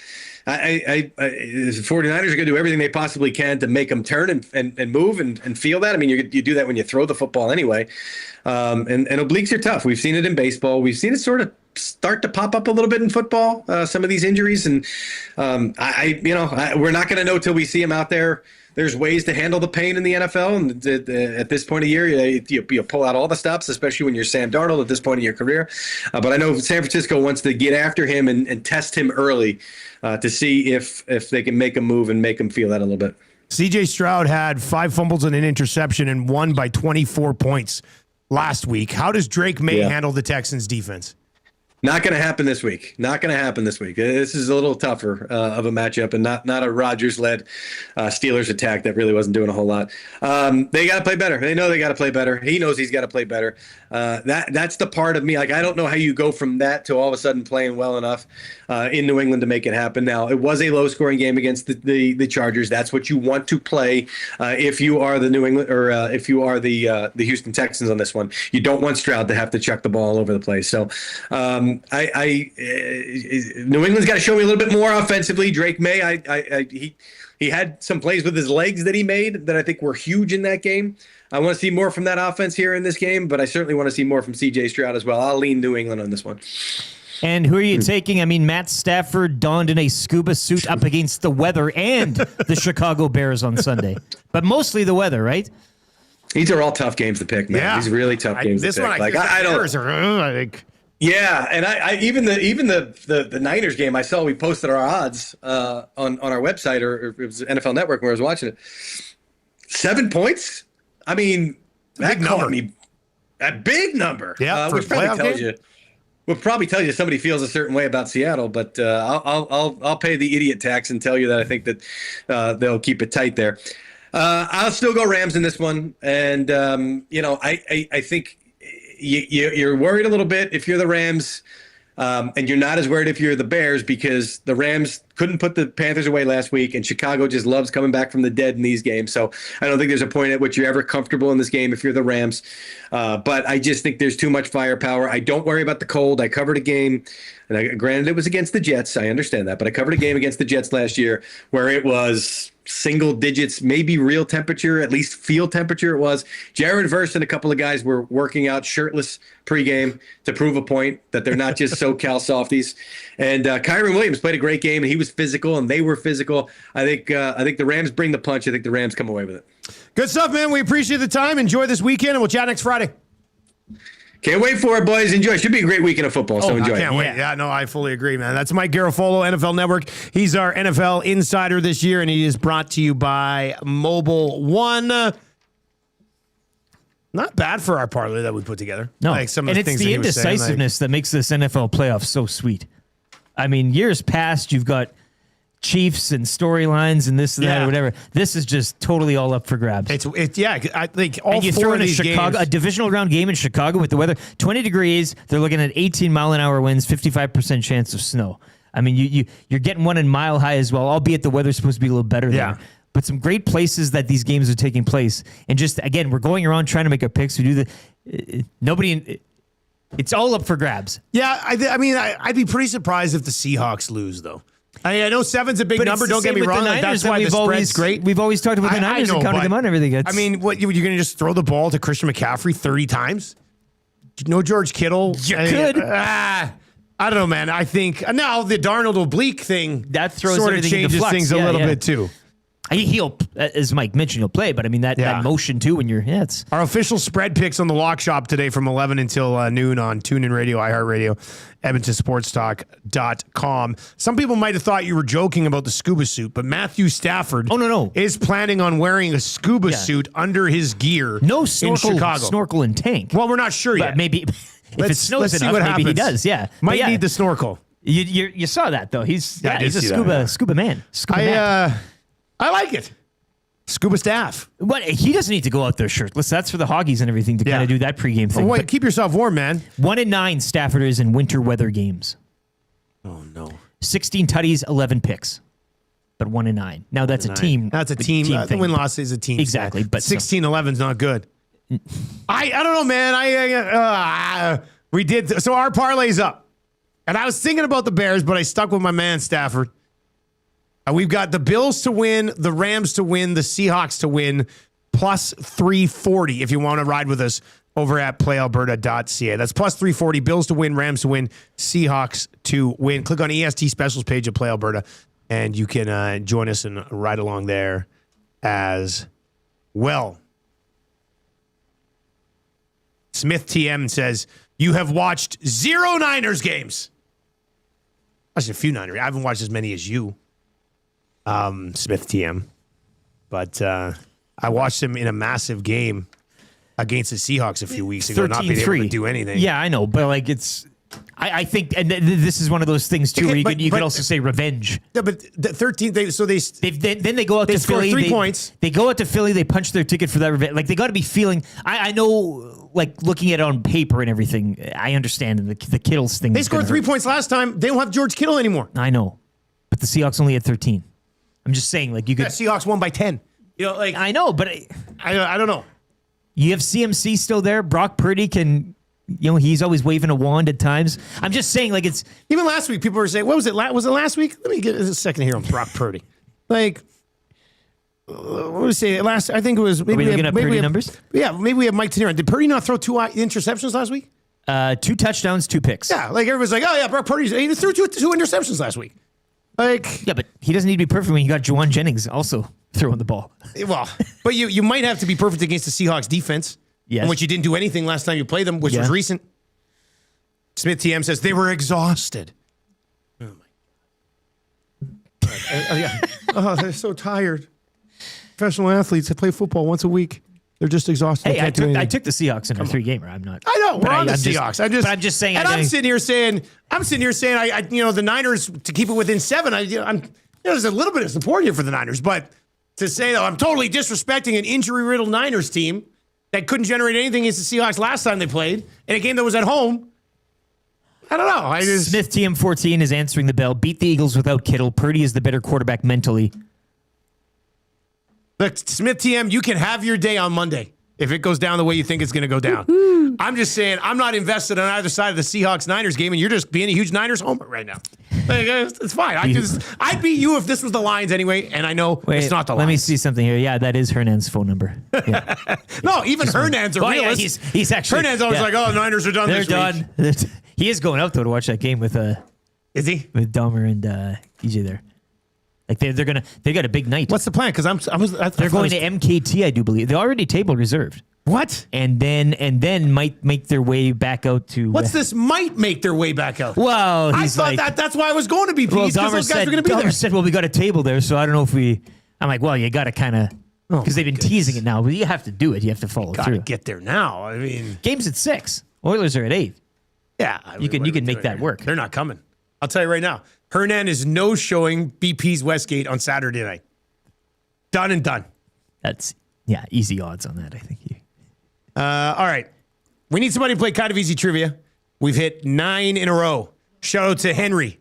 49ers are going to do everything they possibly can to make him turn and move and feel that. I mean, you do that when you throw the football anyway. And obliques are tough. We've seen it in baseball. We've seen it sort of start to pop up a little bit in football, some of these injuries. And we're not going to know till we see him out there. There's ways to handle the pain in the NFL, and at this point of year, you pull out all the stops, especially when you're Sam Darnold at this point in your career. But I know San Francisco wants to get after him and test him early to see if they can make him move and make him feel that a little bit. C.J. Stroud had 5 fumbles and an interception and won by 24 points last week. How does Drake May handle the Texans' defense? Not going to happen this week. This is a little tougher of a matchup, and not a Rodgers-led Steelers attack that really wasn't doing a whole lot. They got to play better. They know they got to play better. He knows he's got to play better. That's the part of me. Like, I don't know how you go from that to all of a sudden playing well enough in New England to make it happen. Now, it was a low-scoring game against the Chargers. That's what you want to play if you are the New England or if you are the Houston Texans on this one. You don't want Stroud to have to chuck the ball all over the place. So. New England's got to show me a little bit more offensively. Drake May, he had some plays with his legs that he made that I think were huge in that game. I want to see more from that offense here in this game, but I certainly want to see more from C.J. Stroud as well. I'll lean New England on this one. And who are you taking? I mean, Matt Stafford donned in a scuba suit up against the weather and the Chicago Bears on Sunday, but mostly the weather, right? These are all tough games to pick, man. Yeah. These are really tough games to pick. This one, I think. Yeah, and I even the Niners game, I saw we posted our odds on our website, or it was NFL Network where I was watching it. 7 points? I mean, that caught me. A big number. Yeah, which probably tells you somebody feels a certain way about Seattle, but I'll pay the idiot tax and tell you that I think that they'll keep it tight there. I'll still go Rams in this one, and I think you're worried a little bit if you're the Rams, and you're not as worried if you're the Bears because the Rams couldn't put the Panthers away last week, and Chicago just loves coming back from the dead in these games. So I don't think there's a point at which you're ever comfortable in this game if you're the Rams. But I just think there's too much firepower. I don't worry about the cold. I covered a game, and granted it was against the Jets. I understand that, but I covered a game against the Jets last year where it was single digits, maybe real temperature, at least field temperature it was. Jared Verse and a couple of guys were working out shirtless pregame to prove a point that they're not just SoCal softies. And Kyron Williams played a great game, and he was physical, and they were physical. I think the Rams bring the punch. I think the Rams come away with it. Good stuff, man. We appreciate the time. Enjoy this weekend, and we'll chat next Friday. Can't wait for it, boys. Enjoy. Should be a great weekend of football, so enjoy. I can't wait. Yeah, no, I fully agree, man. That's Mike Garafolo, NFL Network. He's our NFL insider this year, and he is brought to you by Mobile One. Not bad for our parlay that we put together. No, like some of and the it's things the that he was saying, indecisiveness that makes this NFL playoff so sweet. I mean, years past, you've got Chiefs and storylines and this and that or whatever. This is just totally all up for grabs. I think all and you four throw of in a these Chicago, games, a divisional round game in Chicago with the weather, 20 degrees. They're looking at 18-mile-an-hour winds, 55% chance of snow. I mean, you're getting one in Mile High as well, albeit the weather's supposed to be a little better there. But some great places that these games are taking place. And just, again, we're going around trying to make our picks. We do it's all up for grabs. Yeah, I mean, I'd be pretty surprised if the Seahawks lose, though. I know 7's a big But number. it's the Don't get same me with the wrong. Like, Niners that's why that the we've spread's great. We've always talked about the Niners and counted them on and everything. I mean, what you're going to just throw the ball to Christian McCaffrey 30 times? No George Kittle. You could. I don't know, man. I think now the Darnold oblique thing that throws sort of everything into changes flux. things a little bit too. He'll, as Mike mentioned, he'll play, but I mean, that motion too when you're, it's. Our official spread picks on the Lock Shop today from 11 until noon on TuneIn Radio, iHeartRadio, EdmontonSportsTalk.com. Some people might have thought you were joking about the scuba suit, but Matthew Stafford is planning on wearing a scuba suit under his gear No snorkel, in Chicago. Snorkel and tank. Well, we're not sure But yet. maybe if it snows let's see enough, what maybe he happens. does, yeah. Might But need the snorkel. You saw that, though. He's I did a see that. scuba man. Scuba man. I like it. Scuba staff. But he doesn't need to go out there shirtless. That's for the Hoggies and everything to kind of do that pregame thing. Well, But keep yourself warm, man. 1-9 Stafford is in winter weather games. Oh, no. 16 tutties, 11 picks. But 1-9. Now that's a team. That's a team. The thing. win-loss is a team. Exactly. But 16-11 is not good. I don't know, man. We did. So our parlay's up. And I was thinking about the Bears, but I stuck with my man, Stafford. We've got the Bills to win, the Rams to win, the Seahawks to win, plus 340 if you want to ride with us over at playalberta.ca. That's plus 340, Bills to win, Rams to win, Seahawks to win. Click on EST specials page at Play Alberta, and you can join us and ride along there as well. Smith TM says, you have watched 0 Niners games. Watched a few Niners. I haven't watched as many as you. Smith TM. But I watched him in a massive game against the Seahawks a few weeks ago, not being able to do anything. Yeah, I know, but like it's I think, and this is one of those things too, where you could also say revenge. Yeah, but the 13th, then they go out to score Philly. 3 points. They go out to Philly. They punch their ticket for that revenge. Like they got to be feeling. I know, like looking at it on paper and everything. I understand the Kittles thing. They scored 3 points last time. They don't have George Kittle anymore. I know, but the Seahawks only had 13. I'm just saying, like you could. Seahawks won by 10. You know, like I know, but I don't know. You have CMC still there. Brock Purdy can. You know, he's always waving a wand at times. I'm just saying, like, it's... Even last week, people were saying, what was it? Was it last week? Let me get a second here on Brock Purdy. Like, what would we say? I think it was... Are we looking at Purdy numbers? Yeah, maybe we have Mike Tenier. Did Purdy not throw 2 interceptions last week? 2 touchdowns, 2 picks. Yeah, like everyone's like, oh yeah, Brock Purdy, he threw two interceptions last week. Like... Yeah, but he doesn't need to be perfect when you got Juwan Jennings also throwing the ball. Well, but you might have to be perfect against the Seahawks defense. Yes. In which you didn't do anything last time you played them, which was recent. Smith TM says they were exhausted. Oh, my God. Oh, they're so tired. Professional athletes that play football once a week. They're just exhausted. Hey, I took the Seahawks in a 3-gamer. I'm not. I know. We're on the Seahawks. I'm just saying. And I'm sitting here saying, the Niners, to keep it within 7, there's a little bit of support here for the Niners. But to say, I'm totally disrespecting an injury-riddled Niners team that couldn't generate anything against the Seahawks last time they played in a game that was at home. I don't know. Smith TM14 is answering the bell. Beat the Eagles without Kittle. Purdy is the better quarterback mentally. Look, Smith TM, you can have your day on Monday if it goes down the way you think it's going to go down. I'm just saying, I'm not invested on either side of the Seahawks-Niners game, and you're just being a huge Niners homer right now. Like, it's fine. I'd be you if this was the Lions anyway, and I know it's not the Lions. Let me see something here. Yeah, that is Hernan's phone number. Yeah. No, even Hernan's a realist. Yeah, he's actually... Hernan's always like, oh, the Niners are done this week. They're done. He is going out, though, to watch that game with... Is he? With Dahmer and DJ there. Like they got a big night. What's the plan? Because they're going to MKT, I do believe. They already table reserved. What? And then might make their way back out to. What's this? Might make their way back out. Well, I thought that's why I was going to BP. Well, because those guys were going to be there. Dahmer said, "Well, we got a table there, so I don't know if we." I'm like, "Well, you got to kind of." Because they've been teasing it now, but you have to do it. You have to follow through. Get there now. I mean, game's at 6. Oilers are at 8. Yeah, you can make that work. They're not coming. I'll tell you right now. Hernan is no showing BP's Westgate on Saturday night. Done and done. That's easy odds on that. I think. All right, we need somebody to play kind of easy trivia. We've hit 9 in a row. Shout out to Henry.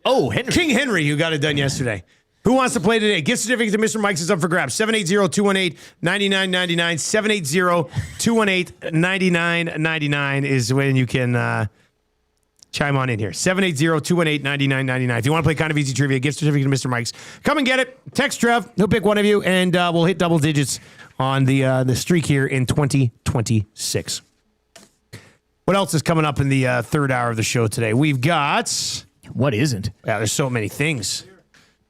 Oh, Henry. King Henry, who got it done yesterday. Who wants to play today? Gift certificate to Mr. Mike's is up for grabs. 780-218-9999. 780-218-9999 is when you can chime on in here. 780-218-9999. If you want to play kind of easy trivia, gift certificate to Mr. Mike's. Come and get it. Text Trev. He'll pick one of you, and we'll hit double digits on the streak here in 2026. What else is coming up in the third hour of the show today? We've got... What isn't? Yeah, there's so many things.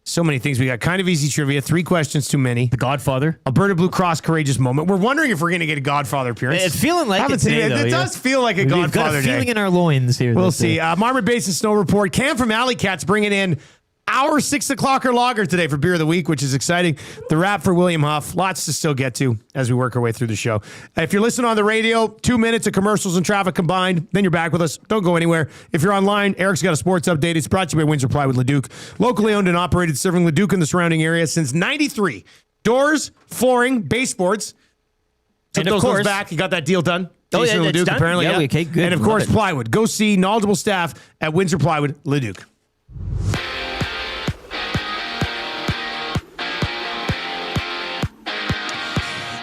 So many things. We got kind of easy trivia, 3 questions too many. The Godfather. Alberta Blue Cross courageous moment. We're wondering if we're going to get a Godfather appearance. It's feeling like it today, though. It does feel like a Godfather We've got a feeling day. in our loins here. We'll see. Marmot Basin Snow Report. Cam from Alleycat's bringing in our 6 o'clocker lager today for Beer of the Week, which is exciting. The wrap for William Huff. Lots to still get to as we work our way through the show. If you're listening on the radio, 2 minutes of commercials and traffic combined, then you're back with us. Don't go anywhere. If you're online, Eric's got a sports update. It's brought to you by Windsor Plywood Leduc. Locally owned and operated, serving Leduc and the surrounding area since 93. Doors, flooring, baseboards. And of of course, course, back. You got that deal done. Oh, yeah, Jason it's Leduc, done? apparently. Yeah, okay, good. And of Love course, it. Plywood. Go see knowledgeable staff at Windsor Plywood Leduc.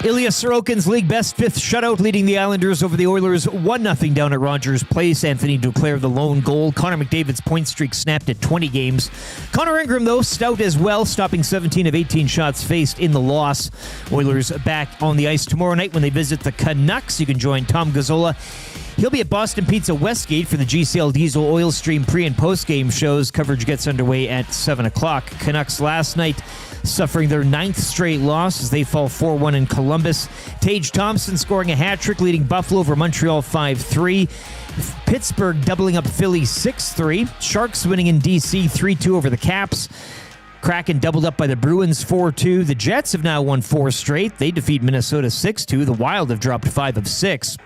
Ilya Sorokin's league best 5th shutout, leading the Islanders over the Oilers 1-0 down at Rogers Place. Anthony Duclair the lone goal. Connor McDavid's point streak snapped at 20 games. Connor Ingram, though, stout as well, stopping 17 of 18 shots faced in the loss. Oilers back on the ice tomorrow night when they visit the Canucks. You can join Tom Gazzola. He'll be at Boston Pizza Westgate for the GCL Diesel Oil Stream pre- and post-game shows. Coverage gets underway at 7 o'clock. Canucks last night suffering their 9th straight loss as they fall 4-1 in Columbus. Tage Thompson scoring a hat trick, leading Buffalo over Montreal 5-3. Pittsburgh doubling up Philly 6-3. Sharks winning in D.C. 3-2 over the Caps. Kraken doubled up by the Bruins 4-2. The Jets have now won 4 straight. They defeat Minnesota 6-2. The Wild have dropped 5 of 6.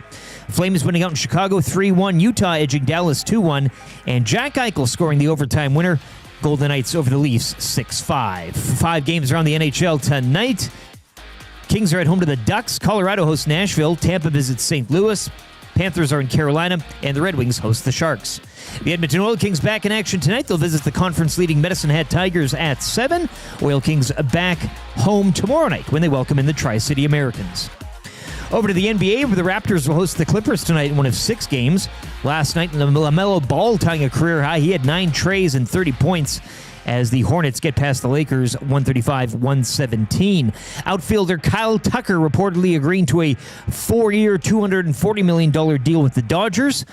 Flames winning out in Chicago 3-1. Utah edging Dallas 2-1. And Jack Eichel scoring the overtime winner. Golden Knights over the Leafs 6-5. 5 games around the NHL tonight. Kings are at home to the Ducks. Colorado hosts Nashville. Tampa visits St. Louis. Panthers are in Carolina. And the Red Wings host the Sharks. The Edmonton Oil Kings back in action tonight. They'll visit the conference-leading Medicine Hat Tigers at 7. Oil Kings back home tomorrow night when they welcome in the Tri-City Americans. Over to the NBA, where the Raptors will host the Clippers tonight in one of 6 games. Last night, LaMelo Ball tying a career high. He had 9 trays and 30 points as the Hornets get past the Lakers 135-117. Outfielder Kyle Tucker reportedly agreeing to a 4-year, $240 million deal with the Dodgers.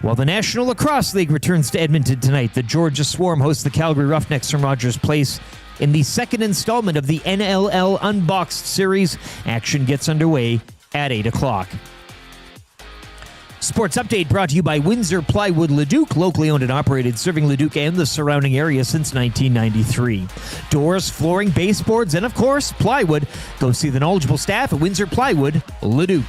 While the National Lacrosse League returns to Edmonton tonight, the Georgia Swarm hosts the Calgary Roughnecks from Rogers Place in the second installment of the NLL Unboxed Series. Action gets underway at 8 o'clock. Sports Update brought to you by Windsor Plywood Leduc, locally owned and operated, serving Leduc and the surrounding area since 1993. Doors, flooring, baseboards, and of course, plywood. Go see the knowledgeable staff at Windsor Plywood Leduc.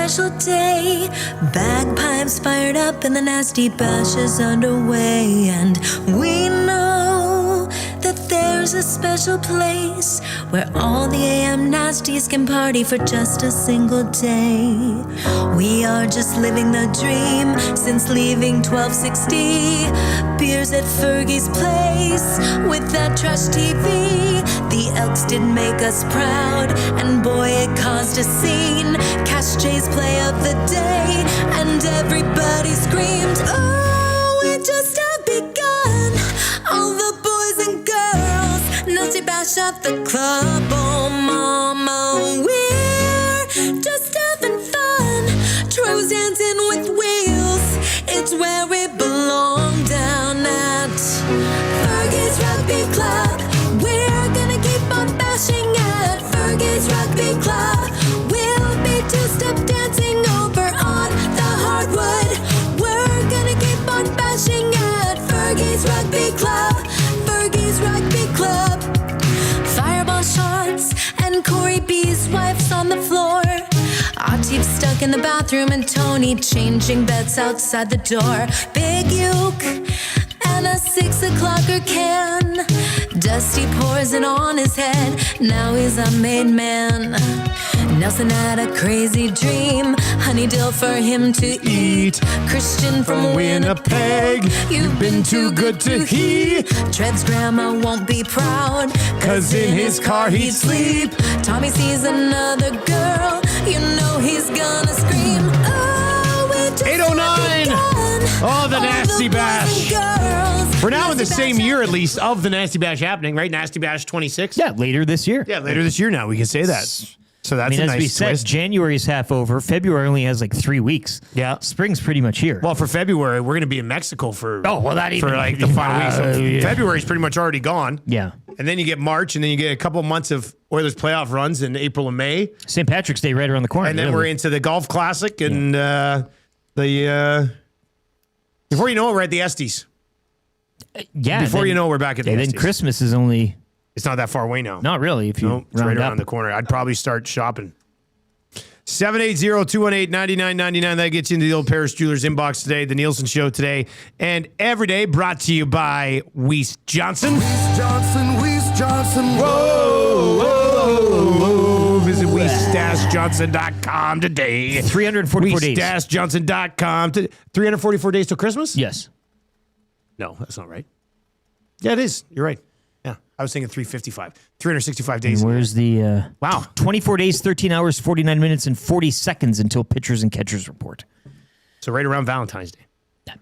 special day. Bagpipes fired up and the nasty bash is underway. And we know that there's a special place where all the AM nasties can party for just a single day. We are just living the dream since leaving 1260. Beers at Fergie's place with that trash TV. The Elks did make us proud, and boy, it caused a scene. Cash J's play of the day, and everybody screamed, oh, it just have begun. All the boys and girls, nasty bash at the club. Oh, mama, we're just having fun. Troy was dancing with wheels. It's where we belong down at Fergie's Rugby Club. We're gonna keep on bashing at Fergie's Rugby Club. We'll be two-step dancing over on the hardwood. We're gonna keep on bashing at Fergie's Rugby Club. Fergie's Rugby Club. Fireball shots and Corey B's wife's on the floor. Atif stuck in the bathroom and Tony changing beds outside the door. Big uke and a 6 o'clocker can. Dusty pours it on his head. Now he's a made man. Nelson had a crazy dream. Honey dill for him to eat. Christian from Winnipeg, you've been too good to he. Tread's grandma won't be proud, 'cause in his car he'd sleep. Tommy sees another girl, you know he's gonna scream. Oh, we just 809. Oh, the Nasty Bash. We're now in the same year, at least, of the Nasty Bash happening, right? Nasty Bash 26? Yeah, later this year. Yeah, later this year now. We can say that. So that's a as nice we said, twist. January's half over. February only has like 3 weeks. Yeah. Spring's pretty much here. Well, for February, we're going to be in Mexico for even, like the final week. So yeah. February's pretty much already gone. Yeah. And then you get March, and then you get a couple months of Oilers playoff runs in April and May. St. Patrick's Day right around the corner. And then we're into the Golf Classic and before you know it, we're at the Estes. Yeah. Before you know, we're back at the Estes. Estes. Then Christmas is only... It's not that far away now. Not really, if you No, it's right round around up. the corner. I'd probably start shopping. 780-218-9999. That gets you into the old Paris Jewelers inbox today. The Nielsen Show today and every day, brought to you by Weiss Johnson. Weiss Johnson. Whoa, whoa, whoa. Visit Weiss-Johnson.com today. 344 days. Weiss-Johnson.com. 344 days till Christmas? Yes. No, that's not right. Yeah, it is. You're right. Yeah, I was thinking 355. 365 days. And where's the... wow. 24 days, 13 hours, 49 minutes, and 40 seconds until pitchers and catchers report. So right around Valentine's Day. Yeah.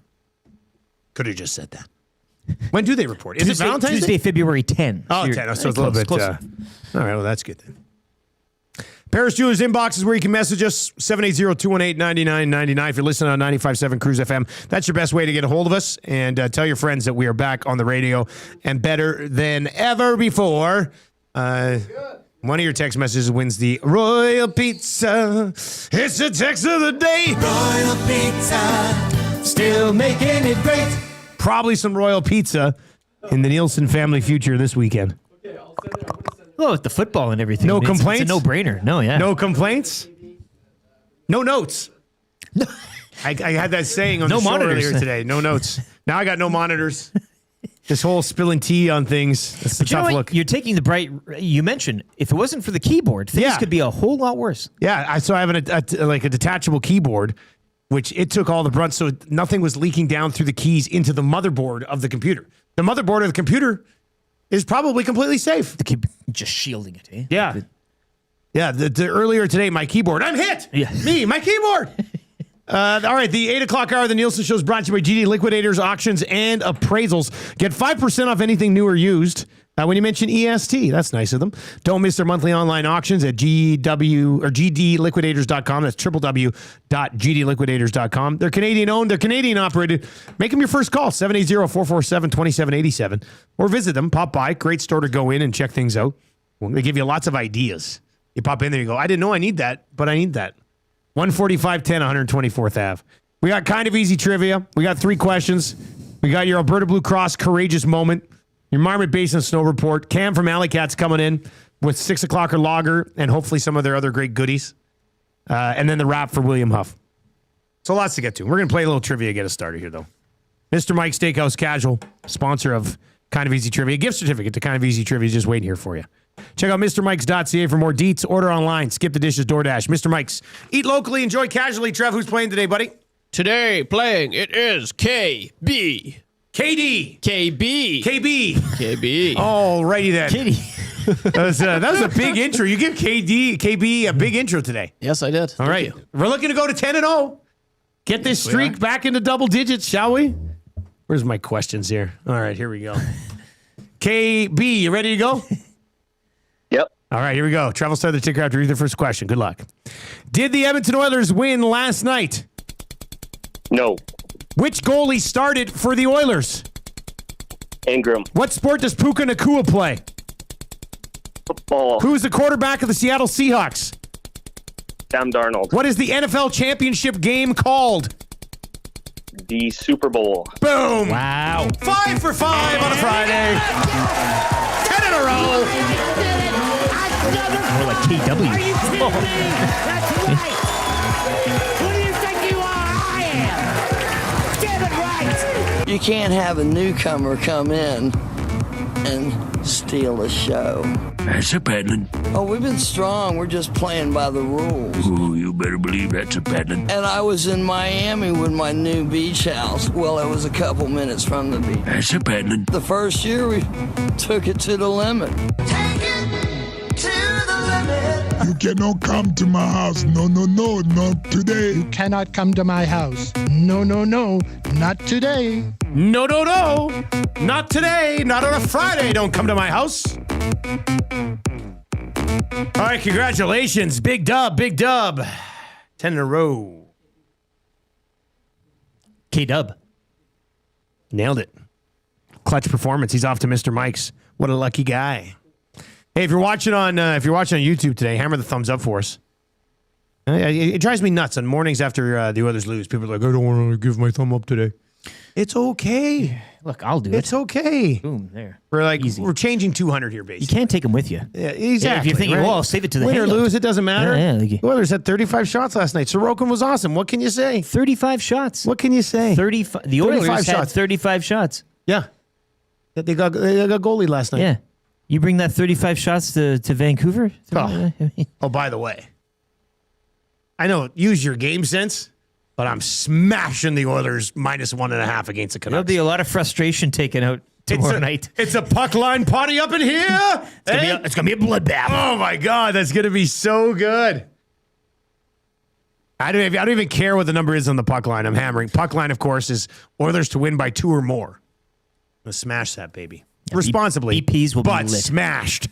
Could have just said that. When do they report? Is it Valentine's Tuesday, Day? February 10. Oh, 10. So it's a little bit... all right, well, that's good then. Paris Jewelers inbox is where you can message us, 780-218-9999. If you're listening on 95.7 Cruise FM, that's your best way to get a hold of us. And tell your friends that we are back on the radio and better than ever before. One of your text messages wins the Royal Pizza. It's the text of the day. Royal Pizza. Still making it great. Probably some Royal Pizza in the Nielsen family future this weekend. Oh, with the football and everything. No complaints? It's a no-brainer. No, yeah. No complaints? No notes. I had that saying on No the show monitors. earlier today. No notes. Now I got no monitors. This whole spilling tea on things. It's a But you know tough what? look. You're taking the bright... You mentioned, if it wasn't for the keyboard, things could be a whole lot worse. Yeah, so I have a detachable keyboard, which it took all the brunt, so nothing was leaking down through the keys into the motherboard of the computer. The motherboard of the computer is probably completely safe. Just shielding it, eh? Yeah. Yeah, the earlier today, my keyboard. I'm hit! Yeah. Me, my keyboard! All right, the 8 o'clock hour of the Nielsen Show is brought to you by GD Liquidators, Auctions, and Appraisals. Get 5% off anything new or used when you mention EST. That's nice of them. Don't miss their monthly online auctions at GDLiquidators.com. That's www.gdliquidators.com. They're Canadian-owned. They're Canadian-operated. Make them your first call, 780-447-2787. Or visit them. Pop by. Great store to go in and check things out. They give you lots of ideas. You pop in there, you go, I didn't know I need that, but I need that. 14510 124th Ave. We got kind of easy trivia. We got 3 questions. We got your Alberta Blue Cross courageous moment. Your Marmot Basin Snow Report. Cam from Alleycat's coming in with 6 o'clocker lager and hopefully some of their other great goodies. and then the wrap for William Huff. So lots to get to. We're going to play a little trivia to get us started here, though. Mr. Mike Steakhouse Casual, sponsor of Kind of Easy Trivia. Gift certificate to Kind of Easy Trivia is just waiting here for you. Check out MrMikes.ca for more deets. Order online. Skip the dishes, DoorDash. Mr. Mike's. Eat locally, enjoy casually. Trev, who's playing today, buddy? Today playing, it is KB. KD. KB. KB. All righty then. That was a big intro. You give KB a big intro today. Yes, I did. All right. We're looking to go to 10-0. Get this streak back into double digits, shall we? Where's my questions here? All right, here we go. KB, you ready to go? Yep. All right, here we go. Travel start the ticker after read the first question. Good luck. Did the Edmonton Oilers win last night? No. Which goalie started for the Oilers? Ingram. What sport does Puka Nacua play? Football. Who is the quarterback of the Seattle Seahawks? Sam Darnold. What is the NFL championship game called? The Super Bowl. Boom. Wow. 5 for 5 on a Friday. 10 in a row. More like KW. Are you kidding me? That's right. Who do you think you are? I am. Get it right. You can't have a newcomer come in and steal the show. That's a paddling. Oh, we've been strong. We're just playing by the rules. Ooh, you better believe that's a paddling. And I was in Miami with my new beach house. Well, it was a couple minutes from the beach. That's a paddling. The first year we took it to the limit. You cannot come to my house. No, not today. You cannot come to my house. No, not today. No, not today. Not on a Friday. Don't come to my house. All right, congratulations. Big dub. 10 in a row. K-Dub. Nailed it. Clutch performance. He's off to Mr. Mike's. What a lucky guy. Hey, if you're watching on YouTube today, hammer the thumbs up for us. It drives me nuts on mornings after the Oilers lose. People are like, I don't want to give my thumb up today. It's okay. Look, I'll do it. It's okay. Boom, there. We're changing 200 here, basically. You can't take them with you. Yeah, exactly. Yeah, if you're thinking, right? well, I'll save it to the win or hangout. lose, it doesn't matter. Yeah, The Oilers had 35 shots last night. Sorokin was awesome. What can you say? 35 shots. What can you say? 35. The Oilers 35 had shots. 35 shots. Yeah. They got goalie last night. Yeah. You bring that 35 shots to Vancouver? Oh, by the way, I know, use your game sense, but I'm smashing the Oilers -1.5 against the Canucks. There'll be a lot of frustration taken out tomorrow night. It's a puck line party up in here. It's gonna be a bloodbath. Oh my God, that's gonna be so good. I don't even care what the number is on the puck line. I'm hammering. Puck line, of course, is Oilers to win by 2 or more. Let's smash that, baby. Yeah, responsibly. BPs will be lit. Smashed.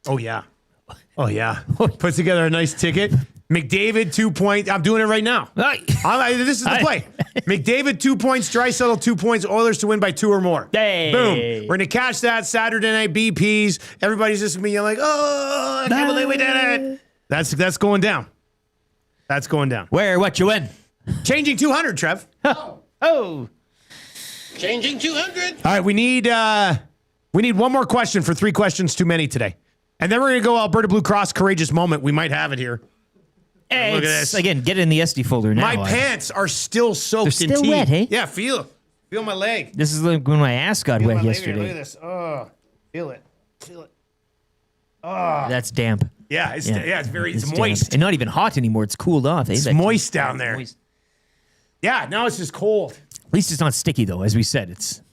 Oh yeah. Puts together a nice ticket. McDavid 2 points. I'm doing it right now. This is the play. McDavid 2 points. Draisaitl 2 points. Oilers to win by 2 or more. Hey. Boom. We're gonna catch that Saturday night. BPs. Everybody's just gonna be like, oh, I can't believe we did it. That's going down. That's going down. Where? What? You win? Changing 200, Trev. Oh. Changing 200. All right, we need one more question for 3 questions too many today. And then we're going to go Alberta Blue Cross courageous moment. We might have it here. Hey, look at this. Again, get it in the SD folder now. My pants are still soaked They're in still tea. wet, hey? Yeah, feel my leg. This is like when my ass got Feel wet my leg here. yesterday. Look at this. Oh, feel it. Oh. That's damp. Yeah, it's moist. Damp. And not even hot anymore. It's cooled off. It's moist down there. Moist. Yeah, now it's just cold. At least it's not sticky, though. As we said, it's.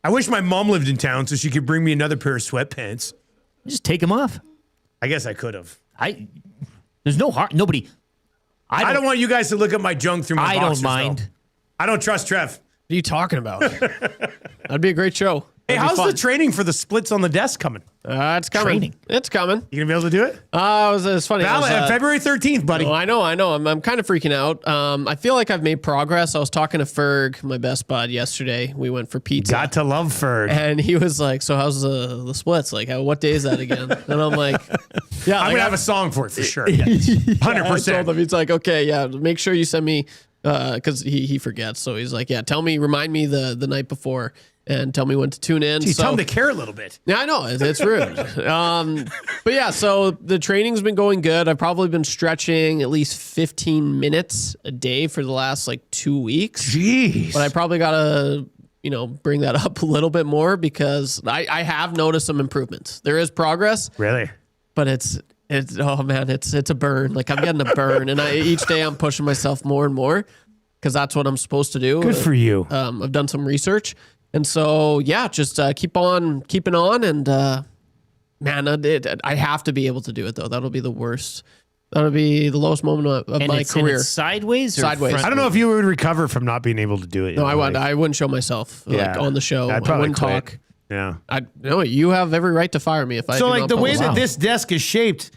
I wish my mom lived in town so she could bring me another pair of sweatpants. Just take them off. I guess I could have. There's no heart. Nobody. I don't want you guys to look at my junk through my boxers, don't mind. Though. I don't trust Trev. What are you talking about? That'd be a great show. Hey, That'd be how's fun. the training for the splits on the desk coming? It's coming. Training. It's coming. You gonna be able to do it? It's funny. February 13th, buddy. Oh, I know. I'm kind of freaking out. I feel like I've made progress. I was talking to Ferg, my best bud, yesterday. We went for pizza. Got to love Ferg. And he was like, so how's the splits? Like, what day is that again? And I'm like, yeah. I'm like, going to have a song for it for sure. 100%. I told him, he's like, okay, yeah, make sure you send me because he forgets. So he's like, yeah, remind me the night before and tell me when to tune in. Geez, tell him to care a little bit. Yeah, I know. It's rude. But yeah, so the training's been going good. I've probably been stretching at least 15 minutes a day for the last 2 weeks. Jeez. But I probably got to, bring that up a little bit more because I have noticed some improvements. There is progress. Really? But it's oh man, it's a burn. I'm getting a burn. And each day I'm pushing myself more and more because that's what I'm supposed to do. Good for you. I've done some research. And so, yeah, just keep on keeping on. And man, I have to be able to do it, though. That'll be the worst. That'll be the lowest moment of my career. And it's sideways or sideways? I don't know if you would recover from not being able to do it. No, I wouldn't show myself on the show. I'd probably wouldn't quit. talk. Yeah. No, you have every right to fire me if I. So, do like not the way post. that this desk is shaped,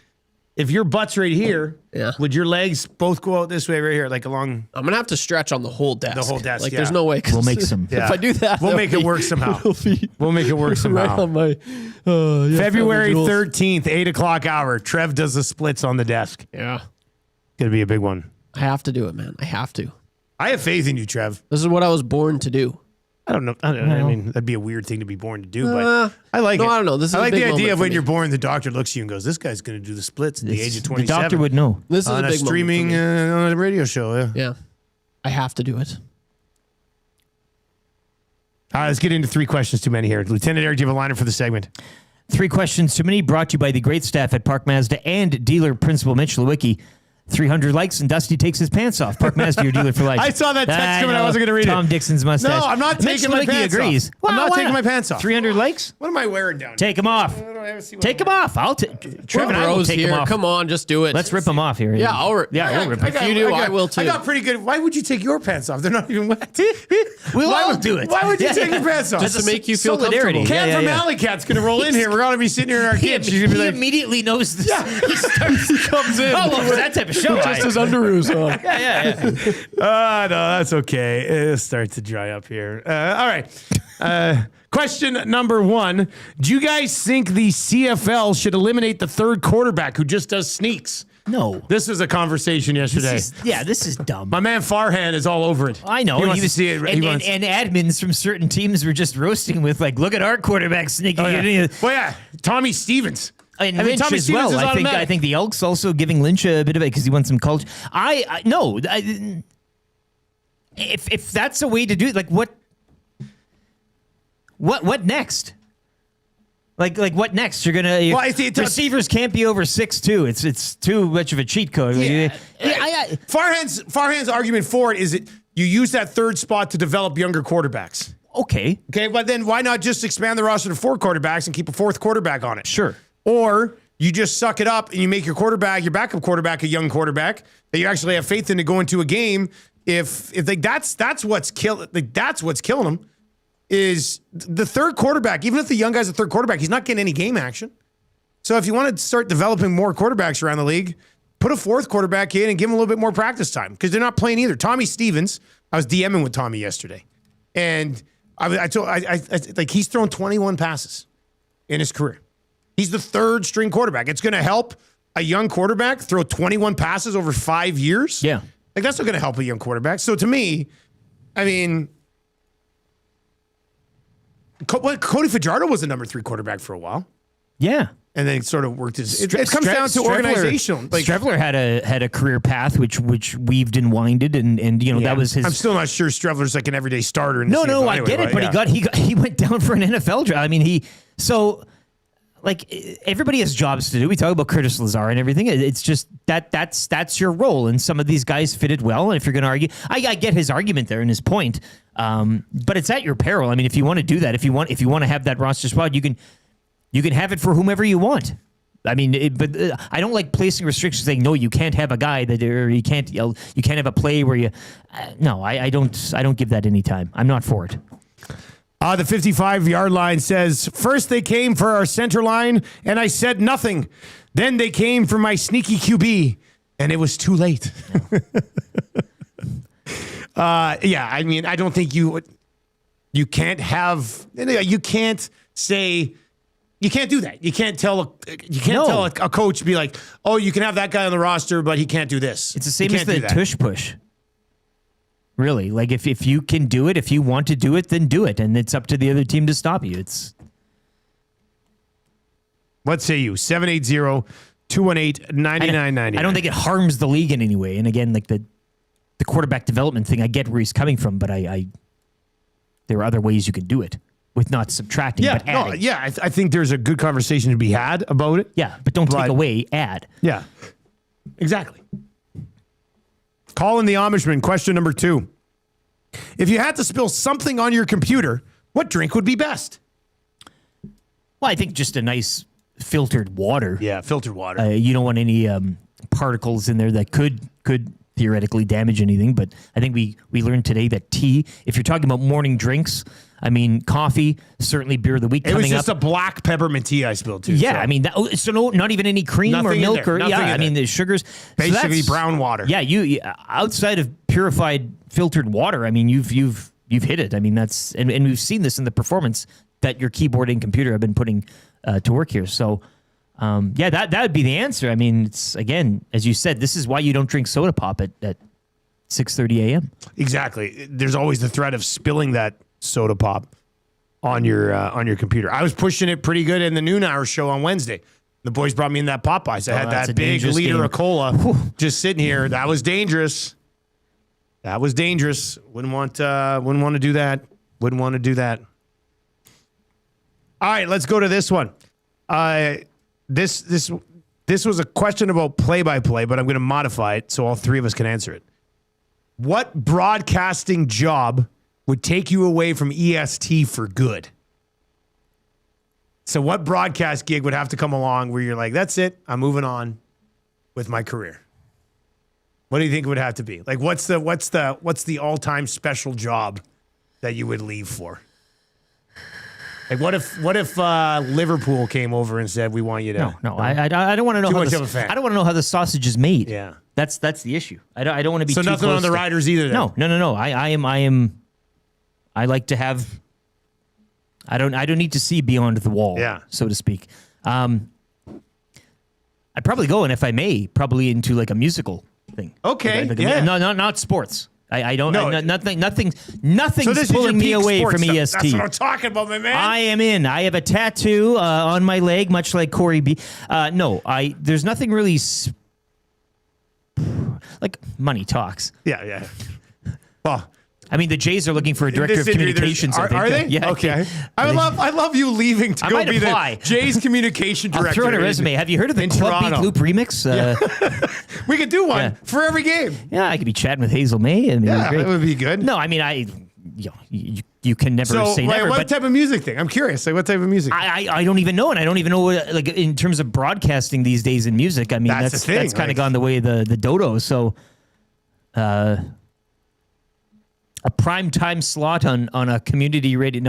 if your butt's right here, would your legs both go out this way right here, along? I'm gonna have to stretch on the whole desk. The whole desk. There's no way. We'll make some. If I do that, we'll make it work somehow. We'll make it work somehow. Right on my, February 13th, 8:00 hour. Trev does the splits on the desk. Yeah. Gonna be a big one. I have to do it, man. I have to. I have faith in you, Trev. This is what I was born to do. I don't know. I mean, that'd be a weird thing to be born to do, but I like it. I don't know. This is I like a big the idea moment of for when me. you're born, the doctor looks at you and goes, "This guy's going to do the splits at the age of 27." The doctor would know. This is on a big streaming moment for me. on a radio show. Yeah. Yeah. I have to do it. All right, let's get into 3 questions too many here. Lieutenant Eric, do you have a liner for the segment? 3 questions too many, brought to you by the great staff at Park Mazda and dealer principal Mitch Lewicki. 300 likes and Dusty takes his pants off. Park Mazda, your dealer for life. I saw that text coming. I wasn't going to read Tom it. Dixon's mustache. No, I'm not Mitch taking my Lewicki pants agrees. off. I'm not taking my pants off. 300 likes? What am I wearing down? Take them off. Take them off. I'll take. Trevor and I will take here. them off. Come on, just do it. Let's rip them off here. Yeah, I'll rip them. If you do, I will too. I got pretty good. Why would you take your pants off? They're not even wet. We'll all do it. Why would you take your pants off? Just to make you feel solidarity. comfortable. Ken from Alleycat's going to roll in here. We're going to be sitting here in our kids. She's going to be He like, immediately knows this. He comes in. Oh, well, for that type of show. Just his underoos on. Yeah. no, that's okay. It'll start to dry up here. All right. Question number 1. Do you guys think the CFL should eliminate the third quarterback who just does sneaks? No. This was a conversation yesterday. This is dumb. My man Farhan is all over it. I know. He wants to see it. And admins from certain teams were just roasting with look at our quarterback sneaking. Well, yeah. Tommy Stevens. And I mean, Lynch Tommy as Stevens well. is automatic. I think the Elks also giving Lynch a bit of it because he wants some culture. If that's a way to do it, what next? What next? You're gonna receivers can't be over 6'2". It's too much of a cheat code. Farhan's argument for it is that you use that third spot to develop younger quarterbacks. Okay, but then why not just expand the roster to 4 quarterbacks and keep a 4th quarterback on it? Sure. Or you just suck it up and you make your backup quarterback, a young quarterback that you actually have faith in to go into a game. If that's what's killing them is the third quarterback. Even if the young guy's a third quarterback, he's not getting any game action. So if you want to start developing more quarterbacks around the league, put a 4th quarterback in and give him a little bit more practice time because they're not playing either. Tommy Stevens, I was DMing with Tommy yesterday, and I he's thrown 21 passes in his career. He's the 3rd string quarterback. It's going to help a young quarterback throw 21 passes over 5 years. Yeah. That's not going to help a young quarterback. So to me, I mean, Cody Fajardo was the number 3 quarterback for a while. Yeah. And then it sort of worked his. It comes down to organizational. Strevler had a career path which weaved and winded, and that was his. I'm still not sure Strevler's like an everyday starter. In the CFL I anyway, get it, right? but he went down for an NFL job. I mean, everybody has jobs to do. We talk about Curtis Lazar and everything. It's just that's your role, and some of these guys fit it well. And if you're going to argue, I get his argument there and his point, but it's at your peril. I mean, if you want to do that, if you want to have that roster spot, you can have it for whomever you want. I mean, but I don't like placing restrictions saying no, you can't have a guy or you can't have a play where you. No, I don't give that any time. I'm not for it. The 55-yard line says, first they came for our center line, and I said nothing. Then they came for my sneaky QB, and it was too late. I mean, I don't think you can't have, you can't say, you can't do that. You can't tell a coach, be like, oh, you can have that guy on the roster, but he can't do this. It's the same as the tush push. Really, like if you can do it, if you want to do it, then do it, and it's up to the other team to stop you. What say you? 780-218-9990. I don't think it harms the league in any way. And again, like the quarterback development thing, I get where he's coming from, but I there are other ways you can do it with not subtracting, but adding. I think there's a good conversation to be had about it. Yeah, but don't take away, add. Yeah, exactly. Colin the Amishman, question number 2. If you had to spill something on your computer, what drink would be best? Well, I think just a nice filtered water. Yeah, filtered water. You don't want any particles in there that could theoretically damage anything. But I think we learned today that tea, if you're talking about morning drinks, I mean, coffee, certainly beer of the week coming up. It was just a black peppermint tea I spilled too. Yeah, so. I mean, so not even any cream or milk or I mean, the sugars. Basically brown water. Yeah, you outside of purified filtered water, I mean, you've hit it. I mean, that's and we've seen this in the performance that your keyboard and computer have been putting to work here. So, that would be the answer. I mean, it's again, as you said, this is why you don't drink soda pop at 6:30 a.m. Exactly. There's always the threat of spilling that soda pop on your computer. I was pushing it pretty good in the noon hour show on Wednesday. The boys brought me in that Popeyes. I had that big liter of cola just sitting here. That was dangerous. Wouldn't want to do that. Wouldn't want to do that. All right, let's go to this one. This was a question about play-by-play, but I'm going to modify it so all three of us can answer it. What broadcasting job would take you away from EST for good? So what broadcast gig would have to come along where you're like, that's it, I'm moving on with my career? What do you think it would have to be? Like, what's the all-time special job that you would leave for? Like, what if Liverpool came over and said, we want you to... No. I don't want to know Too how much of a fan. I don't want to know how the sausage is made. Yeah. That's the issue. I don't want to be So too nothing close on the to- Riders either then? No. I like to have... I don't need to see beyond the wall, so to speak. I'd probably go, and if I may, probably into like a musical thing. Okay, Like not sports. I don't. No. Nothing's So this is your pulling me peak away sports from stuff. EST. That's what I'm talking about, my man. I am in. I have a tattoo on my leg, much like Corey B. There's nothing really like money talks. Yeah. Well, I mean, the Jays are looking for a director of communications. I think. Are they? Yeah. Okay. I love you leaving to I go might be apply. the Jays communication director. I'll throw in a resume. Have you heard of the in Club Beat Toronto. Loop remix? We could do one for every game. Yeah, I could be chatting with Hazel May. I mean, Yeah, great. that would be good. No, I mean, you can never say never. What But type of music thing? I'm curious. Like, what type of music? I don't even know, and I don't even know what, like, in terms of broadcasting these days in music. I mean, That's that's the thing, kind of like- gone the way of the dodo. So, a prime time slot on a community radio.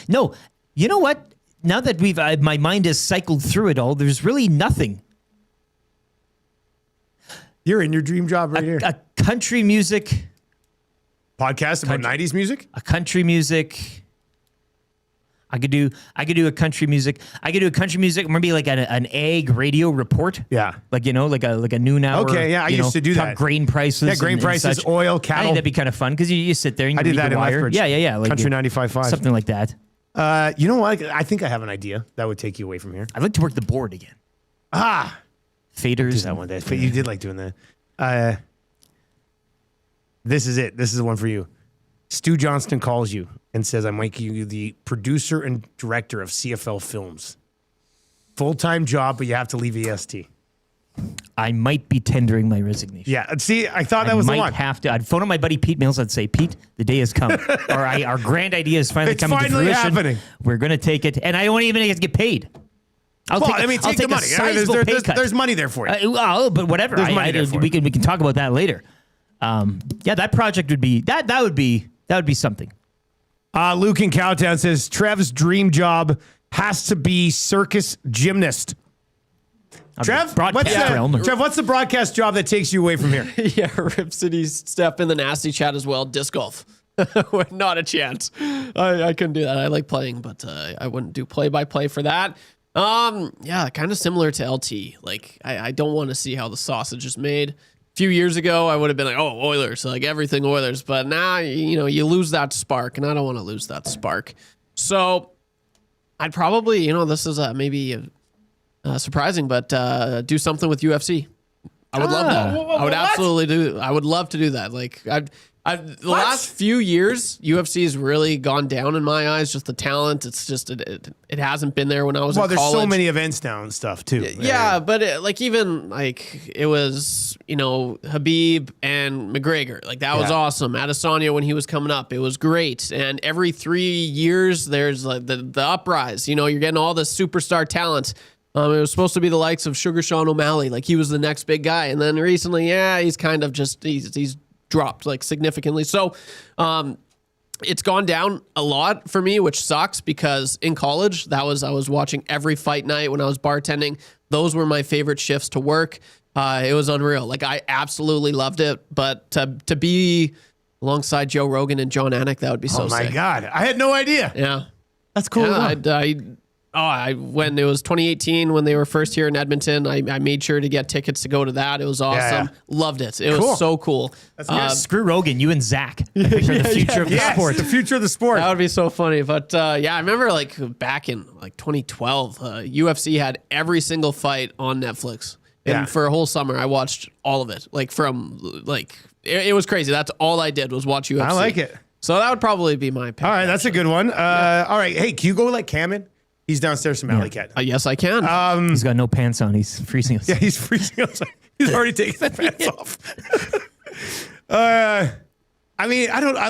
No. You know what? Now that my mind has cycled through it all, there's really nothing. You're in your dream job right here. A country music podcast about 90s music? A country music. I could do a country music. I could do a country music, maybe like an ag radio report. Yeah. Like, like a noon hour. Okay, yeah, I used to do talk that. grain prices. Yeah, grain and prices, such. oil, I cattle. think that'd be kind of fun because you sit there and you I did read that the in wire. Lethbridge. Yeah. Like Country 95.5. Something like that. You know what? I think I have an idea that would take you away from here. I'd like to work the board again. Faders. Did that one day. But you did like doing that. This is it. This is the one for you. Stu Johnston calls you and says, I'm making you the producer and director of CFL Films. Full-time job, but you have to leave EST. I might be tendering my resignation. Yeah, see, I thought that was the might one. have to. I'd phone up my buddy Pete Mills. I'd say, Pete, the day has come. Our grand idea is finally It's coming to finally fruition. happening. We're going to take it. And I don't even get to get paid. I'll take the money. a sizable pay cut. There's money there for you. But whatever. There's money there for we can talk about that later. That project would be that would be something. Luke in Cowtown says Trev's dream job has to be circus gymnast. Trev, what's the broadcast job that takes you away from here? Yeah, Rip City step in the nasty chat as well. Disc golf. Not a chance. I couldn't do that. I like playing, but I wouldn't do play-by-play for that. Yeah, kind of similar to LT. Like, I don't want to see how the sausage is made. few years ago, I would have been like, oh, Oilers, like everything Oilers. But now, you lose that spark, and I don't want to lose that spark. So I'd probably, this is maybe surprising, but do something with UFC. I would love that. I would absolutely do. I would love to do that. Like the last few years, UFC has really gone down in my eyes. Just the talent, it's just it hasn't been there when I was in college. Well, there's so many events now and stuff too. Yeah, but it was Habib and McGregor. Like that was awesome. Adesanya when he was coming up, it was great. And every 3 years, there's like the uprise. You're getting all this superstar talent. It was supposed to be the likes of Sugar Sean O'Malley, like he was the next big guy. And then recently, he's kind of just he's dropped like significantly. So it's gone down a lot for me, which sucks because in college, I was watching every fight night when I was bartending. Those were my favorite shifts to work. It was unreal. Like I absolutely loved it. But to be alongside Joe Rogan and John Anik, that would be so sick. Oh my God. I had no idea. Yeah. That's cool. When it was 2018, when they were first here in Edmonton, I made sure to get tickets to go to that. It was awesome. Loved it. It was so cool. Screw Rogan, you and Zach for the future of the sport. The future of the sport. That would be so funny. But I remember like back in like 2012, UFC had every single fight on Netflix. And for a whole summer, I watched all of it. It was crazy. That's all I did was watch UFC. I like it. So that would probably be my pick. All right, that's a good one. All right, hey, can you go let Cam in? He's downstairs from Alleycat. Yes, I can. He's got no pants on. He's freezing us. Yeah, he's freezing us. He's already taken the pants off.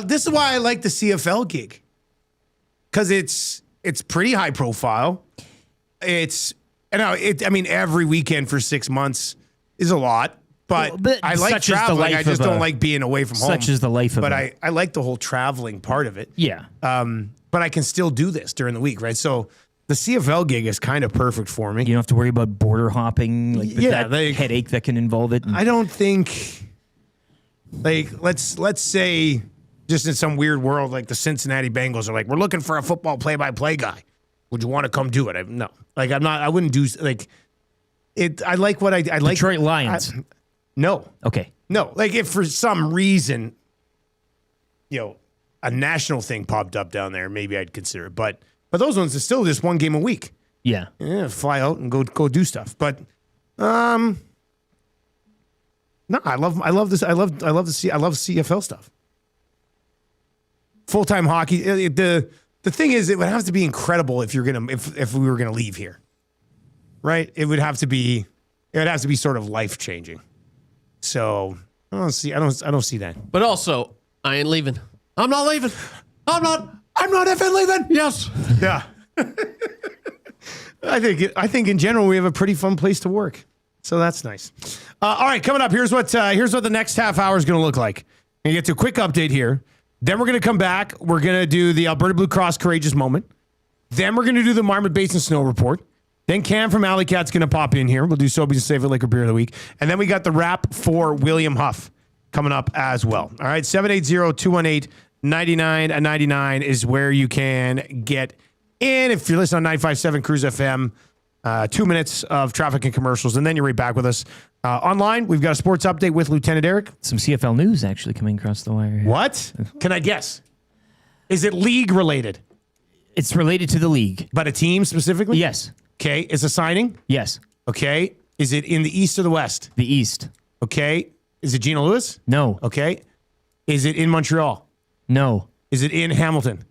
This is why I like the CFL gig. Because it's pretty high profile. Every weekend for 6 months is a lot. But I like traveling. I just don't like being away from home. Such is the life of it. But I like the whole traveling part of it. Yeah. But I can still do this during the week, right? So the CFL gig is kind of perfect for me. You don't have to worry about border hopping, that headache that can involve it. I don't think, let's say, just in some weird world, like the Cincinnati Bengals are like, we're looking for a football play-by-play guy. Would you want to come do it? No, I wouldn't do it. I like what I like. Detroit Lions. No. Okay. No, if for some reason, a national thing popped up down there, maybe I'd consider it. But those ones are still just one game a week. Yeah. Fly out and go do stuff. But no, I love this. I love CFL stuff. Full-time hockey. The thing is, it would have to be incredible if we were gonna leave here. Right? It would have to be sort of life-changing. So I don't see that. But also, I ain't leaving. I'm not leaving. I'm not effing leaving. Yes. Yeah. I think in general we have a pretty fun place to work. So that's nice. All right, coming up, here's what the next half hour is going to look like. And you get to a quick update here. Then we're going to come back. We're going to do the Alberta Blue Cross Courageous Moment. Then we're going to do the Marmot Basin Snow Report. Then Cam from Alleycat's going to pop in here. We'll do Sobeys Safeway Liquor Beer of the Week. And then we got the wrap for William Huff coming up as well. All right, 780-218-9999 is where you can get in. If you're listening on 957 Cruise FM, 2 minutes of traffic and commercials, and then you're right back with us. Online, we've got a sports update with Lieutenant Eric. Some CFL news actually coming across the wire here. What? Can I guess? Is it league related? It's related to the league. But a team specifically? Yes. Okay. Is a signing? Yes. Okay. Is it in the East or the West? The East. Okay. Is it Gino Lewis? No. Okay. Is it in Montreal? No. Is it in Hamilton?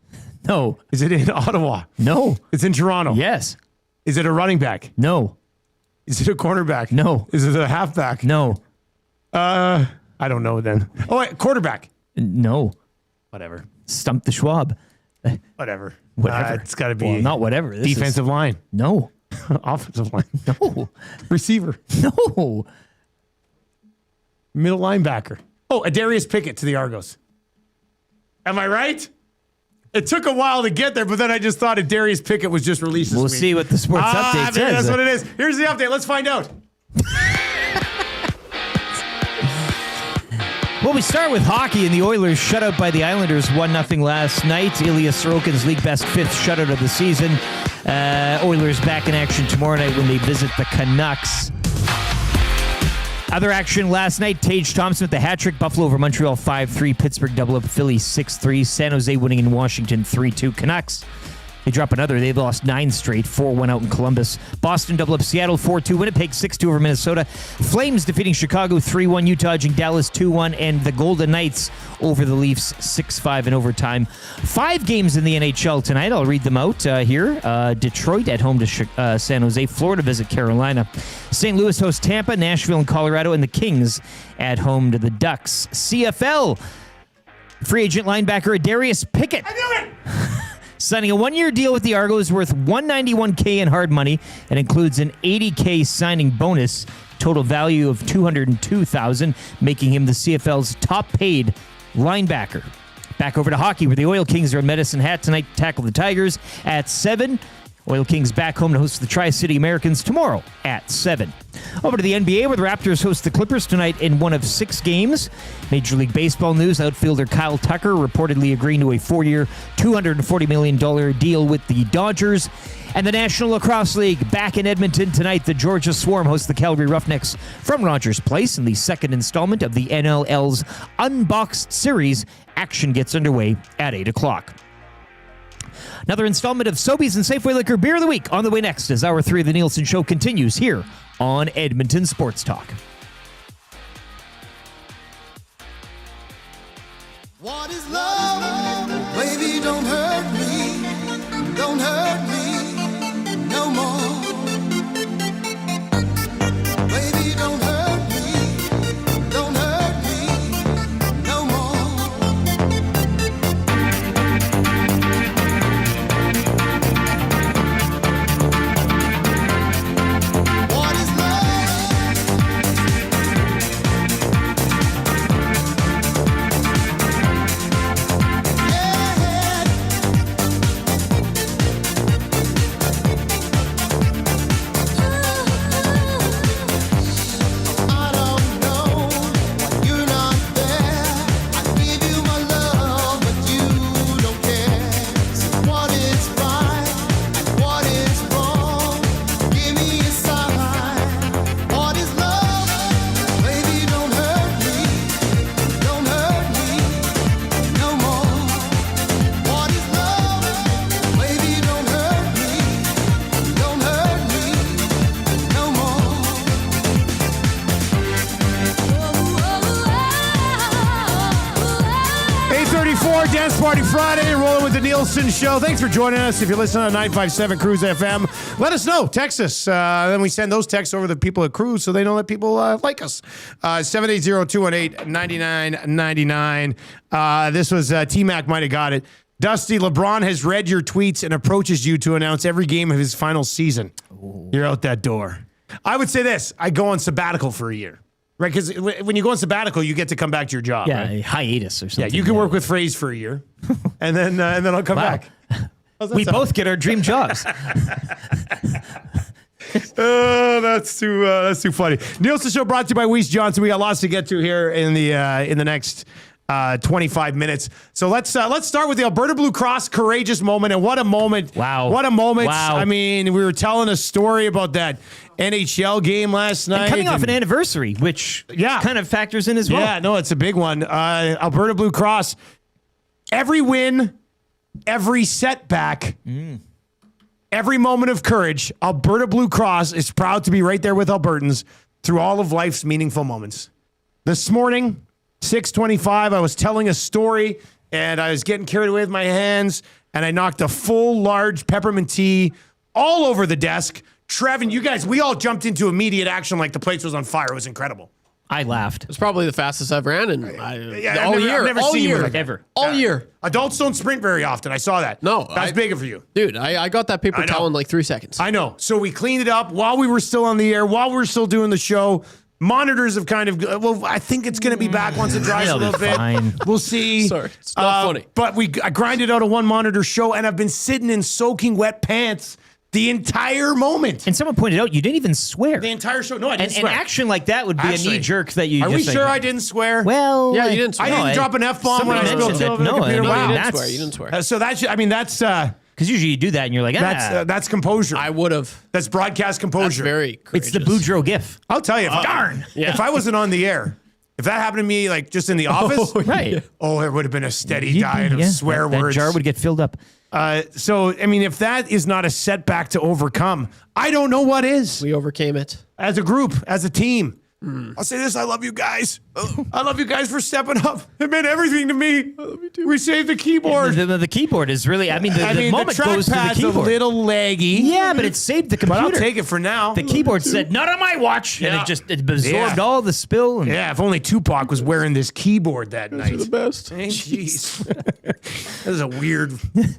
No. Is it in Ottawa? No. It's in Toronto? Yes. Is it a running back? No. Is it a cornerback? No. Is it a halfback? No. I don't know then. Oh, wait, quarterback? No. Whatever. Stump the Schwab. Whatever. Whatever. It's got to be. Well, not whatever. This defensive line. No. Offensive line. No. Receiver. No. Middle linebacker. Oh, Adarius Pickett to the Argos. Am I right? It took a while to get there, but then I just thought Adarius Pickett was just released this week. We'll see what the sports update says. That's what it is. Here's the update. Let's find out. Well, we start with hockey, and the Oilers shut out by the Islanders 1-0 last night. Ilya Sorokin's league best 5th shutout of the season. Oilers back in action tomorrow night when they visit the Canucks. Other action last night, Tage Thompson with the hat trick. Buffalo over Montreal 5-3. Pittsburgh double up Philly 6-3. San Jose winning in Washington 3-2. Canucks, they drop another. They've lost 9 straight. 4-1 out in Columbus. Boston double up Seattle 4-2. Winnipeg 6-2 over Minnesota. Flames defeating Chicago 3-1. Utah edging Dallas 2-1. And the Golden Knights over the Leafs 6-5 in overtime. 5 games in the NHL tonight. I'll read them out here. Detroit at home to San Jose. Florida visit Carolina. St. Louis hosts Tampa. Nashville and Colorado. And the Kings at home to the Ducks. CFL. Free agent linebacker Darius Pickett. I knew it! Signing a 1-year deal with the Argos worth $191K in hard money and includes an $80K signing bonus, total value of $202,000, making him the CFL's top-paid linebacker. Back over to hockey, where the Oil Kings are in Medicine Hat tonight to tackle the Tigers at 7. Oil Kings back home to host the Tri-City Americans tomorrow at 7. Over to the NBA, where the Raptors host the Clippers tonight in one of 6 games. Major League Baseball news, outfielder Kyle Tucker reportedly agreeing to a 4-year, $240 million deal with the Dodgers. And the National Lacrosse League back in Edmonton tonight. The Georgia Swarm hosts the Calgary Roughnecks from Rogers Place in the second installment of the NLL's Unboxed Series. Action gets underway at 8 o'clock. Another installment of Sobeys and Safeway Liquor Beer of the Week on the way next as Hour 3 of the Nielson Show continues here on Edmonton Sports Talk. What is love? Baby, don't hurt me. Don't hurt me no more. Baby, don't hurt me. Don't hurt me no more. What is Dance Party Friday, rolling with the Nielson Show. Thanks for joining us. If you're listening on 957 Cruise FM, let us know. Text us. Then we send those texts over to the people at Cruise so they know that people like us. 780-218-9999. This was T-Mac might have got it. Dusty, LeBron has read your tweets and approaches you to announce every game of his final season. Ooh. You're out that door. I would say this. I go on sabbatical for a year. Right, because when you go on sabbatical, you get to come back to your job. Yeah, right? Hiatus or something. Yeah, you can work with Phrase for a year, and then I'll come back. We both get our dream jobs. That's too funny. Nielsen Show brought to you by Weiss Johnson. We got lots to get to here in the next 25 minutes. So let's start with the Alberta Blue Cross courageous moment. And what a moment. Wow. What a moment. Wow. I mean, we were telling a story about that NHL game last night. And coming off an anniversary, which kind of factors in as well. Yeah, no, it's a big one. Alberta Blue Cross, every win, every setback, every moment of courage, Alberta Blue Cross is proud to be right there with Albertans through all of life's meaningful moments. This morning, 6:25, I was telling a story, and I was getting carried away with my hands, and I knocked a full, large peppermint tea all over the desk. Trevin, you guys, we all jumped into immediate action like the place was on fire. It was incredible. I laughed. It was probably the fastest I've ran in I've never seen year. Like ever. All year. Adults don't sprint very often. I saw that. No. That's bigger for you. Dude, I got that paper towel in like 3 seconds. I know. So we cleaned it up while we were still on the air, while we were still doing the show. Monitors have kind of, well, I think it's going to be back once it dries a little bit. Fine. We'll see. Sorry, it's not funny. But I grinded out a one monitor show, and I've been sitting in soaking wet pants the entire moment. And someone pointed out you didn't even swear. The entire show. No, I didn't An swear. action like that would be a knee jerk that you Are just we like, sure I didn't swear? Well, yeah, you didn't swear. I didn't drop an F-bomb when I spilled mentioned over the no, computer. I mean, Wow. You didn't swear. So that's, I mean, that's Because usually you do that and you're like, That's composure. I would have. That's broadcast composure. That's very courageous. it's the Boudreaux gif. I'll tell you. Darn. If I wasn't on the air, if that happened to me, like just in the office, Right. it would have been a steady diet of swear words. That jar would get filled up. So, I mean, if that is not a setback to overcome, I don't know what is. We overcame it. As a group, as a team. I'll say this, I love you guys. I love you guys for stepping up. It meant everything to me. We saved the keyboard. The keyboard is really, the moment goes to the trackpad's a keyboard. little laggy. Yeah, but it saved the computer. But I'll take it for now. The keyboard said, not on my watch. And it absorbed all the spill. And if only Tupac was wearing this keyboard that night. Those are the best. Hey, jeez. That is a weird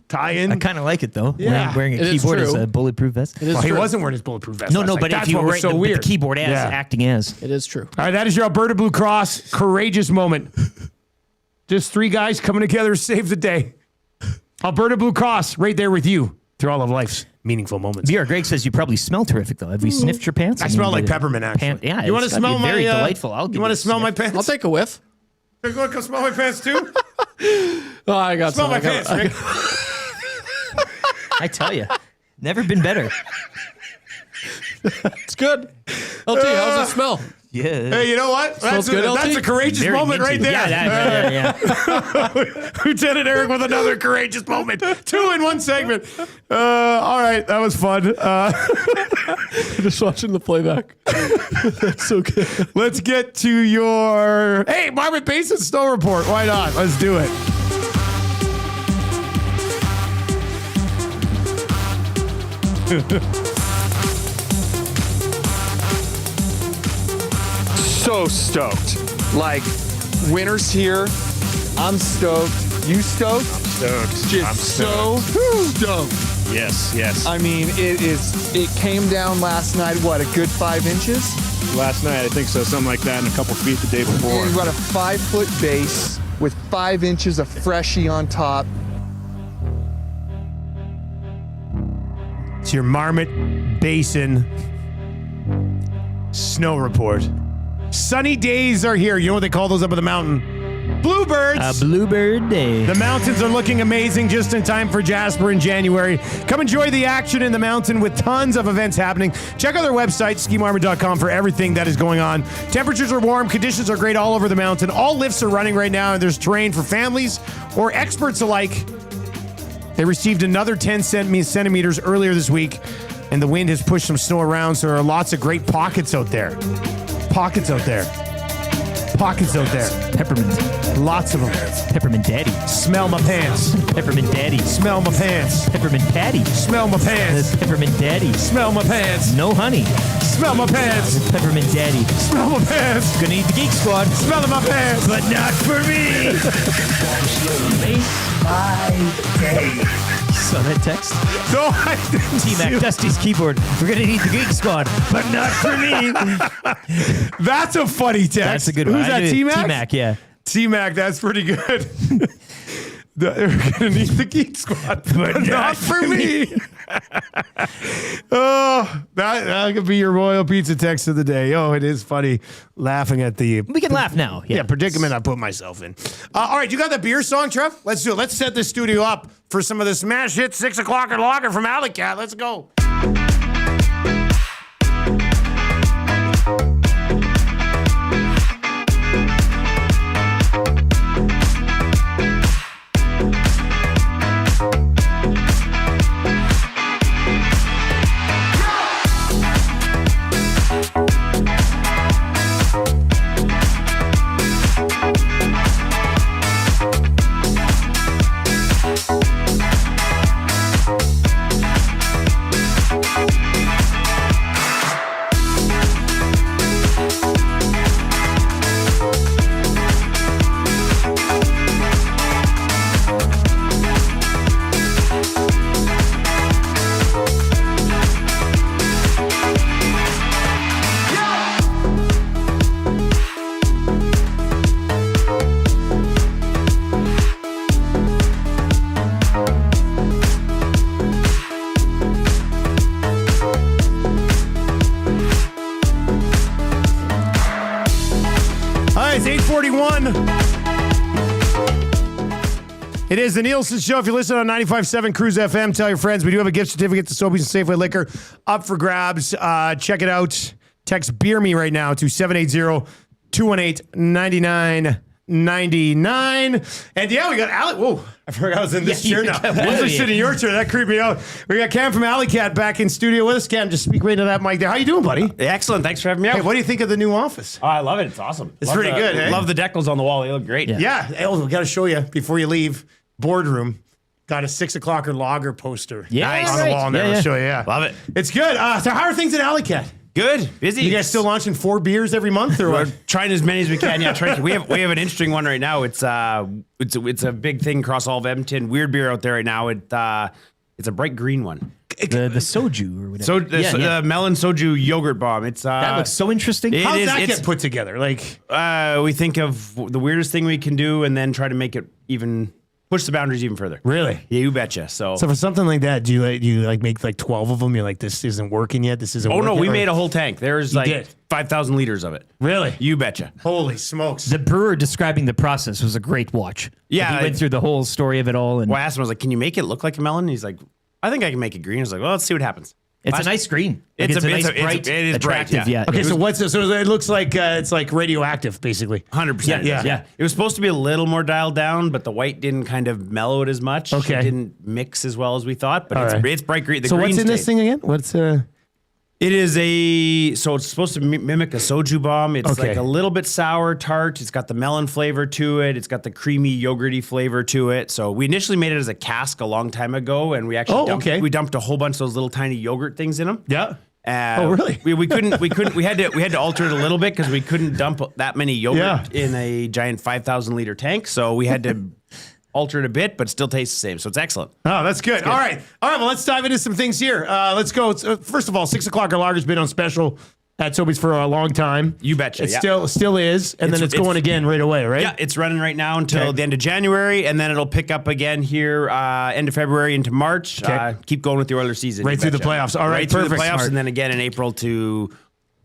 tie-in. I kind of like it, though. Yeah. Wearing a keyboard as a bulletproof vest. Well, he wasn't wearing his bulletproof vest. No, last night. but That's if you what were was so the weird. keyboard as acting as. It is true. All right, that is your Alberta Blue Cross courageous moment. Just 3 guys coming together to save the day. Alberta Blue Cross, right there with you through all of life's meaningful moments. VR Greg says you probably smell terrific, though. Have we sniffed your pants? I smell like peppermint, actually. Yeah, you want to smell my? very delightful. You want to smell my pants? I'll take a whiff. You want to come smell my pants too? Oh, I got smell some. my pants, Rick. I tell you, never been better. It's good. LT, how's it smell? Yeah. Hey, you know what? Smells good, LT? That's a courageous moment right there. Yeah. Lieutenant Eric with another courageous moment. 2 in 1 segment. All right, that was fun. Just watching the playback. That's so good. Let's get to your Marmot Basin Snow Report. Why not? Let's do it. So stoked. Like, winter's here. I'm stoked. You stoked? I'm stoked. Just so stoked. Yes. I mean, it came down last night, what, a good 5 inches? Last night, I think so. Something like that, and a couple feet the day before. You've got a 5-foot base with 5 inches of freshie on top. It's your Marmot Basin Snow Report. Sunny days are here. You know what they call those up at the mountain? Bluebirds. Bluebird day. The mountains are looking amazing just in time for Jasper in January. Come enjoy the action in the mountain with tons of events happening. Check out their website, skimarmor.com, for everything that is going on. Temperatures are warm. Conditions are great all over the mountain. All lifts are running right now, and there's terrain for families or experts alike. They received another 10 centimeters earlier this week, and the wind has pushed some snow around, so there are lots of great pockets out there. Pockets out there. Peppermint. Lots of them. Peppermint daddy. Smell my pants. Peppermint daddy. Smell my pants. Peppermint patty. Smell my pants. Peppermint daddy. Smell my pants. No honey. Smell my pants. Peppermint daddy. Smell my pants. Gonna eat the Geek Squad. Smell my pants. But not for me. Make my day. Saw that text? No, I didn't. T-Mac, Dusty's keyboard. We're gonna need the Geek Squad, but not for me. That's a funny text. That's a good one. Who's that, T-Mac? T-Mac, yeah. T-Mac, that's pretty good. We're gonna need the Geek Squad, but not for me. Oh, that could be your Royal Pizza text of the day. Oh, it is funny laughing at the. We can laugh now. Yeah, predicament I put myself in. All right, you got the beer song, Trev? Let's do it. Let's set this studio up for some of the smash hit 6 o'clock or lager from Alleycat. Let's go. It is the Nielson Show. If you listen on 95.7 Cruise FM, tell your friends. We do have a gift certificate to Sobeys and Safeway Liquor up for grabs. Check it out. Text Beer Me right now to 780-218-9999. And yeah, we got Alec. Whoa, I forgot I was in this chair now. I was sitting in your chair. That creeped me out. We got Cam from Alleycat back in studio with us. Cam, just speak right into that mic there. How you doing, buddy? Excellent. Thanks for having me out. Hey, what do you think of the new office? Oh, I love it. It's awesome. It's pretty good. Eh? Love the decals on the wall. They look great. Yeah. Oh, we got to show you before you leave. Boardroom. Got a 6 o'clocker lager poster. On the wall there. We'll show you. Yeah. Love it. It's good. So how are things at Alleycat? Good. Busy. You guys still launching 4 beers every month, or what? We're trying as many as we can. Yeah, we have an interesting one right now. It's a big thing across all of Edmonton. Weird beer out there right now. It's a bright green one. The soju or whatever. The melon soju yogurt bomb. It's that looks so interesting. How does that get put together? Like, we think of the weirdest thing we can do, and then try to make it even. Push the boundaries even further. Really? Yeah, you betcha. So for something like that, do you make like 12 of them? You're like, this isn't working yet. This isn't. Oh working, no, we made a whole tank. There's like did? 5,000 liters of it. Really? You betcha. Holy smokes! The brewer describing the process was a great watch. Yeah, he went through the whole story of it all. And I asked him, I was like, "Can you make it look like a melon?" He's like, "I think I can make it green." I was like, "Well, let's see what happens." It's a nice green. It's a nice bright, it is attractive. Bright, yeah. Okay, so what's this? So it looks like it's like radioactive, basically. 100%. Yeah. It was supposed to be a little more dialed down, but the white didn't kind of mellow it as much. Okay. It didn't mix as well as we thought, but it's bright green. So what's in this thing again? What's It is so it's supposed to mimic a soju bomb. It's like a little bit sour tart. It's got the melon flavor to it. It's got the creamy yogurty flavor to it. So we initially made it as a cask a long time ago, and we actually dumped a whole bunch of those little tiny yogurt things in them. Yeah. Oh really? We had to alter it a little bit because we couldn't dump that many yogurt in a giant 5,000 liter tank. So we had to alter it a bit, but still tastes the same. So it's excellent. Oh, that's good. All right. Well, let's dive into some things here. Let's go. First of all, 6 o'clocker lager's been on special at Sobeys for a long time. You betcha. It still is, and then it's going again right away, right? Yeah, it's running right now until the end of January, and then it'll pick up again here end of February into March. Keep going with the Oilers season. Right through the playoffs. All right, through perfect. the playoffs, and then again in April to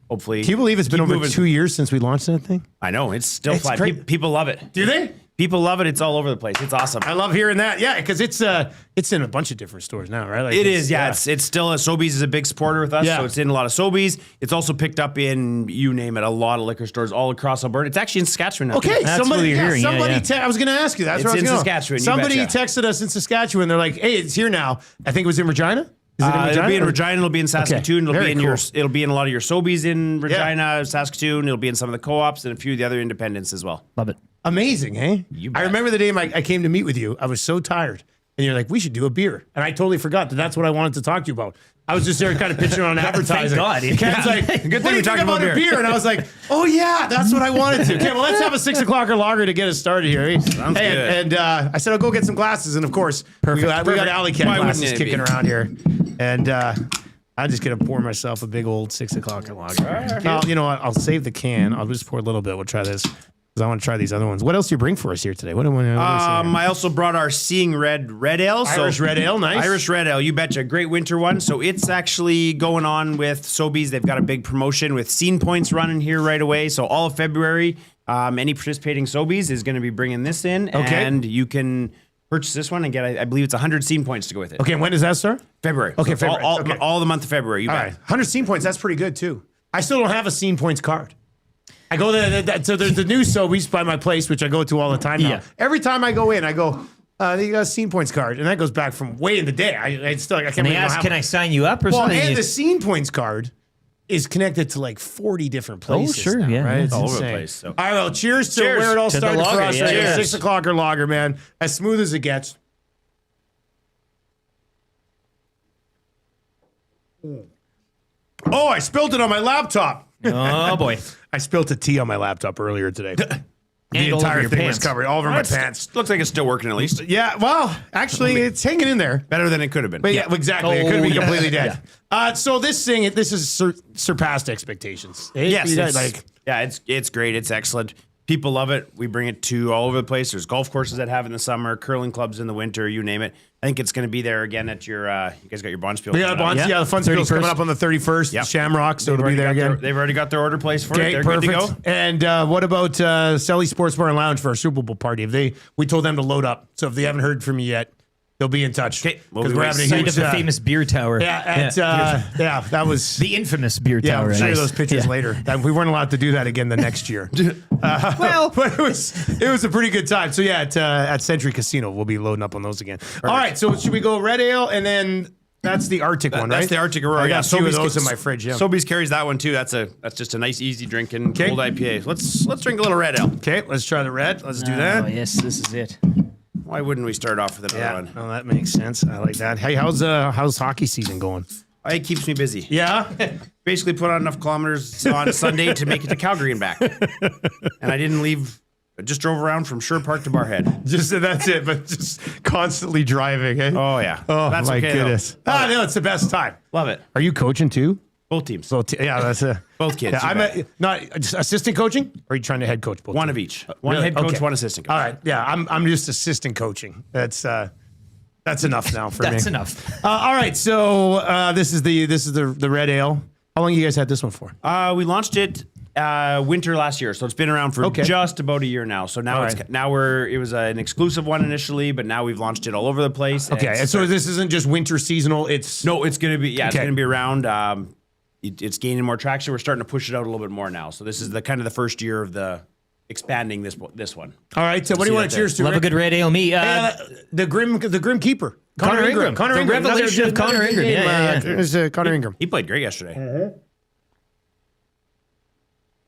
hopefully. Can you believe it's been over 2 years since we launched that thing? I know. It's still flying. People love it. Do they? People love it. It's all over the place. It's awesome. I love hearing that. Yeah, because it's in a bunch of different stores now, right? Like it is. Yeah, it's still Sobeys is a big supporter with us, so it's in a lot of Sobeys. It's also picked up in you name it, a lot of liquor stores all across Alberta. It's actually in Saskatchewan now. Okay, that's what you're hearing. I was going to ask you. That's it's what I was in going Saskatchewan. Somebody texted us in Saskatchewan. They're like, "Hey, it's here now." I think it was in Regina. Is it in Regina? It'll be in Regina. It'll be in Saskatoon. Okay. It'll be in a lot of your Sobeys in Regina, Saskatoon. It'll be in some of the co-ops and a few of the other independents as well. Love it. Amazing, eh? I remember the day I came to meet with you. I was so tired. And you're like, we should do a beer. And I totally forgot that that's what I wanted to talk to you about. I was just there kind of pitching on advertising. Thank God. Ken's like, good thing we're talking about beer. And I was like, oh yeah, that's what I wanted to. Okay, well, let's have a 6 o'clocker lager to get us started here. Sounds good. And I said, I'll go get some glasses. And of course, we got Alleycat glasses kicking around here. And I'm just going to pour myself a big old 6 o'clocker lager. You know what? I'll save the can. I'll just pour a little bit. We'll try this. I want to try these other ones. What else do you bring for us here today? What do we I also brought our Seeing Red Ale. Irish Red Ale, nice. Irish Red Ale, you betcha. Great winter one. So it's actually going on with Sobeys. They've got a big promotion with Scene Points running here right away. So all of February, any participating Sobeys is going to be bringing this in. Okay. And you can purchase this one and get, I believe it's 100 Scene Points to go with it. Okay, when does that start? February. Okay, so February. All the month of February. You all bet. right, 100 Scene Points, that's pretty good too. I still don't have a Scene Points card. I go there, so there's the new Sobeys by my place, which I go to all the time now. Yeah. Every time I go in, I go, you got a Scene Points card. And that goes back from way in the day. I can't And they believe ask, can I sign you up or something? And the Scene Points card is connected to like 40 different places. sure, now, yeah, right? yeah. It's all over the insane. place. So. All right, well, cheers to where it all to the started for lager, us. yeah, Right here. cheers. 6 o'clocker lager, man. As smooth as it gets. Oh, I spilled it on my laptop. Oh, boy. I spilled a tea on my laptop earlier today. The And all over entire your thing pants. was covered all over my pants. Looks like it's still working at least. Yeah, well, actually, it's hanging in there. Better than it could have been. But yeah, exactly. It could have been yeah. completely dead. So this has surpassed expectations. Yes, It's it's great. It's excellent. People love it. We bring it to all over the place. There's golf courses that have it in the summer, curling clubs in the winter, you name it. I think it's going to be there again at your, you guys got your Bonspiel. We got Bonds, the Fun Spiel's coming up on the 31st. Yep. Shamrock, so it'll be there again. They've already got their order placed for it. They're perfect. good to go. And what about Selly Sports Bar and Lounge for our Super Bowl party? We told them to load up. So if they haven't heard from you yet, they'll be in touch. Okay, because we're having a huge the famous beer tower. That was the infamous beer tower. I'll show you those pictures later. We weren't allowed to do that again the next year. But it was a pretty good time. So at Century Casino, we'll be loading up on those again. Perfect. All right, so should we go red ale and then that's the Arctic one, right? That's the Arctic Aurora. I got a few of those in my fridge. Yeah. Sobeys carries that one too. That's just a nice, easy drinking cold IPA. Let's drink a little red ale. Okay, let's try the red. Let's do that. Oh yes, this is it. Why wouldn't we start off with another one? Oh, that makes sense. I like that. Hey, how's hockey season going? It keeps me busy. Yeah? Basically put on enough kilometers on a Sunday to make it to Calgary and back. And I didn't leave. I just drove around from Sherwood Park to Barhead. That's it, but just constantly driving. Eh? Oh, yeah. Oh, that's my okay, goodness. No, it's the best time. Love it. Are you coaching too? Both teams. Yeah, that's it. Both kids. Yeah, I'm not assistant coaching. Or are you trying to head coach both? One teams? of each. One head coach, one assistant coach. All right. Yeah, I'm just assistant coaching. That's enough now for me. That's enough. All right. So this is the red ale. How long you guys had this one for? We launched it winter last year, so it's been around for just about a year now. So now it was an exclusive one initially, but now we've launched it all over the place. Okay, and so this isn't just winter seasonal. It's going to be it's going to be around. It's gaining more traction. We're starting to push it out a little bit more now. So this is the kind of the first year of the expanding this one. All right. So what do you want to cheers to? Love a good red ale. Me, the Grim Keeper, Connor Ingram. Connor Ingram. The revelation of Connor Ingram. Yeah. Connor Ingram. He played great yesterday.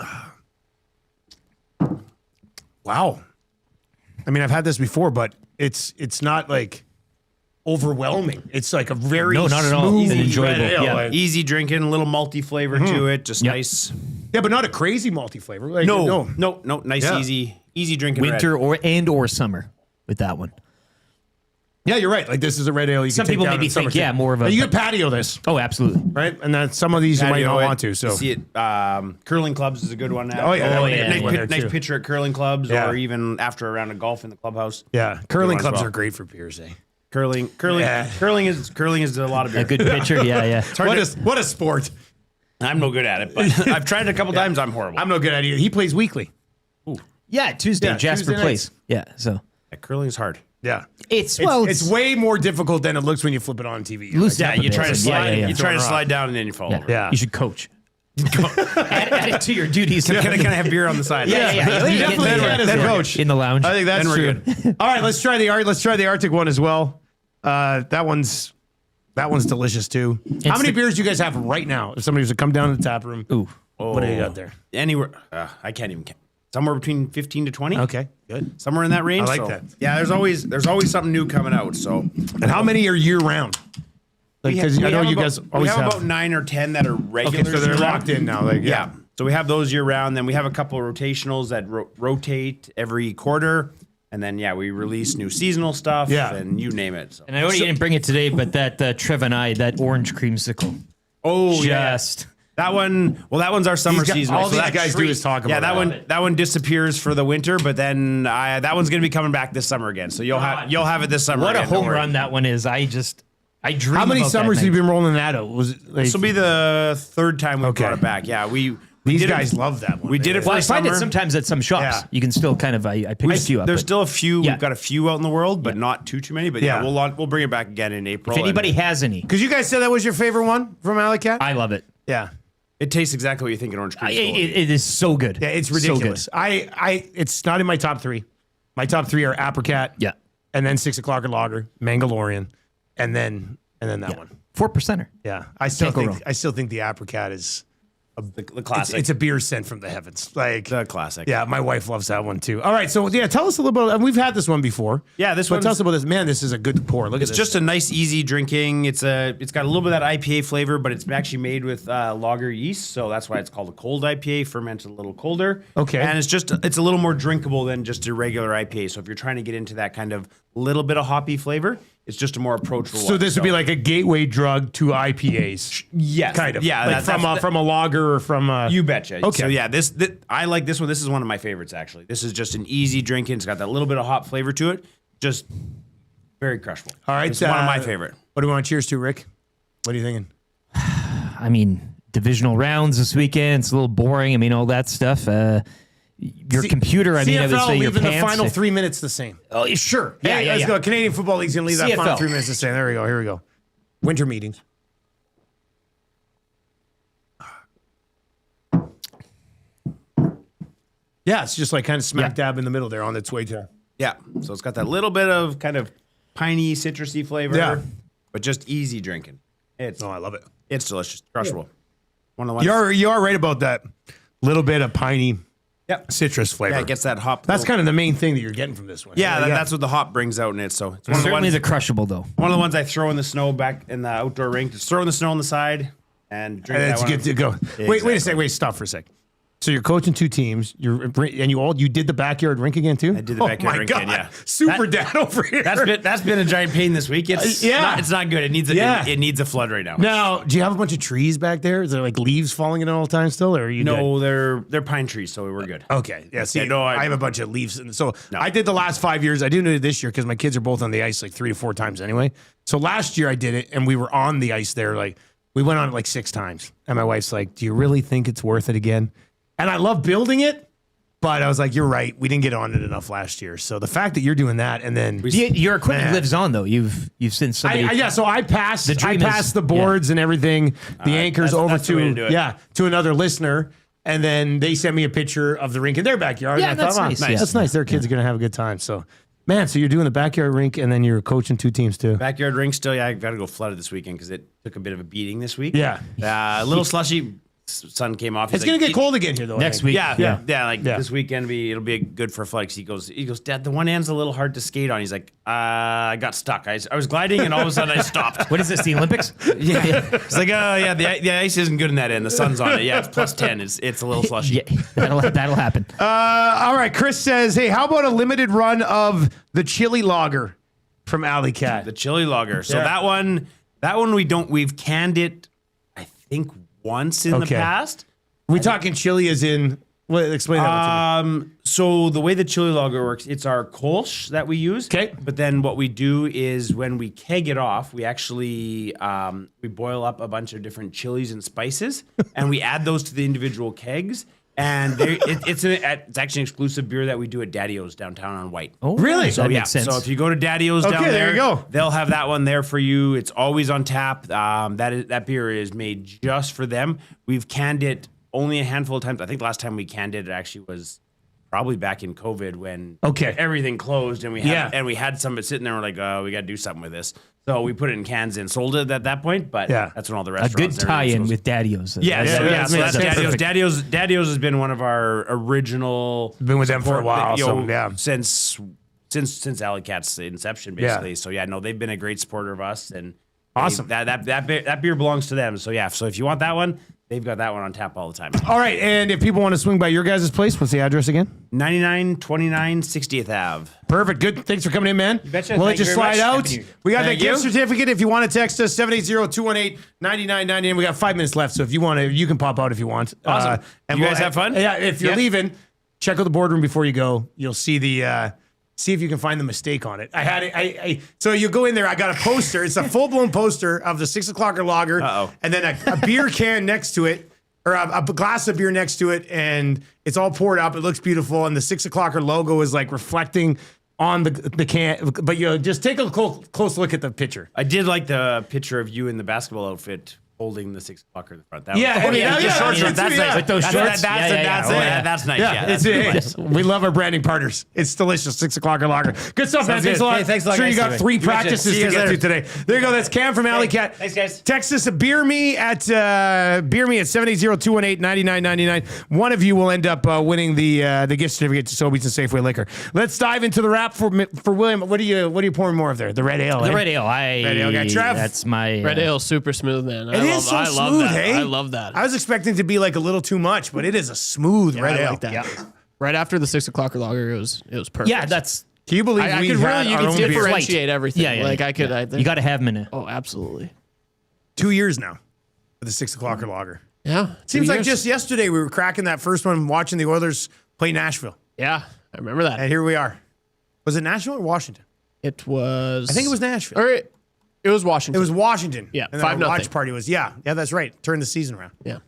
Mm-hmm. Wow. I mean, I've had this before, but it's not like overwhelming. It's like a very not at all. smooth, Enjoyable. red ale. Yeah. Easy drinking, a little malty flavor to it, just nice. Yeah, but not a crazy malty flavor. Like, no. Nice, easy drinking. Winter or summer with that one. Yeah, you're right. Like this is a red ale. Some people maybe think, more of a. You could patio this. Oh, absolutely. Right, and then some of these you might not want to. So you see it. Curling clubs is a good one now. Oh yeah, nice picture at curling clubs, or even after a round of golf in the clubhouse. Yeah, curling clubs are great for beers. Curling is a lot of beer. A good picture. Yeah. What a sport. I'm no good at it, but I've tried it a couple times. I'm horrible. I'm no good at it. He plays weekly. Ooh. Yeah, Tuesday. Jasper plays. Yeah, so curling is hard. Yeah, it's way more difficult than it looks when you flip it on TV. You try to slide. You try to slide down and then you fall over. Yeah, you should coach. add it to your duties. Can I have beer on the side? Yeah. You definitely can as coach in the lounge. I think that's true. Good. All right, let's try the Arctic one as well. That one's delicious too. How many beers do you guys have right now? If somebody was to come down to the tap room, what do you got there? Anywhere, I can't even count. Somewhere between 15 to 20. Okay, good. Somewhere in that range. I like that. Yeah, there's always something new coming out. So, and how many are year round? Because I know you guys always have about 9 or 10 that are regular. Okay, so they're locked in now. Yeah. So we have those year round. Then we have a couple of rotationals that rotate every quarter. And then, we release new seasonal stuff. Yeah. And you name it. So. And I know you didn't bring it today, but that Trev and I, that orange creamsicle. Oh, just. That one, that one's our summer season. All these guys do is talk about that one disappears for the winter, but then that one's going to be coming back this summer again. So you'll have it this summer. What again, a home run that one is. I dream. How many about summers that have you been rolling that out? This will be the third time we brought it back. Yeah, these guys love that one. We did it for I summer. find it sometimes at some shops. Yeah. You can still kind of I pick a few up. There's still a few. We've got a few out in the world, but not too many. But we'll bring it back again in April. If anybody has any, because you guys said that was your favorite one from Alleycat. I love it. Yeah. It tastes exactly what you think an orange cream it is so good. Yeah, it's ridiculous. So it's not in my top 3. My top 3 are Apricot. Yeah. And then 6 o'clock Lager, Mangalorean, and then that one. 4%er. Yeah. I still think the Apricot is the classic. It's a beer sent from the heavens. Like the classic. Yeah, my wife loves that one too. All right, so tell us a little bit. We've had this one before. Yeah, tell us about this. Man, this is a good pour. Look at this. It's just a nice, easy drinking. It's got a little bit of that IPA flavor, but it's actually made with lager yeast, so that's why it's called a cold IPA, fermented a little colder. Okay. And it's a little more drinkable than just a regular IPA. So if you're trying to get into that kind of little bit of hoppy flavor. It's just a more approachable. So this would be like a gateway drug to IPAs. Yes, kind of. Yeah, like from a lager or from a. You betcha. Okay. So yeah, this I like this one. This is one of my favorites actually. This is just an easy drinking. It's got that little bit of hop flavor to it. Just very crushable. All right, it's one of my favorite. What do we want to cheers to, Rick? What are you thinking? I mean, divisional rounds this weekend. It's a little boring. I mean, all that stuff. Your computer, I mean, I would CFL say your leaving the pants. final 3 minutes the same. Oh, sure. Hey, let's go. Canadian Football League's going to leave that final CFL. 3 minutes the same. There we go. Here we go. Winter meetings. Yeah, it's just like kind of smack dab in the middle there on its way to. Yeah. So it's got that little bit of kind of piney, citrusy flavor, but just easy drinking. I love it. It's delicious, crushable. One of the ones. You are right about that little bit of piney citrus flavor. Yeah, it gets that hop. That's kind of the main thing that you're getting from this one. Yeah, that's what the hop brings out in it. So it's one of the Certainly ones, the crushable, though. one of the ones I throw in the snow back in the outdoor rink. Just throw in the snow on the side and drink And that it's one. good to go. Exactly. Wait a second. Wait, stop for a sec. So you're coaching 2 teams. You did the backyard rink again too. I did the backyard rink again, yeah. Super dad over here. That's been a giant pain this week. It's it's not good. It needs it needs a flood right now. Now, do you have a bunch of trees back there? Is there like leaves falling in it all the time still, or are you? No, they're pine trees, so we're good. Okay, yeah. See, no, I have a bunch of leaves, and so I did the last 5 years. I didn't do it this year because my kids are both on the ice like 3 to 4 times anyway. So last year I did it, and we were on the ice there. Like we went on it like 6 times, and my wife's like, "Do you really think it's worth it again?" And I love building it, but I was like, "You're right. We didn't get on it enough last year." So the fact that you're doing that, and then Your equipment lives on, though. You've since somebody. So I passed. The dream I passed is- the boards and everything, the anchors over that's the way to do it. to another listener, and then they sent me a picture of the rink in their backyard. Yeah, and I that's thought, nice. That's nice. Their kids are gonna have a good time. So, man, so you're doing the backyard rink, and then you're coaching 2 teams too. Backyard rink still. Yeah, I got to go flood it this weekend because it took a bit of a beating this week. Yeah. A little slushy. Sun came off. It's gonna get cold again here though. I Next think. week. Yeah. This weekend it'll be good for a flood. 'Cause he goes, Dad, the one end's a little hard to skate on. He's like, I got stuck. I was gliding and all of a sudden I stopped. What is this, the Olympics? Yeah. It's like, oh yeah, the ice isn't good in that end. The sun's on it. Yeah, it's plus 10. It's a little slushy. Yeah, that'll happen. All right. Chris says, "Hey, how about a limited run of the chili lager from Alleycat?" The chili lager. So that one we've canned it, I think once in the past. We talking chili as in? Well, explain that to me. So the way the chili lager works, it's our Kolsch that we use. Okay. But then what we do is when we keg it off, we actually we boil up a bunch of different chilies and spices, and we add those to the individual kegs. And it's actually an exclusive beer that we do at Daddy-O's downtown on White. Oh, really? So That makes sense. So if you go to Daddy-O's down there there, you go. they'll have that one there for you. It's always on tap. That beer is made just for them. We've canned it only a handful of times. I think the last time we canned it actually was probably back in COVID when everything closed and we had some of it sitting there. We're like, oh, we got to do something with this. So we put it in cans and sold it at that point. But that's when all the A restaurants. good tie-in with Daddy-O's. So that's perfect. Daddy-O's has been one of our original. Been with them for a while. Since Alleycat's inception, basically. Yeah. So they've been a great supporter of us and awesome. That beer belongs to them. So so if you want that one, they've got that one on tap all the time. All right, and if people want to swing by your guys' place, what's the address again? 9929 60th Ave. Perfect. Good. Thanks for coming in, man. You betcha. We'll let Thank you you slide very out. much. We got Thank that gift you. certificate. If you want to text us, 780-218-9999. We got 5 minutes left, so if you want to, you can pop out if you want. Awesome. And You guys have fun? Yeah, if you're leaving, check out the boardroom before you go. You'll see the... see if you can find the mistake on it. I had it. So you go in there. I got a poster. It's a full-blown poster of the 6 o'clocker lager, and then a beer can next to it, or a glass of beer next to it, and it's all poured up. It looks beautiful, and the 6 o'clocker logo is like reflecting on the can. But just take a close look at the picture. I did like the picture of you in the basketball outfit holding the 6 o'clocker in the front. That That's nice. With those shorts? That's nice. It's we love our branding partners. It's delicious. 6 o'clocker lager. Good stuff, man. Thanks a lot. Hey, thanks a lot, Sure, guys. you got 3 You betcha. practices See to you get later. to today. There you go. That's Cam from Alleycat. Thanks, guys. Text us at beer me at 780-218-9999. One of you will end up winning the gift certificate to Sobeys and Safeway Liquor. Let's dive into the wrap for William. What are you pouring more of there? The red ale. The eh? red ale. Red ale guy. Trev. That's my Red ale, super smooth, man. It is so I love smooth, that. hey? I love that. I was expecting to be like a little too much, but it is a smooth red I ale. like that. Right after the 6 o'clocker lager, it was perfect. Yeah, that's Can you believe I we could had really, you our can own beer? differentiate everything. Yeah, Like I could, I think. You got to have them in it. Oh, absolutely. 2 years now with the 6 o'clocker lager. Yeah. Seems 2 like years. just yesterday we were cracking that first one watching the Oilers play Nashville. Yeah, I remember that. And here we are. Was it Nashville or Washington? It was. I think it was Nashville. Or it was Washington. It was Washington. Yeah, And then our 5-0. watch party was, yeah, that's right. Turn the season around. Yeah.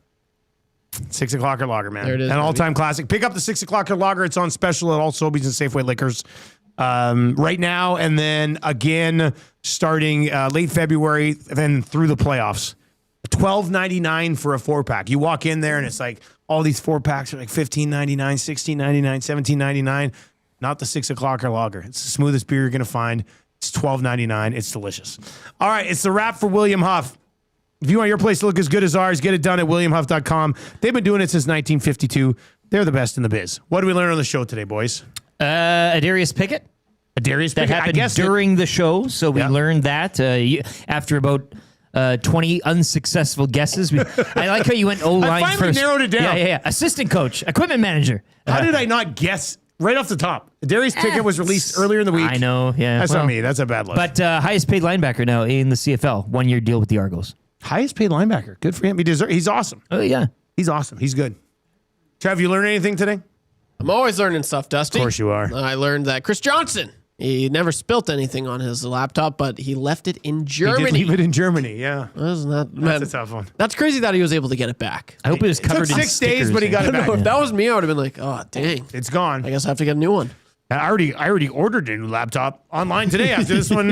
6 o'clocker lager, man. There it is, An baby. all-time classic. Pick up the 6 o'clocker lager. It's on special at all Sobeys and Safeway Liquors right now. And then again, starting late February, then through the playoffs. $12.99 for a 4-pack. You walk in there and it's like all these 4-packs are like $15.99, $16.99, $17.99. Not the 6 o'clocker lager. It's the smoothest beer you're going to find. It's $12.99. It's delicious. All right, it's the wrap for William Huff. If you want your place to look as good as ours, get it done at WilliamHuff.com. They've been doing it since 1952. They're the best in the biz. What did we learn on the show today, boys? Adarius Pickett. Adarius That Pickett. I happened guessed during the show, so we learned that after about 20 unsuccessful guesses. I like how you went O-line I finally first. narrowed it down. Yeah. Assistant coach, equipment manager. How did I not guess right off the top? Darius Pickett was released earlier in the week. I know, yeah. That's not me. That's a bad look. But highest paid linebacker now in the CFL. 1-year deal with the Argos. Highest paid linebacker. Good for him. He's awesome. Oh, yeah. He's awesome. He's good. Trev, you learn anything today? I'm always learning stuff, Dusty. Of course you are. I learned that Chris Johnston, he never spilt anything on his laptop, but he left it in Germany. He did leave it in Germany, yeah. Isn't that, man, That's a tough one. That's crazy that he was able to get it back. I hope it was covered took in 6 days, stickers. but he got I it don't back. know. If that was me, I would have been like, oh, dang. It's gone. I guess I have to get a new one. I already ordered a new laptop online today after this one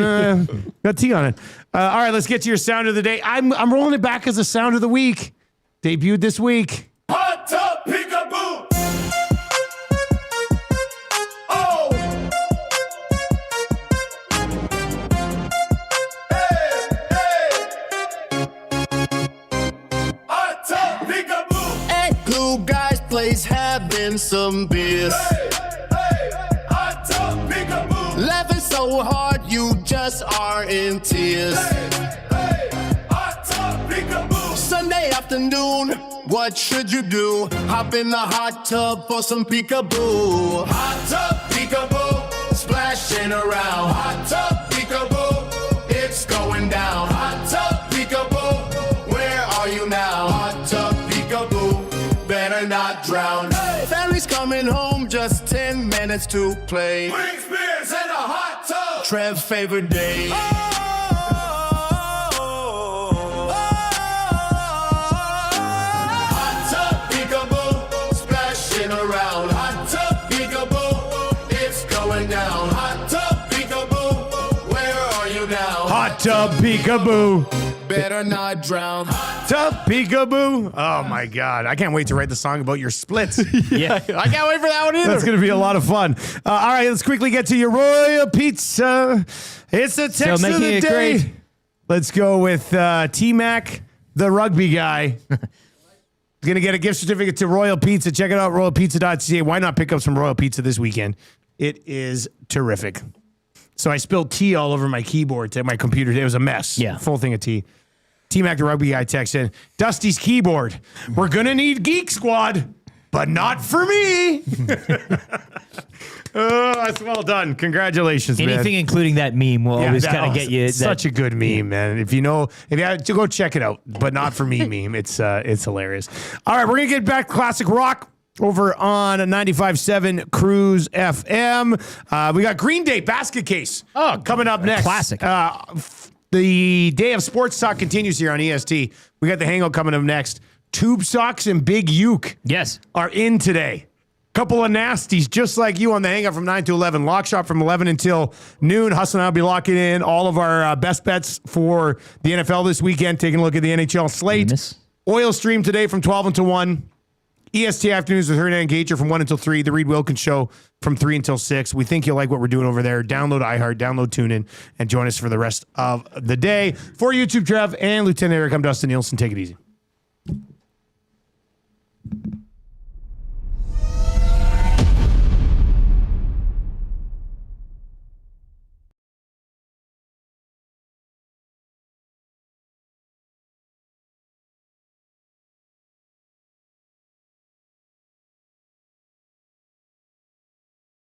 got tea on it. All right, let's get to your sound of the day. I'm rolling it back as a sound of the week. Debuted this week. Hot tub peekaboo. Oh. Hot tub peekaboo. At Glue Guy's place having some beers. Hot tub peekaboo. Laughing so hard you just are in tears. Hot tub peekaboo. Sunday afternoon, what should you do? Hop in the hot tub for some peekaboo. Hot tub peekaboo. Splashing around. Hot tub peekaboo. It's going down. Hot tub peekaboo. Where are you now? Hot tub peekaboo. Better not drown. Hey. Family's coming home, just 10 minutes to play. Wings, beers, and a hot tub. Trev's favorite day. Hot tub peekaboo. Splashing around. Hot tub peekaboo. It's going down. Hot tub peekaboo. Where are you now? Hot tub peekaboo. Better not drown. Tub peekaboo. Oh my God. I can't wait to write the song about your splits. Yeah. I can't wait for that one either. That's going to be a lot of fun. All right, let's quickly get to your Royal Pizza. It's the text of making the it day. great. Let's go with T-Mac, the rugby guy. He's going to get a gift certificate to Royal Pizza. Check it out, royalpizza.ca. Why not pick up some Royal Pizza this weekend? It is terrific. So I spilled tea all over my keyboard to my computer. It was a mess. Yeah. Full thing of tea. T-Mac, the rugby guy, texts in, Dusty's keyboard. We're going to need Geek Squad, but not for me. Oh, that's well done. Congratulations, man. Anything including that meme will always kind of get you. Such a good meme, man. If you have to go check it out, but not for me meme. It's hilarious. All right, we're going to get back to classic rock over on 95.7 Cruise FM. We got Green Day basket case coming up next. Classic. The day of sports talk continues here on EST. We got the hangout coming up next. Tube Socks and Big Uke are in today. Couple of nasties just like you on the hangout from 9 to 11. Lock shop from 11 until noon. Hustle and I will be locking in all of our best bets for the NFL this weekend. Taking a look at the NHL slate. Oil Stream today from 12 until 1. EST Afternoons with Hernan Gager from 1 until 3. The Reed Wilkins Show from 3 until 6. We think you'll like what we're doing over there. Download iHeart, download TuneIn, and join us for the rest of the day. For YouTube, Trev and Lieutenant Eric, I'm Dustin Nielsen. Take it easy.